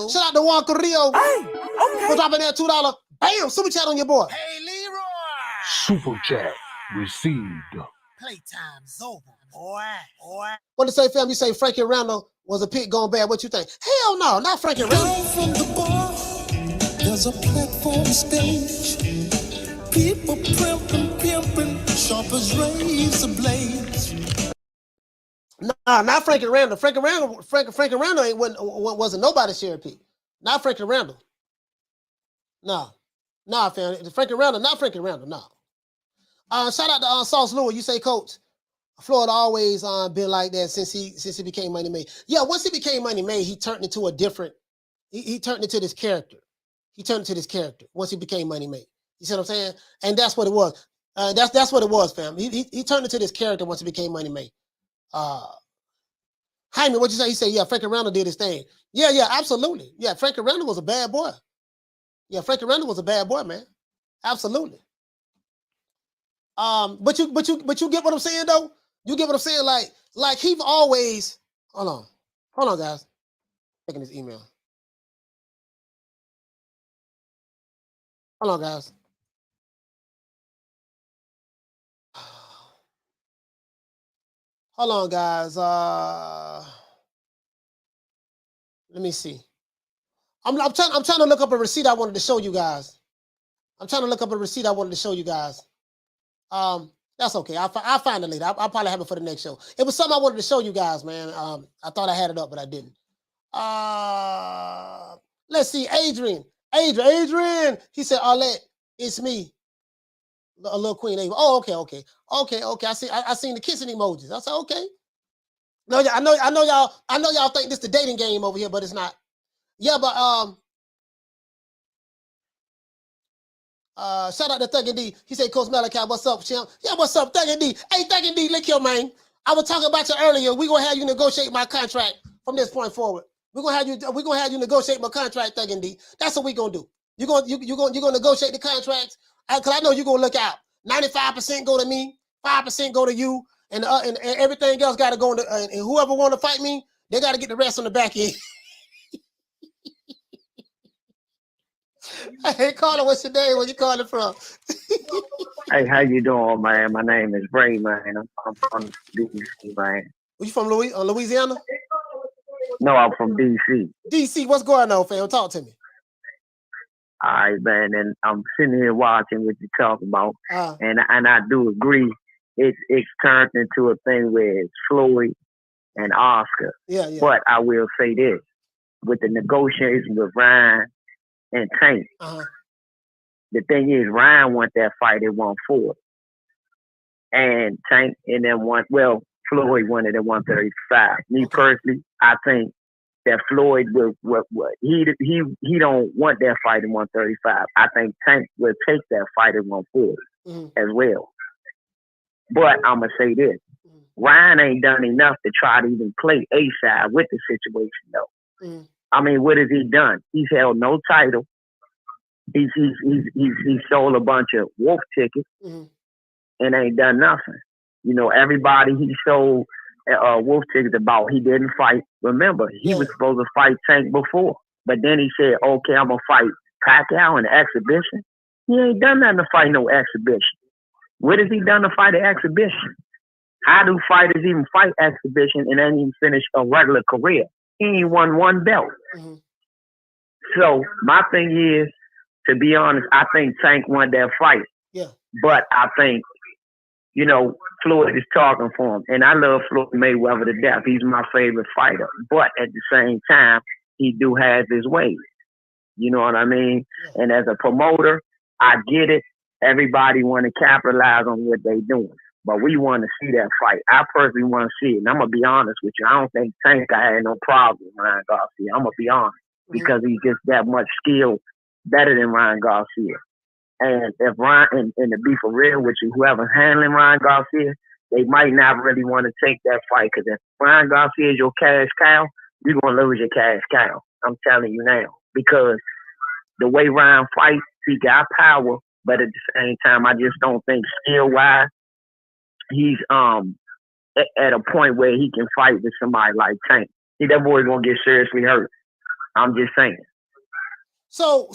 Shout out to Juan Carrillo. Hey, okay. For dropping that $2. Bam, super chat on your boy. Hey, Leroy. Super chat received. Playtime's over, boy. What to say, fam? You say Frankie Randall was a pick going bad. What you think? Hell no, not Frankie Randall. Down from the bar, there's a platform stage. People pimping, sharp as razor blades. Nah, not Frankie Randall. Frankie Randall wasn't nobody's share pick. Not Frankie Randall. Nah, fam. Frankie Randall, not Frankie Randall. Nah. Shout out to Sauce Lewis. You say, Coach, Floyd always been like that since he became Money Made. Yeah, once he became Money Made, he turned into a different. He turned into this character. Once he became Money Made. You see what I'm saying? And that's what it was. That's what it was, fam. He turned into this character once he became Money Made. Jaime, what you say? He said, yeah, Frankie Randall did his thing. Yeah, absolutely. Yeah, Frankie Randall was a bad boy. Yeah, Frankie Randall was a bad boy, man. Absolutely. But you get what I'm saying though? You get what I'm saying? Like he's always hold on, guys. Checking this email. Hold on, guys. Hold on, guys. Let me see. I'm trying to look up a receipt I wanted to show you guys. That's okay. I'll find it later. I'll probably have it for the next show. It was something I wanted to show you guys, man. I thought I had it up, but I didn't. Let's see. Adrian. He said, Arlette, it's me. A little Queen Ava. Oh, okay. I seen the kissing emojis. I said, okay. No, I know y'all think this the dating game over here, but it's not. Yeah, but Shout out to Thuggy D. He said, Coach Malachi, what's up, champ? Yeah, what's up, Thuggy D? Hey, Thuggy D, look here, man. I was talking about you earlier. We're gonna have you negotiate my contract from this point forward. We're gonna have you negotiate my contract, Thuggy D. That's what we're gonna do. You're gonna negotiate the contracts. Cause I know you're gonna look out. 95% go to me, 5% go to you, and everything else gotta go to and whoever wanna fight me, they gotta get the rest on the back end. Hey, Carter, what's your name? Where you calling from? Hey, how you doing, man? My name is Bray, man. I'm from DC, man. You from Louisiana? No, I'm from DC. DC, what's going on, fam? Talk to me. All right, man. And I'm sitting here watching what you talk about, and I do agree. It's turned into a thing where it's Floyd and Oscar. Yeah. But I will say this: with the negotiations with Ryan and Tank, the thing is, Ryan won that fight at 140, and Tank and then Floyd won it at 135. Me personally, I think that Floyd will he don't want that fight at 135. I think Tank will take that fight at 140 as well. But I'm gonna say this: Ryan ain't done enough to try to even play A side with the situation, though. I mean, what has he done? He's held no title. He sold a bunch of wolf tickets and ain't done nothing. You know, everybody he sold wolf tickets about, he didn't fight. Remember, he was supposed to fight Tank before, but then he said, "Okay, I'm gonna fight Pacquiao in the exhibition." He ain't done nothing to fight no exhibition. What has he done to fight an exhibition? How do fighters even fight exhibition and then even finish a regular career? He ain't won one belt. So my thing is, to be honest, I think Tank won that fight. Yeah. But I think, you know, Floyd is talking for him. And I love Floyd Mayweather to death. He's my favorite fighter. But at the same time, he do have his ways. You know what I mean? And as a promoter, I get it. Everybody want to capitalize on what they doing. But we want to see that fight. I personally want to see it. And I'm going to be honest with you. I don't think Tank had no problem with Ryan Garcia. I'm going to be honest. Because he's just that much skill better than Ryan Garcia. And if Ryan, and to be for real with you, whoever's handling Ryan Garcia, they might not really want to take that fight. Because if Ryan Garcia is your cash cow, you're going to lose your cash cow. I'm telling you now. Because the way Ryan fights, he got power. But at the same time, I just don't think skill-wise, he's at a point where he can fight with somebody like Tank. That boy's going to get seriously hurt. I'm just saying. So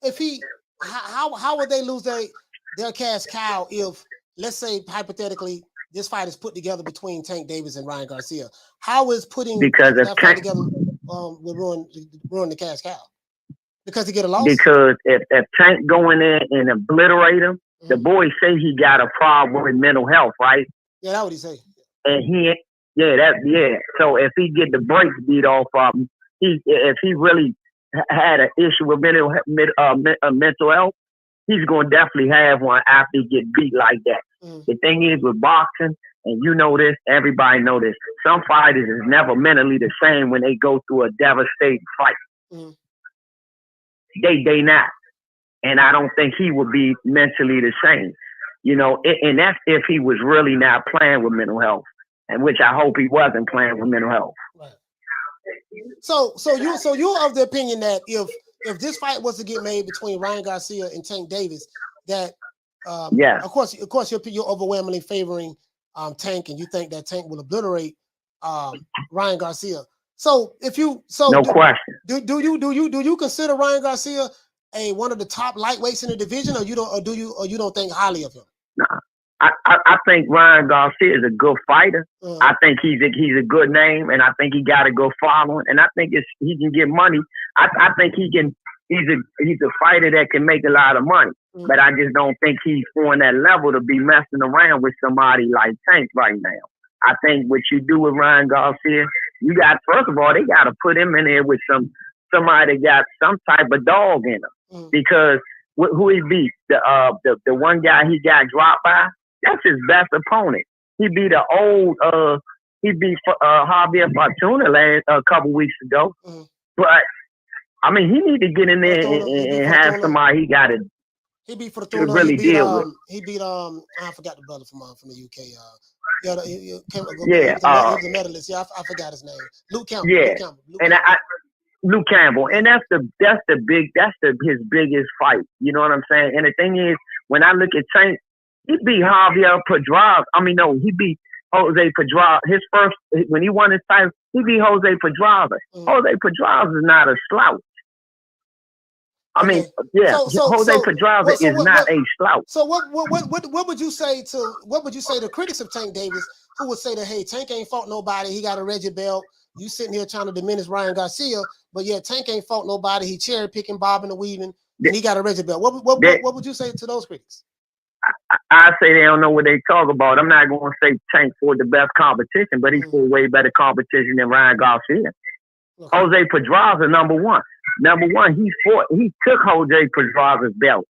if he, how would they lose their cash cow if, let's say hypothetically, this fight is put together between Tank Davis and Ryan Garcia? How is putting that fight together will ruin the cash cow? Because he get a loss? Because if Tank go in there and obliterate him, the boy say he got a problem with mental health, right? Yeah, that's what he say. And so if he get the brakes beat off of him, if he really had an issue with mental health, he's going to definitely have one after he get beat like that. The thing is with boxing, and you know this, everybody know this, some fighters is never mentally the same when they go through a devastating fight. They not. And I don't think he would be mentally the same. You know, and that's if he was really not playing with mental health. And which I hope he wasn't playing with mental health. Right. So you're of the opinion that if this fight was to get made between Ryan Garcia and Tank Davis, that of course you're overwhelmingly favoring Tank, and you think that Tank will obliterate Ryan Garcia. So no question. Do you consider Ryan Garcia one of the top lightweights in the division, or you don't think highly of him? Nah. I think Ryan Garcia is a good fighter. I think he's a good name, and I think he got a good following, and I think he can get money. I think he can. He's a fighter that can make a lot of money, but I just don't think he's on that level to be messing around with somebody like Tank right now. I think what you do with Ryan Garcia, you got, first of all, they got to put him in there with somebody that got some type of dog in him, because who he beat, the one guy he got dropped by. That's his best opponent. He beat Javier Fortuna a couple weeks ago. But I mean, he need to get in there and have somebody he got to. He beat for the throne. Really deal with. He beat I forgot the brother from the UK. He was a medalist. Yeah, I forgot his name. Luke Campbell. Yeah, Luke Campbell, and that's his biggest fight. You know what I'm saying? And the thing is, when I look at Tank, he beat Javier Pedraza. He beat Jose Pedraza. When he won his title, he beat Jose Pedraza. Jose Pedraza is not a slouch. Jose Pedraza is not a slouch. So what would you say to critics of Tank Davis who would say that, hey, Tank ain't fought nobody, he got a Reggie belt, you sitting here trying to diminish Ryan Garcia, but yeah, Tank ain't fought nobody, he cherry picking, bobbing and weaving, and he got a Reggie belt. What would you say to those critics? I say they don't know what they talk about. I'm not going to say Tank fought the best competition, but he fought way better competition than Ryan Garcia. Okay. Jose Pedraza, number one, he took Jose Pedraza's belt.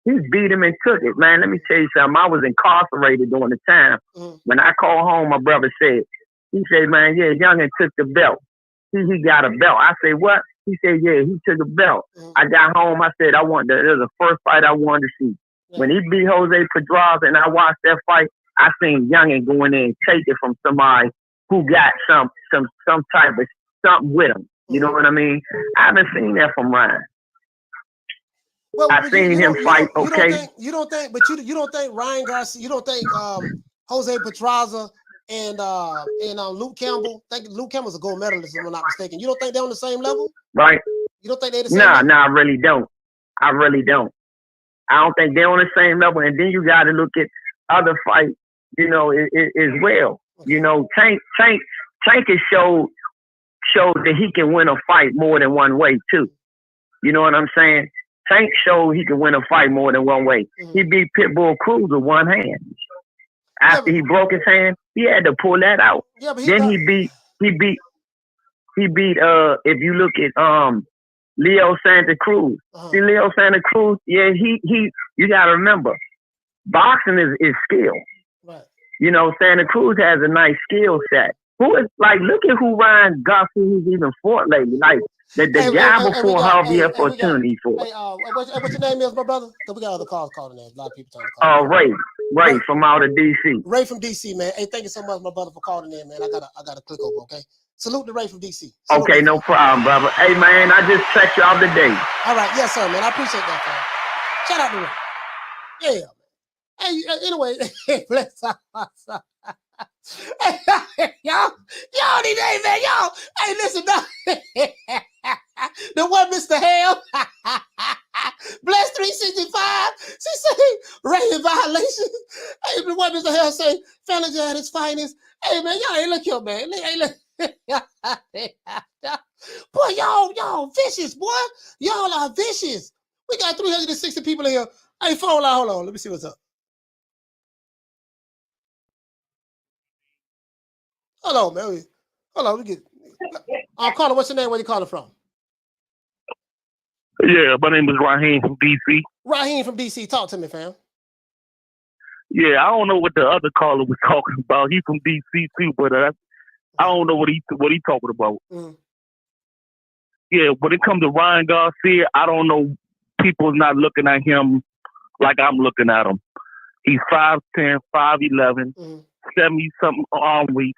He beat him and took it, man. Let me tell you something. I was incarcerated during the time. When I called home, my brother said, man, yeah, Youngin took the belt. He got a belt. I said, what? He said, yeah, he took a belt. I got home. I said, it was the first fight I wanted to see. When he beat Jose Pedraza and I watched that fight, I seen Youngin go in there and take it from somebody who got some type of something with him. You know what I mean? I haven't seen that from Ryan. Well, I've seen him fight. You don't think Ryan Garcia? You don't think Jose Pedraza and Luke Campbell? I think Luke Campbell's a gold medalist, if I'm not mistaken. You don't think they're on the same level? Right. You don't think they're the same level? No, I really don't. I don't think they're on the same level. And then you got to look at other fights, as well. Okay. Tank has showed that he can win a fight more than one way too. You know what I'm saying? Tank showed he can win a fight more than one way. He beat Pitbull Cruz with one hand. After he broke his hand, he had to pull that out. Then he beat if you look at Leo Santa Cruz. See Leo Santa Cruz, yeah, you gotta remember, boxing is skill. Right. Santa Cruz has a nice skill set. Who is look at who Ryan Garcia who's even fought lately. Like the guy before Javier Fortuny fought. What's your name is, my brother? Because we got other calls calling in. A lot of people trying to call. Ray from out of DC. Ray from DC, man. Hey, thank you so much, my brother, for calling in, man. I gotta click over, okay? Salute to Ray from DC. Okay, no problem, brother. Hey, man, I just checked y'all today. All right, yes, sir, man. I appreciate that, man. Shout out to Ray. Yeah. Hey, anyway, bless us. y'all need hey man, y'all. Hey, listen, the one Mr. Hale, bless 365. She say rain violation. Hey, the one Mr. Hale say fellas at his finest. Hey man, y'all ain't look here, man. Hey, look. Boy, y'all vicious, boy. Y'all are vicious. We got 360 people in here. Hey, hold on. Let me see what's up. Hold on, man. Hold on, we get. Caller, what's your name? Where you calling from? Yeah, my name is Raheem from DC. Raheem from DC, talk to me, fam. Yeah, I don't know what the other caller was talking about. He's from DC too, but I don't know what he talking about. Yeah, when it comes to Ryan Garcia, I don't know. People's not looking at him like I'm looking at him. He's 5'10", 5'11", 70-something arm reach.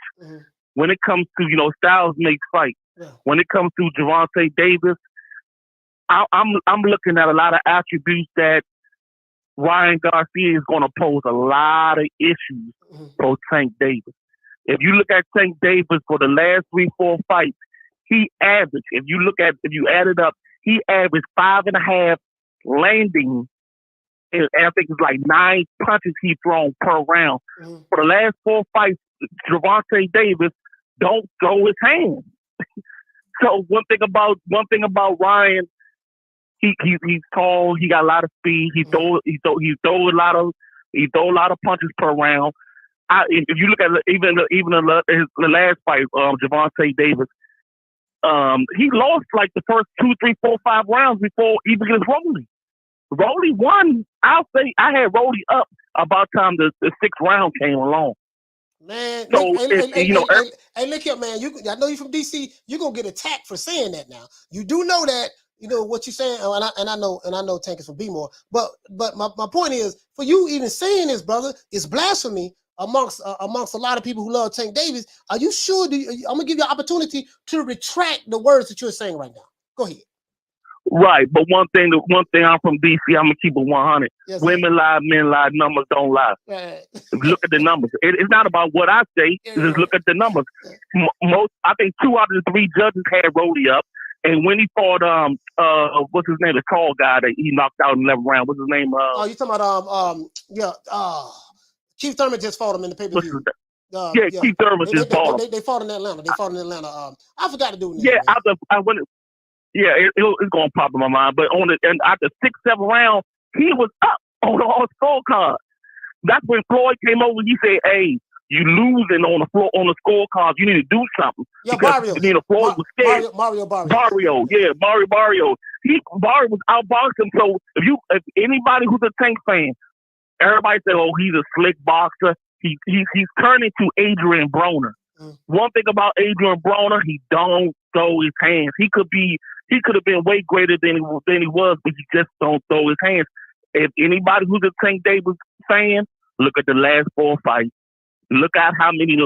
When it comes to, styles make fight. Yeah. When it comes to Gervonta Davis, I'm looking at a lot of attributes that Ryan Garcia is going to pose a lot of issues for Tank Davis. If you look at Tank Davis for the last 3-4 fights, he averaged, if you add it up, he averaged 5.5 landing. And I think it's like 9 punches he thrown per round. For the last 4 fights, Gervonta Davis don't throw his hands. So one thing about Ryan, he's tall. He got a lot of speed. He throw a lot of punches per round. If you look at even the last fight, Gervonta Davis, he lost like the first 2, 3, 4, 5 rounds before even against Rolly. Rolly won. I'll say I had Rolly up about time the 6th round came along. Man, So, look, if, hey, look here, man. I know you're from DC. You're gonna get attacked for saying that now. You do know that, you know what you're saying, and I know Tank is from B-more. But my point is, for you even saying this, brother, is blasphemy amongst a lot of people who love Tank Davis. Are you sure? I'm gonna give you an opportunity to retract the words that you're saying right now. Go ahead. Right, but one thing I'm from DC, I'm gonna keep it 100. Yes, women lie, men lie, numbers don't lie. Right. Look at the numbers. It's not about what I say. Just look at the numbers. I think 2 out of the 3 judges had Rody up, and when he fought what's his name, the tall guy that he knocked out in the 11th round. What's his name? You talking about Keith Thurman just fought him in the pay-per-view. Keith Thurman just fought him. They fought in Atlanta. I forgot to do it. Yeah, I went. Yeah, it's gonna pop in my mind. But after 6, 7 rounds, he was up on the scorecard. That's when Floyd came over. He said, "Hey, you losing on the scorecards. You need to do something." Yeah, because, Barrio. Floyd was scared. Mario Barrio. Barrio, yeah, Barrio. Barrio was outboxing him. So if anybody who's a Tank fan, everybody said, "Oh, he's a slick boxer." He's turning to Adrian Broner. One thing about Adrian Broner, he don't throw his hands. He could have been way greater than he was, but he just don't throw his hands. If anybody who's a Tank Davis fan, look at the last 4 fights. Look at how many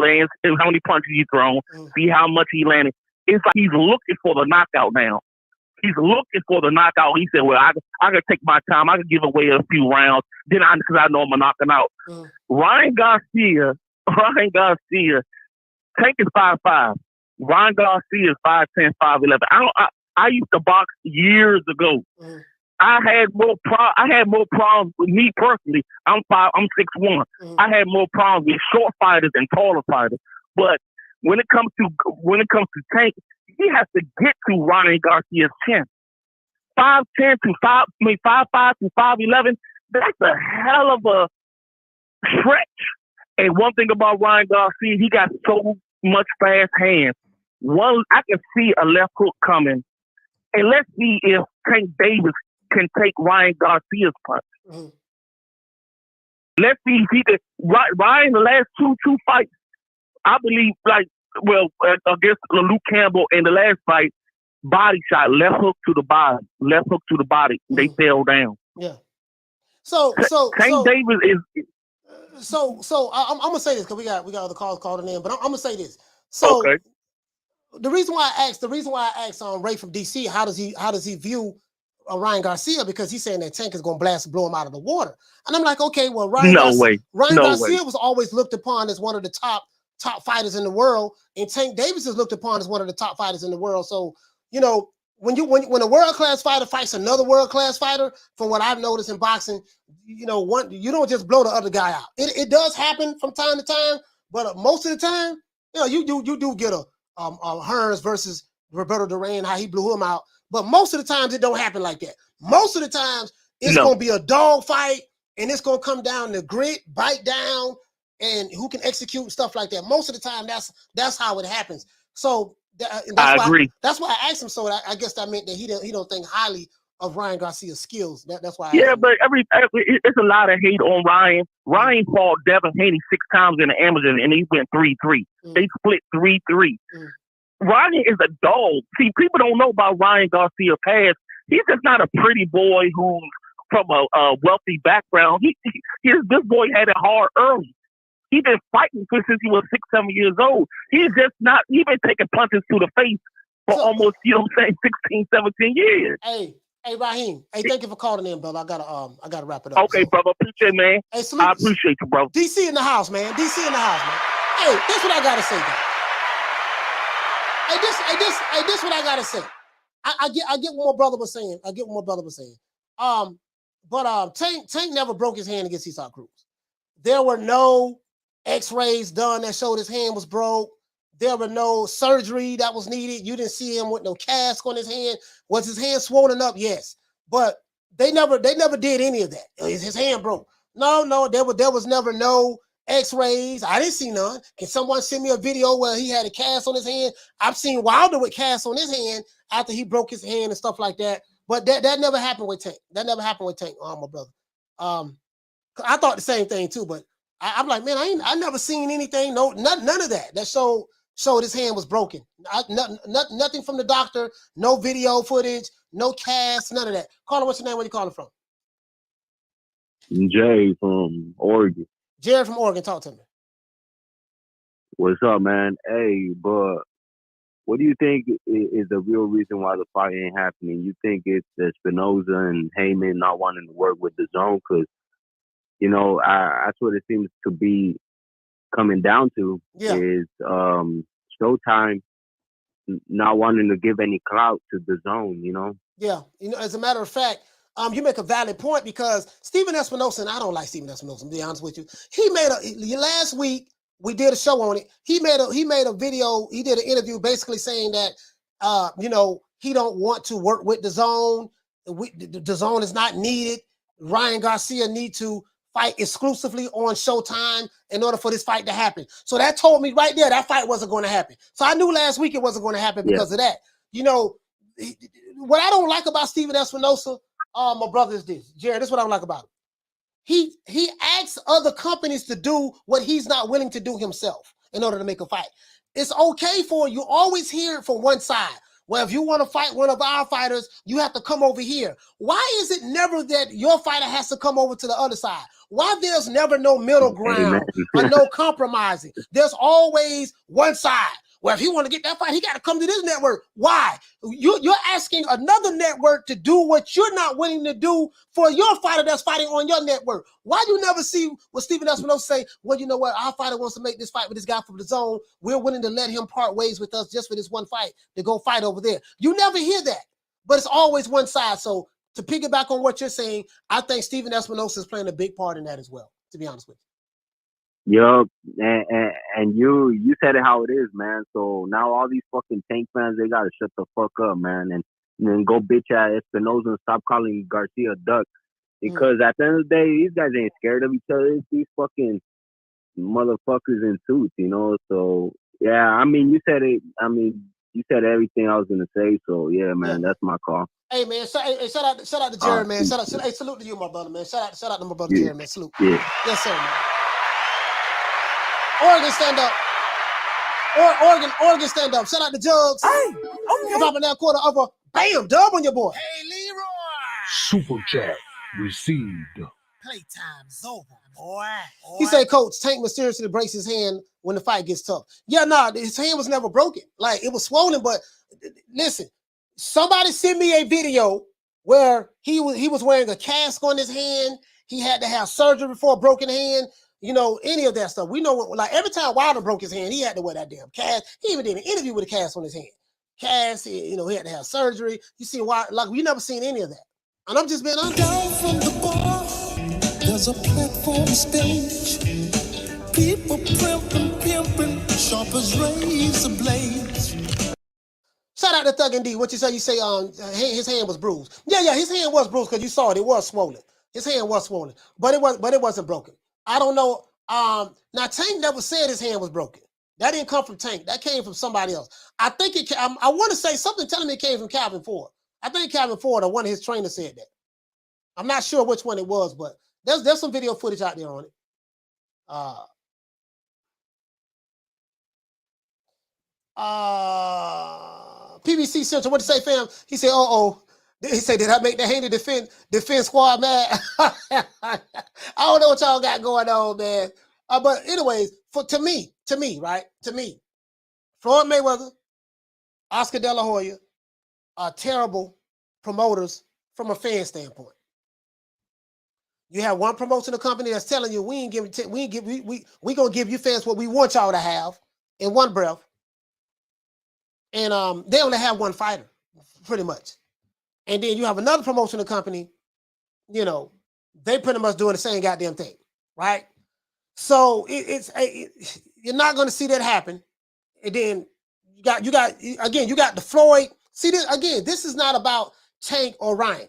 punches he's thrown. See how much he landed. It's like he's looking for the knockout now. He's looking for the knockout. He said, "Well, I can take my time. I can give away a few rounds. Then because I know I'm gonna knock him out." Ryan Garcia, Tank is 5'5". Ryan Garcia is 5'10", 5'11". I used to box years ago. I had more problems with me personally. I'm 6'1". I had more problems with short fighters and taller fighters. But when it comes to Tank, he has to get to Ryan Garcia's chin. 5'10" to 5'5" to 5'11". That's a hell of a stretch. And one thing about Ryan Garcia, he got so much fast hands. I can see a left hook coming. And let's see if Tank Davis can take Ryan Garcia's punch. Let's see if he can. Ryan, the last two fights, I believe, against Luke Campbell in the last fight, body shot, left hook to the body. They fell down. Yeah. So Tank Davis is. So I'm gonna say this because we got other calls calling in, but I'm gonna say this. So okay. The reason why I asked Ray from DC, how does he view Ryan Garcia, because he's saying that Tank is gonna blow him out of the water, and I'm like, okay, well, Ryan Garcia was always looked upon as one of the top fighters in the world, and Tank Davis is looked upon as one of the top fighters in the world. So when a world class fighter fights another world class fighter, from what I've noticed in boxing, you don't just blow the other guy out. It does happen from time to time, but most of the time, you do get a Hearns versus Roberto Duran, how he blew him out. But most of the times it don't happen like that. Most of the times it's gonna be a dog fight, and it's gonna come down to grit, bite down, and who can execute and stuff like that. Most of the time, that's how it happens. So I agree. That's why I asked him. So I guess that meant that he don't think highly of Ryan Garcia's skills. That's why. But it's a lot of hate on Ryan. Ryan fought Devin Haney 6 times in the Amazon, and he went 3-3. They split 3-3. Ryan is a dog. See, people don't know about Ryan Garcia past. He's just not a pretty boy who's from a wealthy background. This boy had it hard early. He's been fighting since he was 6, 7 years old. He's just not. He's been taking punches to the face for almost, 16, 17 years. Hey, Raheem. Hey, thank you for calling in, brother. I gotta wrap it up. Okay, brother. Appreciate it, man. Hey, salute. I appreciate you, bro. DC in the house, man. DC in the house, man. Hey, this what I gotta say, guys. Hey, this what I gotta say. I get what my brother was saying. But Tank never broke his hand against Isaac Cruz. There were no X-rays done that showed his hand was broke. There were no surgery that was needed. You didn't see him with no cast on his hand. Was his hand swollen up? Yes. But they never did any of that. His hand broke. No, there was never no X-rays. I didn't see none. Can someone send me a video where he had a cast on his hand? I've seen Wilder with cast on his hand after he broke his hand and stuff like that. But that never happened with Tank. My brother. I thought the same thing too, but I'm like, man, I never seen anything, none of that showed his hand was broken. Nothing from the doctor, no video footage, no cast, none of that. Caller, what's your name? Where you calling from? Jay from Oregon. Jared from Oregon, talk to me. What's up, man? Hey, but what do you think is the real reason why the fight ain't happening? You think it's the Spinoza and Heyman not wanting to work with the zone? Because, you know, that's what it seems to be coming down to is Showtime not wanting to give any clout to the zone, you know? Yeah. You know, as a matter of fact, you make a valid point because Stephen Espinosa, and I don't like Stephen Espinosa, to be honest with you. He made last week, we did a show on it. He made a video, he did an interview basically saying that, you know, he don't want to work with the zone. The zone is not needed. Ryan Garcia need to fight exclusively on Showtime in order for this fight to happen. So that told me right there that fight wasn't going to happen. So I knew last week it wasn't going to happen because of that. You know, what I don't like about Stephen Espinosa, my brother, is this. Jared, this is what I don't like about him. He asks other companies to do what he's not willing to do himself in order to make a fight. It's okay for you always hear it from one side. Well, if you want to fight one of our fighters, you have to come over here. Why is it never that your fighter has to come over to the other side? Why there's never no middle ground or no compromising? There's always one side. Well, if he want to get that fight, he got to come to this network. Why? You're asking another network to do what you're not willing to do for your fighter that's fighting on your network. Why you never see what Stephen Espinosa say, well, you know what, our fighter wants to make this fight with this guy from the zone. We're willing to let him part ways with us just for this one fight to go fight over there. You never hear that, but it's always one side. So to piggyback on what you're saying, I think Stephen Espinosa is playing a big part in that as well, to be honest with you. Yup, and you said it how it is, man. So now all these fucking Tank fans, they gotta shut the fuck up, man, and then go bitch at Espinosa and stop calling Garcia a duck. Because at the end of the day, these guys ain't scared of each other. It's these fucking motherfuckers in suits, you know. So yeah, I mean, you said it. I mean, you said everything I was gonna say. So yeah, man, that's my call. Hey man, shout out to Jared, man. Hey, salute to you, my brother, man. Shout out to my brother Jared, man. Salute. Yeah. Yes, sir, man. Oregon, stand up. Oregon, stand up. Shout out to Jugs. Hey, okay. Dropping that quarter of a bam, dub on your boy. Hey, Leroy. Super chat received. Playtime's over, boy. He said, Coach, Tank mysteriously breaks his hand when the fight gets tough. Yeah, nah, his hand was never broken. Like, it was swollen, but listen, somebody sent me a video where he was wearing a cast on his hand. He had to have surgery before a broken hand. You know, any of that stuff. We know, like, every time Wilder broke his hand, he had to wear that damn cast. He even did an interview with a cast on his hand. Cast, you know, he had to have surgery. You see why, like, we never seen any of that. And I'm just being honest. Down from the bar, there's a platform stage. People pimping, sharp as razor blades. Shout out to Thug and D. What you say? You say his hand was bruised. Yeah, his hand was bruised because you saw it. It was swollen. His hand was swollen, but it wasn't broken. I don't know. Now Tank never said his hand was broken. That didn't come from Tank. That came from somebody else. I think I want to say something telling me it came from Calvin Ford. I think Calvin Ford or one of his trainers said that. I'm not sure which one it was, but there's some video footage out there on it. PBC Central, what did you say, fam? He said, he said, did I make the Haney defense squad mad? I don't know what y'all got going on, man. But anyways, to me, Floyd Mayweather, Oscar Dela Hoya are terrible promoters from a fan standpoint. You have one promotional company that's telling you we gonna give you fans what we want y'all to have in one breath, and they only have one fighter, pretty much. And then you have another promotional company, you know, they pretty much doing the same goddamn thing, right? So you're not going to see that happen. And then you got the Floyd. See this again. This is not about Tank or Ryan.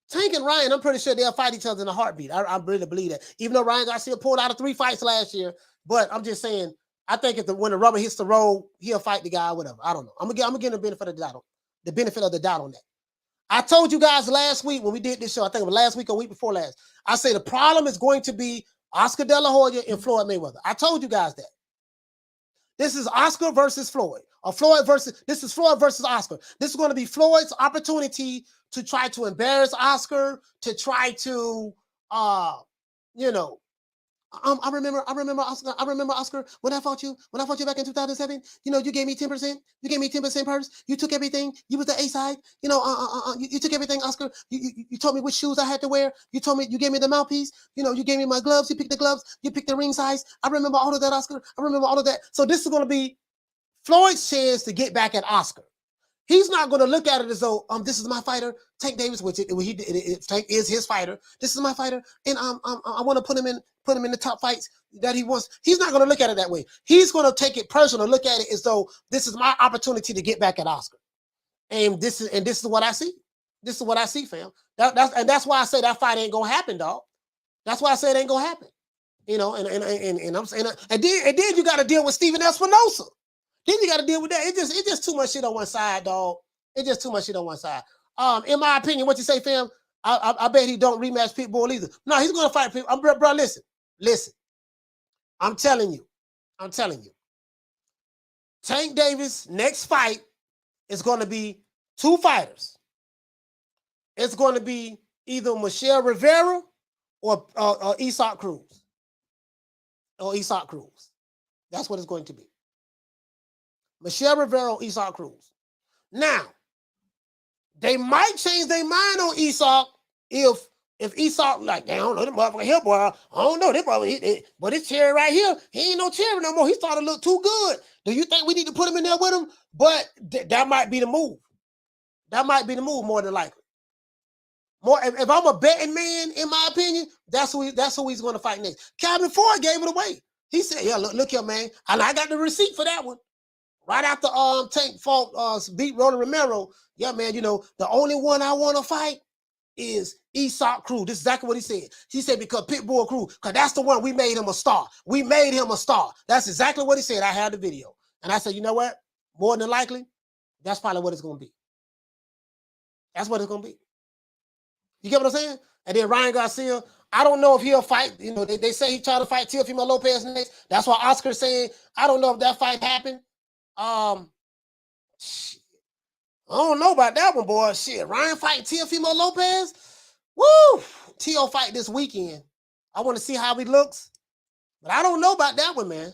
Tank and Ryan, I'm pretty sure they'll fight each other in a heartbeat. I really believe that. Even though Ryan Garcia pulled out of 3 fights last year, but I'm just saying, I think when the rubber hits the road, he'll fight the guy, whatever. I don't know. I'm gonna give him the benefit of the doubt on that. I told you guys last week when we did this show, I think it was last week or week before last, I say the problem is going to be Oscar Dela Hoya and Floyd Mayweather. I told you guys that. This is Oscar versus Floyd. Or this is Floyd versus Oscar. This is going to be Floyd's opportunity to try to embarrass Oscar, to try to, you know, I remember Oscar when I fought you back in 2007. You know, you gave me 10%. You gave me 10% purse. You took everything. You was the A side. You know, you took everything, Oscar. You told me which shoes I had to wear. You told me, you gave me the mouthpiece. You know, you gave me my gloves. You picked the gloves. You picked the ring size. I remember all of that, Oscar. I remember all of that. So this is going to be Floyd's chance to get back at Oscar. He's not going to look at it as though this is my fighter, Tank Davis, which Tank is his fighter. This is my fighter, and I want to put him in the top fights that he wants. He's not going to look at it that way. He's going to take it personal, look at it as though this is my opportunity to get back at Oscar, and this is what I see. This is what I see, fam. That's why I say that fight ain't gonna happen, dog. That's why I say it ain't gonna happen. You know, and I'm saying, and then you got to deal with Steven Espinosa. Then you got to deal with that. It's just too much shit on one side, dog. It's just too much shit on one side. In my opinion, what you say, fam? I bet he don't rematch Pitbull either. No, he's gonna fight Pitbull. Bro, listen. I'm telling you. Tank Davis' next fight is gonna be two fighters. It's gonna be either Michel Rivera or Isaac Cruz. That's what it's going to be. Michel Rivera or Isaac Cruz. Now, they might change their mind on Isaac if Isaac, like, they don't know the motherfucker here, boy. I don't know, but this cherry right here, he ain't no cherry no more. He started to look too good. Do you think we need to put him in there with him? But that might be the move. That might be the move more than likely. If I'm a betting man, in my opinion, that's who he's going to fight next. Calvin Ford gave it away. He said, "Yeah, look here, man. And I got the receipt for that one." Right after Tank fought beat Ronald Romero, yeah, man, you know, the only one I want to fight is Isaac Cruz. This is exactly what he said. He said, because Pitbull Cruz, because that's the one we made him a star. We made him a star. That's exactly what he said. I had the video. And I said, you know what? More than likely, that's probably what it's going to be. That's what it's going to be. You get what I'm saying? And then Ryan Garcia, I don't know if he'll fight. You know, they say he tried to fight Teofimo Lopez next. That's why Oscar's saying, I don't know if that fight happened. Shit. I don't know about that one, boy. Shit, Ryan fighting Teofimo Lopez. Woo! Teo fight this weekend. I want to see how he looks, but I don't know about that one, man.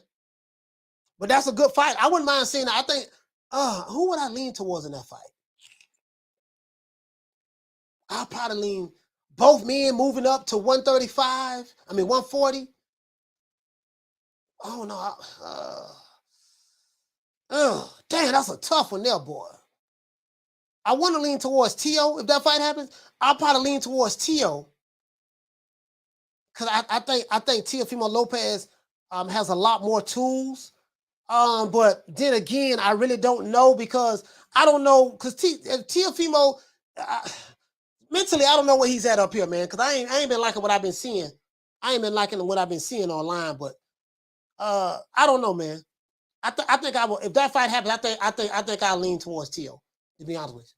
But that's a good fight. I wouldn't mind seeing that. I think, who would I lean towards in that fight? I'll probably lean both men moving up to 140. Oh no. Damn, that's a tough one there, boy. I want to lean towards Teo. If that fight happens, I'll probably lean towards Teo. Because I think Teofimo Lopez has a lot more tools. But then again, I really don't know, because I don't know, because Teofimo, mentally, I don't know where he's at up here, man. Because I ain't been liking what I've been seeing. I ain't been liking what I've been seeing online, but I don't know, man. I think I will. If that fight happens, I think I'll lean towards Teo. To be honest with you,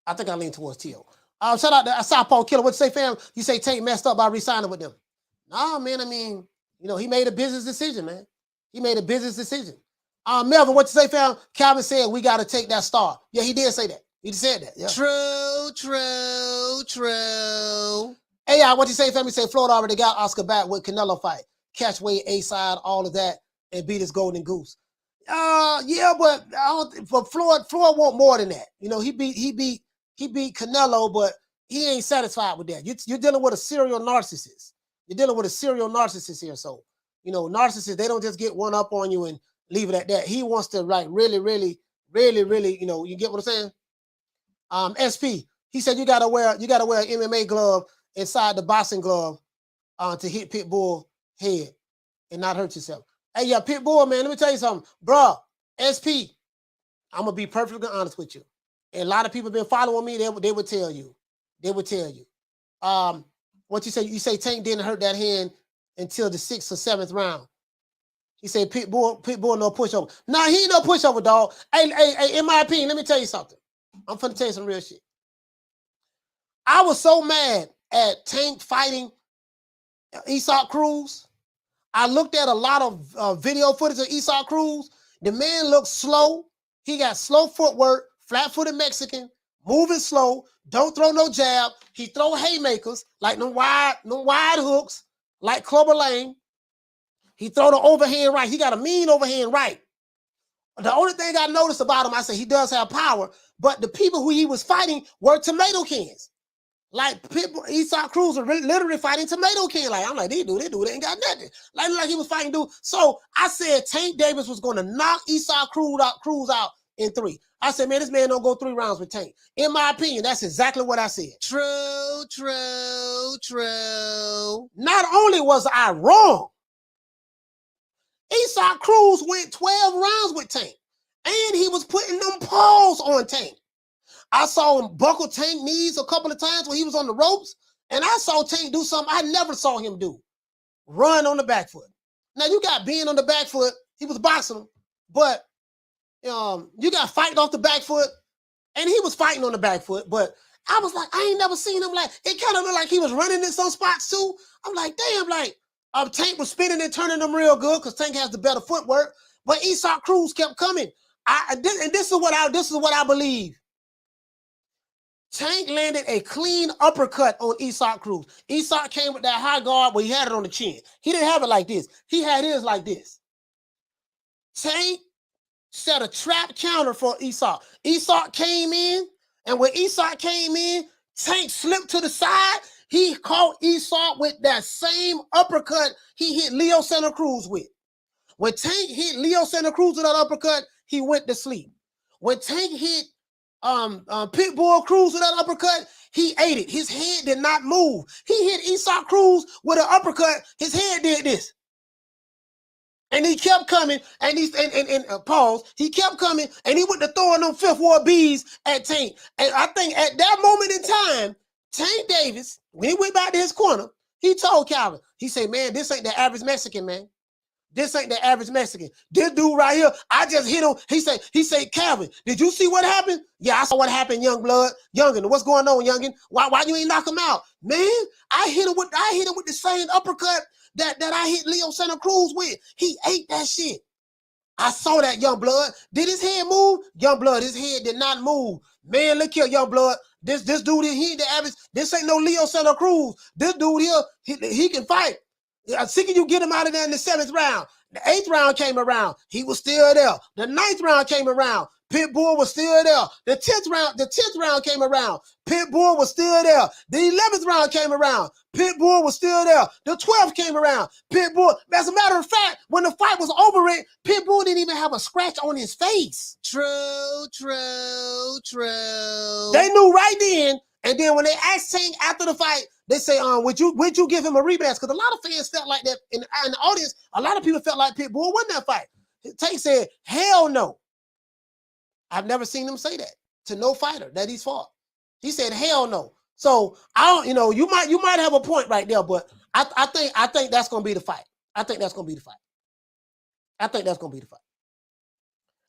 I think I lean towards Teo. Shout out to Southpaw Killer. What you say, fam? You say Tank messed up by re-signing with them? Nah, man. I mean, you know, he made a business decision, man. He made a business decision. Melvin, what you say, fam? Calvin said we got to take that star. Yeah, he did say that. He said that. Yeah. True. Hey, what you say, fam? He said Floyd already got Oscar back with Canelo fight. Catch weight, A-side, all of that, and beat his golden goose. Yeah, but Floyd want more than that. You know, he beat Canelo, but he ain't satisfied with that. You're dealing with a serial narcissist. You're dealing with a serial narcissist here. So, you know, narcissists, they don't just get one up on you and leave it at that. He wants to, like, really, you know, you get what I'm saying? SP, he said you gotta wear an MMA glove inside the boxing glove to hit Pitbull head and not hurt yourself. Hey, yeah, Pitbull, man, let me tell you something. Bro, SP, I'm going to be perfectly honest with you. And a lot of people have been following me. They would tell you. What you say? You say Tank didn't hurt that hand until the 6th or 7th round. He said Pitbull no pushover. Nah, he ain't no pushover, dog. Hey, in my opinion, let me tell you something. I'm finna tell you some real shit. I was so mad at Tank fighting Isaac Cruz. I looked at a lot of video footage of Isaac Cruz. The man looks slow. He got slow footwork, flat-footed Mexican, moving slow, don't throw no jab. He throw haymakers, like no wide hooks, like Clubber Lane. He throw the overhand right. He got a mean overhand right. The only thing I noticed about him, I said he does have power, but the people who he was fighting were tomato cans. Like Isaac Cruz was literally fighting tomato can. Like, I'm like, they dude ain't got nothing. Like he was fighting dude. So I said Tank Davis was going to knock Isaac Cruz out in 3. I said, man, this man don't go 3 rounds with Tank. In my opinion, that's exactly what I said. True. Not only was I wrong, Isaac Cruz went 12 rounds with Tank, and he was putting them paws on Tank. I saw him buckle Tank knees a couple of times when he was on the ropes, and I saw Tank do something I never saw him do. Run on the back foot. Now, you got being on the back foot. He was boxing him, but you got fighting off the back foot, and he was fighting on the back foot, but I was like, I ain't never seen him like, it kind of looked like he was running in some spots too. I'm like, damn, like, Tank was spinning and turning them real good because Tank has the better footwork, but Isaac Cruz kept coming. This is what I believe. Tank landed a clean uppercut on Isaac Cruz. Isaac came with that high guard, but he had it on the chin. He didn't have it like this. He had his like this. Tank set a trap counter for Isaac. Isaac came in, and when Isaac came in, Tank slipped to the side. He caught Isaac with that same uppercut he hit Leo Santa Cruz with. When Tank hit Leo Santa Cruz with that uppercut, he went to sleep. When Tank hit Pitbull Cruz with that uppercut, he ate it. His head did not move. He hit Isaac Cruz with an uppercut. His head did this. And he kept coming, and he kept coming, and he went to throwing them fifth ward bees at Tank. And I think at that moment in time, Tank Davis, when he went back to his corner, he told Calvin, he said, man, this ain't the average Mexican, man. This ain't the average Mexican. This dude right here, I just hit him. He said, Calvin, did you see what happened? Yeah, I saw what happened, Youngin. What's going on, Youngin? Why you ain't knock him out? Man, I hit him with the same uppercut that I hit Leo Santa Cruz with. He ate that shit. I saw that, Youngblood. Did his head move? Youngblood, his head did not move. Man, look here, Youngblood. This dude, he ain't the average. This ain't no Leo Santa Cruz. This dude here, he can fight. I'm sick of you get him out of there in the 7th round. The 8th round came around. He was still there. The 9th round came around. Pitbull was still there. The 10th round came around. Pitbull was still there. The 11th round came around. Pitbull was still there. The 12th came around. Pitbull. As a matter of fact, when the fight was over, Pitbull didn't even have a scratch on his face. True. They knew right then. And then when they asked Tank after the fight, they say, would you give him a rematch? Because a lot of fans felt like that in the audience. A lot of people felt like Pitbull won that fight. Tank said, hell no. I've never seen him say that to no fighter that he's fought. He said, hell no. So I don't, you might have a point right there, but I think that's gonna be the fight. I think that's gonna be the fight.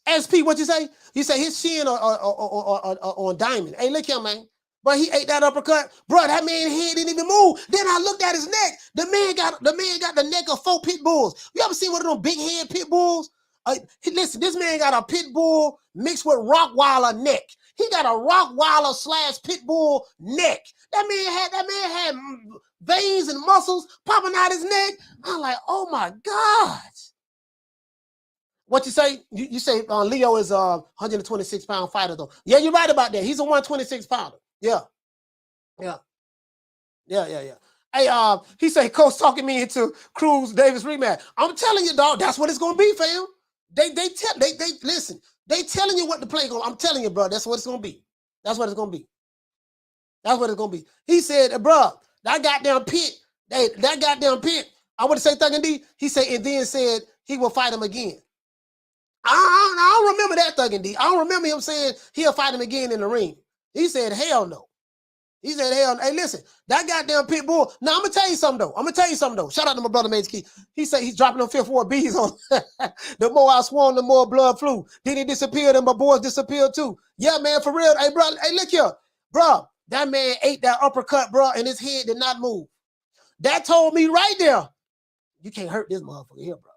SP, what you say? You say his chin on Diamond. Hey, look here, man. But he ate that uppercut. Bro, that man's head didn't even move. Then I looked at his neck. The man got the neck of 4 pit bulls. You ever seen one of them big head pit bulls? Listen, this man got a pit bull mixed with Rottweiler neck. He got a Rottweiler / pit bull neck. That man had veins and muscles popping out his neck. I'm like, oh my God. What you say? You say Leo is a 126-pound fighter, though. Yeah, you're right about that. He's a 126-pounder. Yeah. Hey, he said, Coach talking me into Cruz Davis rematch. I'm telling you, dog, that's what it's gonna be, fam. They listen. They telling you what the play going. I'm telling you, bro, that's what it's gonna be. That's what it's gonna be. He said, bro, that goddamn pit. I would say Thug and D. He said, and then said he will fight him again. I don't remember that, Thug and D. I don't remember him saying he'll fight him again in the ring. He said, hell no. He said, hell no. Hey, listen, that goddamn pit bull. Now, I'm going to tell you something, though. Shout out to my brother, Mates Key. He said he's dropping them 5th ward bees on. The more I swung, the more blood flew. Then he disappeared, and my boys disappeared, too. Yeah, man, for real. Hey, bro, hey, look here. Bro, that man ate that uppercut, bro, and his head did not move. that told me right there, you can't hurt this motherfucker here, bro.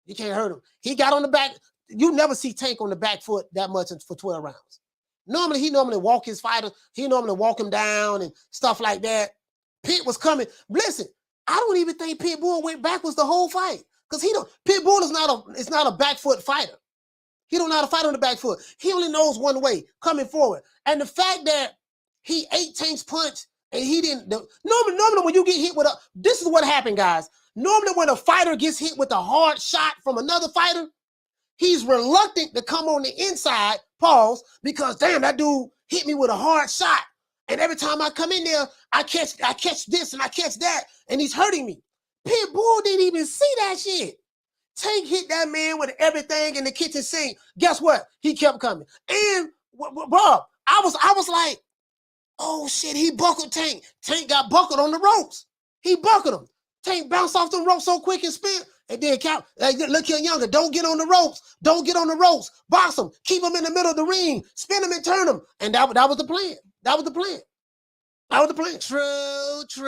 You can't hurt him. He got on the back. You never see Tank on the back foot that much for 12 rounds. Normally, he normally walk his fighter. He normally walk him down and stuff like that. Pit was coming. Listen, I don't even think Pitbull went backwards the whole fight. Because Pitbull is not a back foot fighter. He don't know how to fight on the back foot. He only knows one way, coming forward. And the fact that he ate Tank's punch and he didn't. Normally when you get hit with this is what happened, guys. Normally when a fighter gets hit with a hard shot from another fighter, he's reluctant to come on the inside, pause, because damn, that dude hit me with a hard shot. And every time I come in there, I catch this and I catch that, and he's hurting me. Pitbull didn't even see that shit. Tank hit that man with everything in the kitchen sink. Guess what? He kept coming. And Bob, I was like, oh shit, he buckled Tank. Tank got buckled on the ropes. He buckled him. Tank bounced off the ropes so quick and spin. And then look here, Younger. Don't get on the ropes. Don't get on the ropes. Box him. Keep him in the middle of the ring. Spin him and turn him. And that was the plan. That was the plan. That was the plan. True.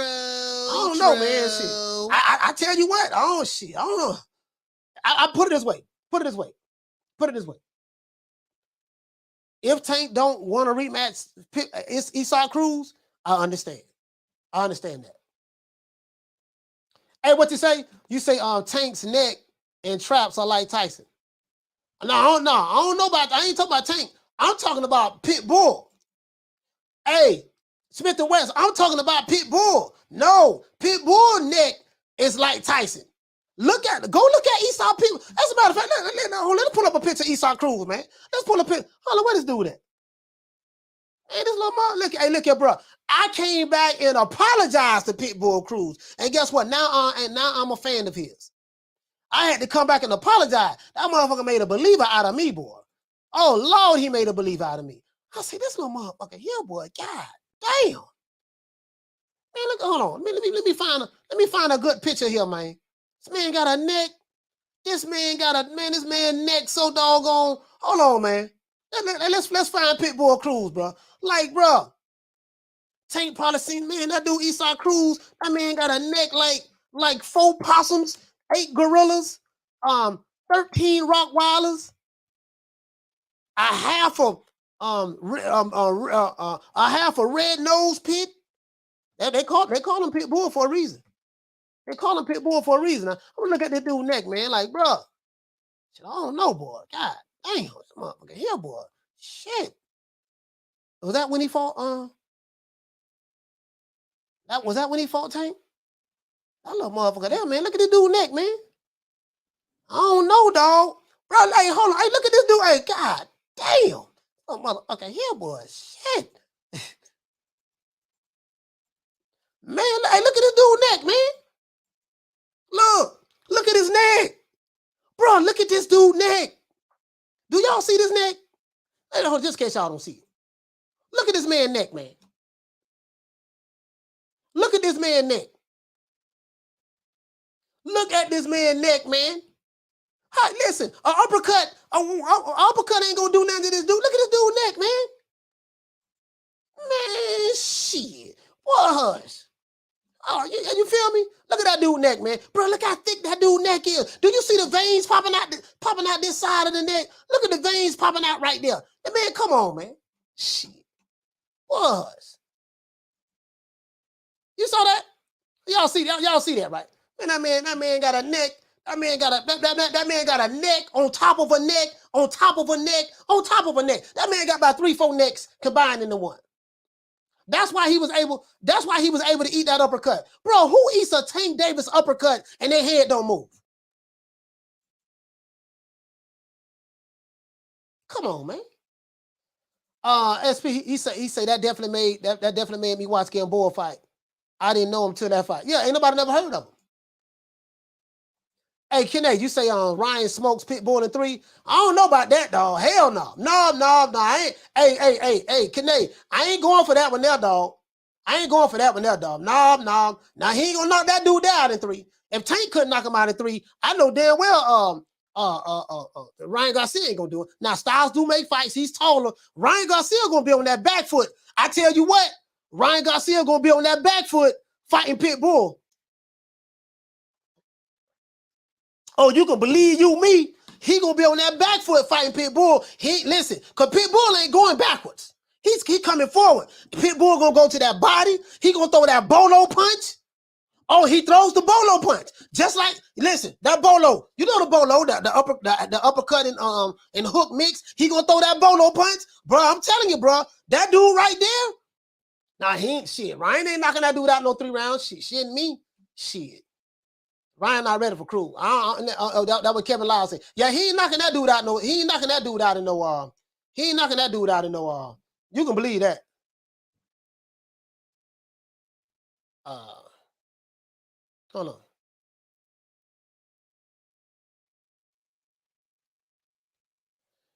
I don't know, man. Shit. I tell you what. Oh shit. I don't know. I put it this way. Put it this way. If Tank don't want a rematch, it's Isaac Cruz. I understand. I understand that. Hey, what you say? You say Tank's neck and traps are like Tyson. No, I don't know about. I ain't talking about Tank. I'm talking about Pitbull. Hey, Smith and West. I'm talking about Pitbull. No, Pitbull neck is like Tyson. Go look at Isaac people. As a matter of fact, let's pull up a picture of Isaac Cruz, man. Let's pull up a picture. Hold on, where this dude at? Hey, this little mom. Look here, bro. I came back and apologized to Pitbull Cruz. And guess what? Now I'm a fan of his. I had to come back and apologize. That motherfucker made a believer out of me, boy. Oh, Lord, he made a believer out of me. I said, this little motherfucker here, boy. God damn. Man, look, hold on. Let me find a good picture here, man. This man got a neck. This man neck so doggone. Hold on, man. Let's find Pitbull Cruz, bro. Like, bro. Tank probably seen, man, that dude Isaac Cruz, that man got a neck like 4 possums, 8 gorillas, 13 Rottweilers, a half a red nose pit. They call him Pitbull for a reason. They call him Pitbull for a reason. I'm gonna look at this dude's neck, man. Like, bro, I don't know, boy. God damn, this motherfucker here, boy. Shit. Was that when he fought? Was that when he fought Tank? That little motherfucker there, man. Look at this dude's neck, man. I don't know, dog. Bro, hey, hold on. Hey, look at this dude. Hey, God damn. Oh, motherfucker here, boy. Shit. Man, hey, look at this dude's neck, man. Look at his neck. Bro, look at this dude's neck. Do y'all see this neck? Hey, hold on, just in case y'all don't see it. Look at this man's neck, man. Look at this man's neck. Look at this man's neck, man. Hi, listen, an uppercut ain't gonna do nothing to this dude. Look at this dude's neck, man. Man, shit. What hush? Oh, you feel me? Look at that dude's neck, man. Bro, look how thick that dude's neck is. Do you see the veins popping out this side of the neck? Look at the veins popping out right there. Man, come on, man. Shit. What? You saw that? Y'all see that, right? Man, that man got a neck. That man got a neck on top of a neck, on top of a neck, on top of a neck. That man got about 3-4 necks combined into one. That's why he was able to eat that uppercut. Bro, who eats a Tank Davis uppercut and their head don't move? Come on, man. SP, he say that definitely made me watch Gamboa fight. I didn't know him till that fight. Yeah, ain't nobody never heard of him. Hey, Kenne, you say Ryan smokes Pitbull in 3? I don't know about that, dog. Hell no. No. I ain't. Hey, Kenne, I ain't going for that one there, dog. No. Now he ain't gonna knock that dude out in 3. If Tank couldn't knock him out in 3, I know damn well Ryan Garcia ain't gonna do it. Now Styles do make fights. He's taller. Ryan Garcia gonna be on that back foot. I tell you what, Ryan Garcia gonna be on that back foot fighting Pitbull. Oh, you can believe you me. He gonna be on that back foot fighting Pitbull. Listen, cause Pitbull ain't going backwards. He coming forward. Pitbull gonna go to that body. He gonna throw that bolo punch. Oh, he throws the bolo punch. Just like, listen, that bolo. You know the bolo, the uppercut and hook mix. He gonna throw that bolo punch, bro. I'm telling you, bro. That dude right there. Nah, he ain't shit. Ryan ain't knocking that dude out no 3 rounds. Shit ain't me. Shit. Ryan not ready for Cruz. That what Kevin Lyle said. Yeah, he ain't knocking that dude out. No, he ain't knocking that dude out in no. He ain't knocking that dude out in no. You can believe that. Hold on.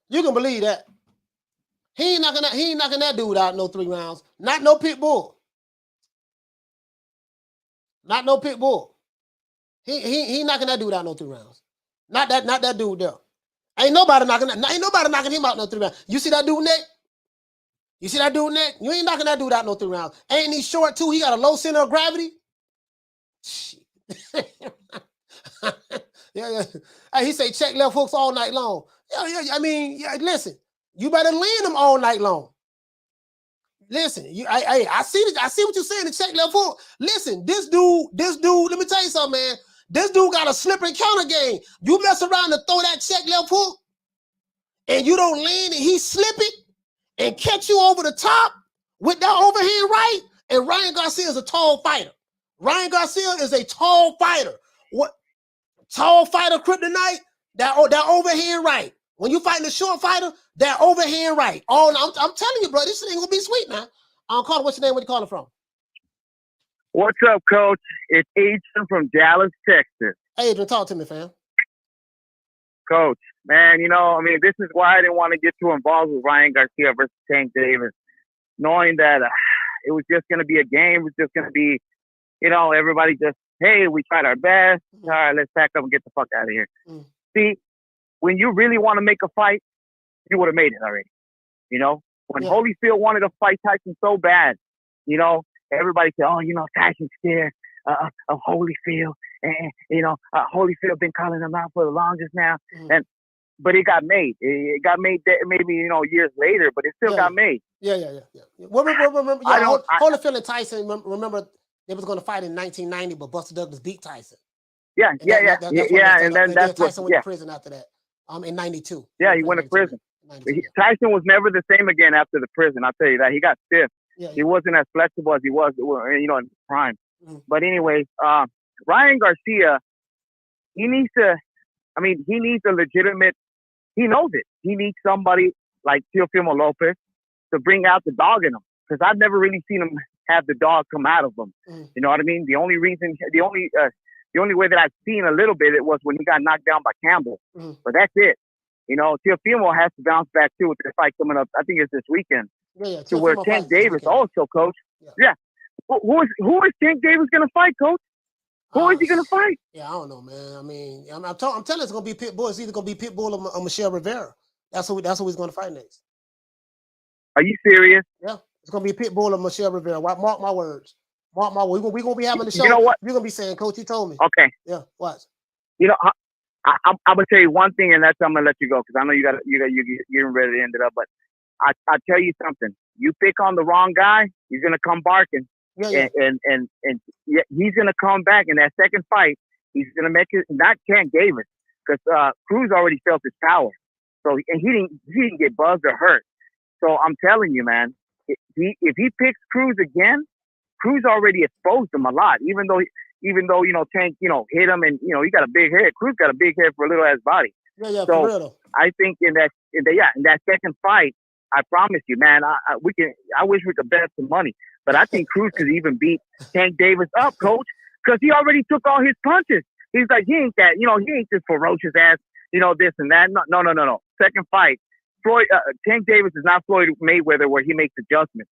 You can believe that. He ain't knocking that dude out in no 3 rounds. Not no Pitbull. Not no Pitbull. He knocking that dude out no 3 rounds. Not that dude there. Ain't nobody knocking him out no 3 rounds. You see that dude neck? You see that dude neck? You ain't knocking that dude out no 3 rounds. Ain't he short too? He got a low center of gravity. Shit. yeah. Hey, he say check left hooks all night long. Yeah. I mean, listen, you better land them all night long. Listen, I see what you're saying. The check left hook. Listen, this dude. Let me tell you something, man. This dude got a slip and counter game. You mess around and throw that check left hook, and you don't land, and he slip it and catch you over the top with that overhand right. And Ryan Garcia is a tall fighter. Ryan Garcia is a tall fighter. What tall fighter kryptonite? That overhand right. When you fighting a short fighter, that overhand right. Oh, I'm telling you, bro, this thing gonna be sweet, man. Carter, what's your name? Where you calling from? What's up, Coach? It's Adrian from Dallas, Texas. Adrian, talk to me, fam. Coach, man, this is why I didn't want to get too involved with Ryan Garcia versus Tank Davis, knowing that it was just going to be a game. It was just going to be, everybody just, hey, we tried our best. All right, let's pack up and get the fuck out of here. See, when you really want to make a fight, you would have made it already. When Holyfield wanted to fight Tyson so bad, everybody said, oh, Tyson's scared of Holyfield. And, Holyfield been calling him out for the longest now. But it got made. It got made maybe, years later, but it still got made. Yeah. Remember, Holyfield and Tyson, remember they was going to fight in 1990, but Buster Douglas beat Tyson. Yeah. And then Tyson went to prison after that. In 92. Yeah, he went to prison. Tyson was never the same again after the prison. I'll tell you that. He got stiff. He wasn't as flexible as he was, in his prime. But anyways, Ryan Garcia, he needs a legitimate, he knows it. He needs somebody like Teofimo Lopez to bring out the dog in him. Because I've never really seen him have the dog come out of him. You know what I mean? The only way that I've seen a little bit it was when he got knocked down by Campbell. But that's it. Teofimo has to bounce back too with the fight coming up. I think it's this weekend. To where Tank Davis also, Coach. Yeah. Who is Tank Davis going to fight, Coach? Who is he going to fight? Yeah, I don't know, man. I mean, I'm telling you, it's going to be Pitbull. It's either going to be Pitbull or Michel Rivera. That's who he's going to fight next. Are you serious? Yeah, it's going to be Pitbull or Michel Rivera. Mark my words. Mark my words. We're going to be having the show. You know what? You're going to be saying, Coach, you told me. Okay. Yeah, what? I'm gonna tell you one thing, and that's I'm gonna let you go because I know you're ready to end it up. But I tell you something: you pick on the wrong guy, he's gonna come barking, and he's gonna come back in that second fight. He's gonna make it not Tank Davis because Cruz already felt his power, so and he didn't get buzzed or hurt. So I'm telling you, man, if he picks Cruz again, Cruz already exposed him a lot, even though Tank, hit him and, he got a big head. Cruz got a big head for a little ass body. Yeah, so for real. I think in that second fight, I promise you, man, I wish we could bet some money, but I think Cruz could even beat Tank Davis up, Coach, because he already took all his punches. He's like, he ain't that, he ain't this ferocious ass, this and that. No. Second fight, Floyd, Tank Davis is not Floyd Mayweather where he makes adjustments.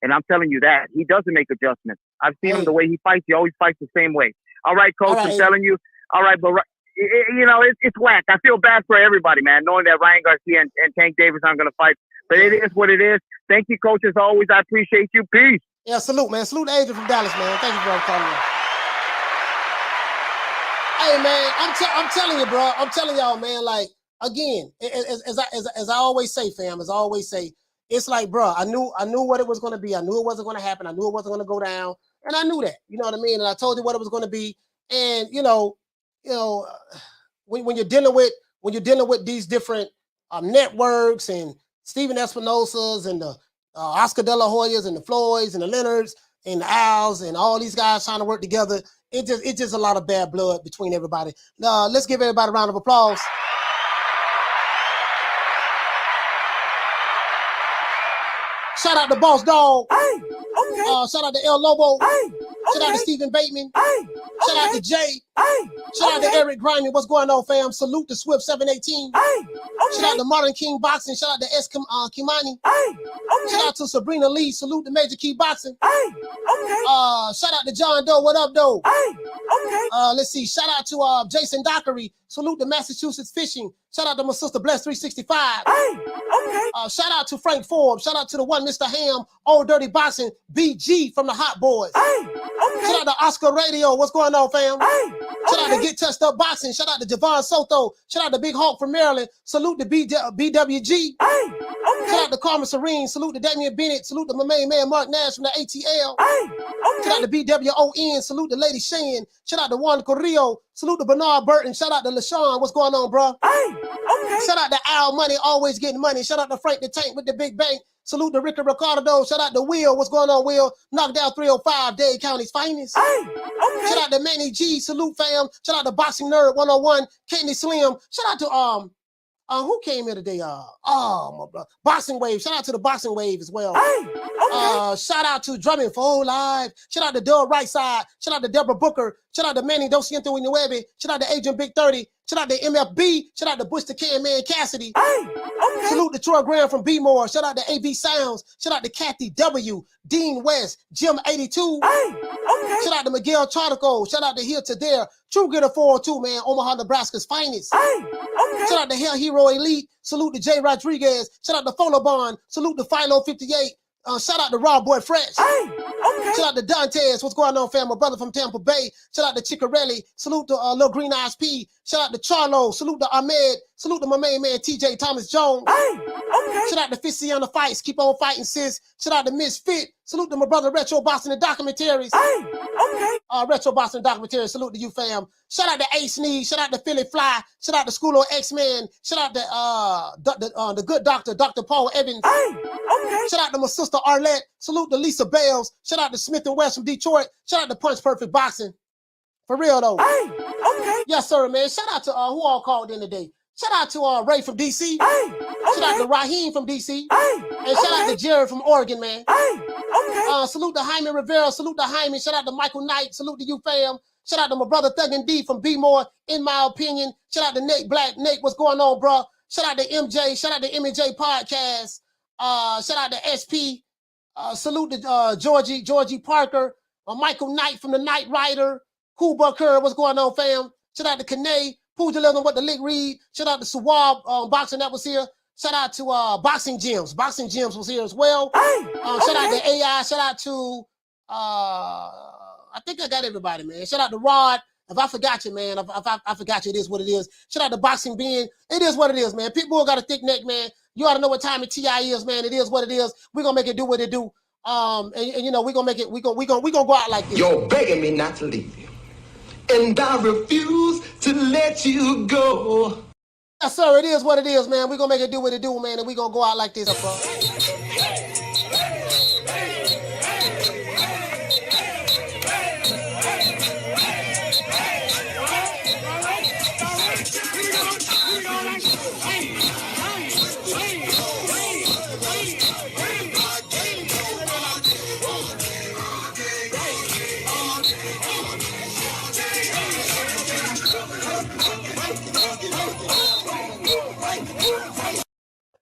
And I'm telling you that. He doesn't make adjustments. I've seen him the way he fights. He always fights the same way. All right, Coach, I'm telling you. All right, but, it's whack. I feel bad for everybody, man, knowing that Ryan Garcia and Tank Davis aren't going to fight. But it is what it is. Thank you, Coach, as always. I appreciate you. Peace. Yeah, salute, man. Salute Adrian from Dallas, man. Thank you for calling in. Hey man, I'm telling you, bro. I'm telling y'all, man. Like again, as I always say, fam. As I always say, it's like, bro. I knew what it was going to be. I knew it wasn't going to happen. I knew it wasn't going to go down, and I knew that. You know what I mean? And I told you what it was going to be. And when you're dealing with these different networks and Stephen Espinosas and the Oscar Dela Hoyas and the Floyds and the Leonards and the Owls and all these guys trying to work together. It's just a lot of bad blood between everybody. Let's give everybody a round of applause. Shout out to Boss Dog. Hey, okay. Shout out to El Lobo. Hey, okay. Shout out to Stephen Bateman. Hey, shout out to Jay. Hey, shout out to Eric Grimy. What's going on, fam? Salute to Swift 718. Hey, okay. Shout out to Modern King Boxing. Shout out to S. Kimani. Hey, okay. Shout out to Sabrina Lee. Salute to Major Key Boxing. Hey, okay. Shout out to John Doe. What up, Doe? Hey, okay. Let's see. Shout out to Jason Dockery. Salute to Massachusetts Fishing. Shout out to my sister Bless 365. Hey, okay. Shout out to Frank Forbes. Shout out to the one Mr. Ham, Old Dirty Boxing, BG from the Hot Boys. Hey, okay. Shout out to Oscar Radio. What's going on, fam? Hey, okay. Shout out to Get Touched Up Boxing. Shout out to Javon Soto. Shout out to Big Hawk from Maryland. Salute to BWG. Hey, okay. Shout out to Carmen Serene. Salute to Damian Bennett. Salute to my main man Mark Nash from the ATL. Hey, okay. Shout out to BWON. Salute to Lady Shane. Shout out to Juan Corrillo. Salute to Bernard Burton. Shout out to LaShawn. What's going on, bro? Hey, okay. Shout out to Al Money, always getting money. Shout out to Frank the Tank with the big bank. Salute to Ricky Ricardo. Shout out to Will. What's going on, Will? Knockdown 305, Dade County's finest. Hey, okay. Shout out to Manny G. Salute, fam. Shout out to Boxing Nerd 101. Kenny Slim. Shout out to who came here today? My brother. Boxing Wave. Shout out to the Boxing Wave as well. Hey, okay. Shout out to Drumming for Whole Live. Shout out to Doug Right Side. Shout out to Deborah Booker. Shout out to Manny Dosiento Inuebe. Shout out to Agent Big 30. Shout out to MFB. Shout out to Bush the Can Man Cassidy. Hey, okay. Salute to Troy Graham from B-More. Shout out to AB Sounds. Shout out to Kathy W. Dean West. Jim 82. Hey, okay. Shout out to Miguel Chartico. Shout out to Here to There. True Getter 402, man. Omaha, Nebraska's finest. Hey, okay. Shout out to Hell Hero Elite. Salute to Jay Rodriguez. Shout out to Folobon. Salute to Philo 58. Shout out to Rob Boy Fresh. Hey, okay. Shout out to Dantes. What's going on, fam? My brother from Tampa Bay. Shout out to Chickarelli. Salute to Lil Green Eyes P. Shout out to Charlo. Salute to Ahmed. Salute to my main man, TJ Thomas Jones. Hey, okay. Shout out to Fitzy on the fights. Keep on fighting, sis. Shout out to Misfit. Salute to my brother Retro Boston the Documentaries. Hey, okay. Retro Boston Documentaries. Salute to you, fam. Shout out to Ace Sneeze. Shout out to Philly Fly. Shout out to School of X-Men. Shout out to the good doctor, Dr. Paul Evans. Hey, okay. Shout out to my sister Arlette. Salute to Lisa Bales. Shout out to Smith and West from Detroit. Shout out to Punch Perfect Boxing. For real though. Hey, okay. Yes, sir, man. Shout out to who all called in today. Shout out to Ray from DC. Hey, okay. Shout out to Raheem from DC. Hey, and shout out to Jared from Oregon, man. Hey, okay. Salute to Jaime Rivera. Salute to Jaime. Shout out to Michael Knight. Salute to you, fam. Shout out to my brother Thug and D from B-More, in my opinion. Shout out to Nate Black. Nate, what's going on, bro? Shout out to MJ. Shout out to MJ Podcast. Shout out to SP. Salute to Georgie Parker. Michael Knight from the Knight Rider. Kuba Kerr, what's going on, fam? Shout out to Kane. Pooja Living with the Lick Reed. Shout out to Suwab Boxing that was here. Shout out to Boxing Gyms. Boxing Gyms was here as well. Hey, shout out to AI. Shout out to I think I got everybody, man. Shout out to Rod. If I forgot you, man, if I forgot you, it is what it is. Shout out to Boxing Ben. It is what it is, man. People got a thick neck, man. You ought to know what time of TI is, man. It is what it is. We're gonna make it do what it do. And you know, we're gonna make it, we're gonna go out like this. You're begging me not to leave you. And I refuse to let you go. Yes, sir, it is what it is, man. We're gonna make it do what it do, man, and we're gonna go out like this, bro.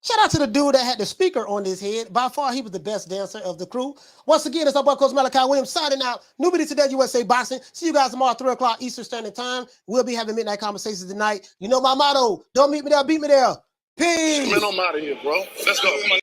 Shout out to the dude that had the speaker on his head. By far, he was the best dancer of the crew. Once again, it's our boy Coach Malachi Williams signing out. Newbie Today USA Boxing. See you guys tomorrow, 3 o'clock Eastern Standard Time. We'll be having midnight conversations tonight. You know my motto. Don't meet me there, beat me there. Peace. Man, I'm out of here, bro. Let's go. Come on.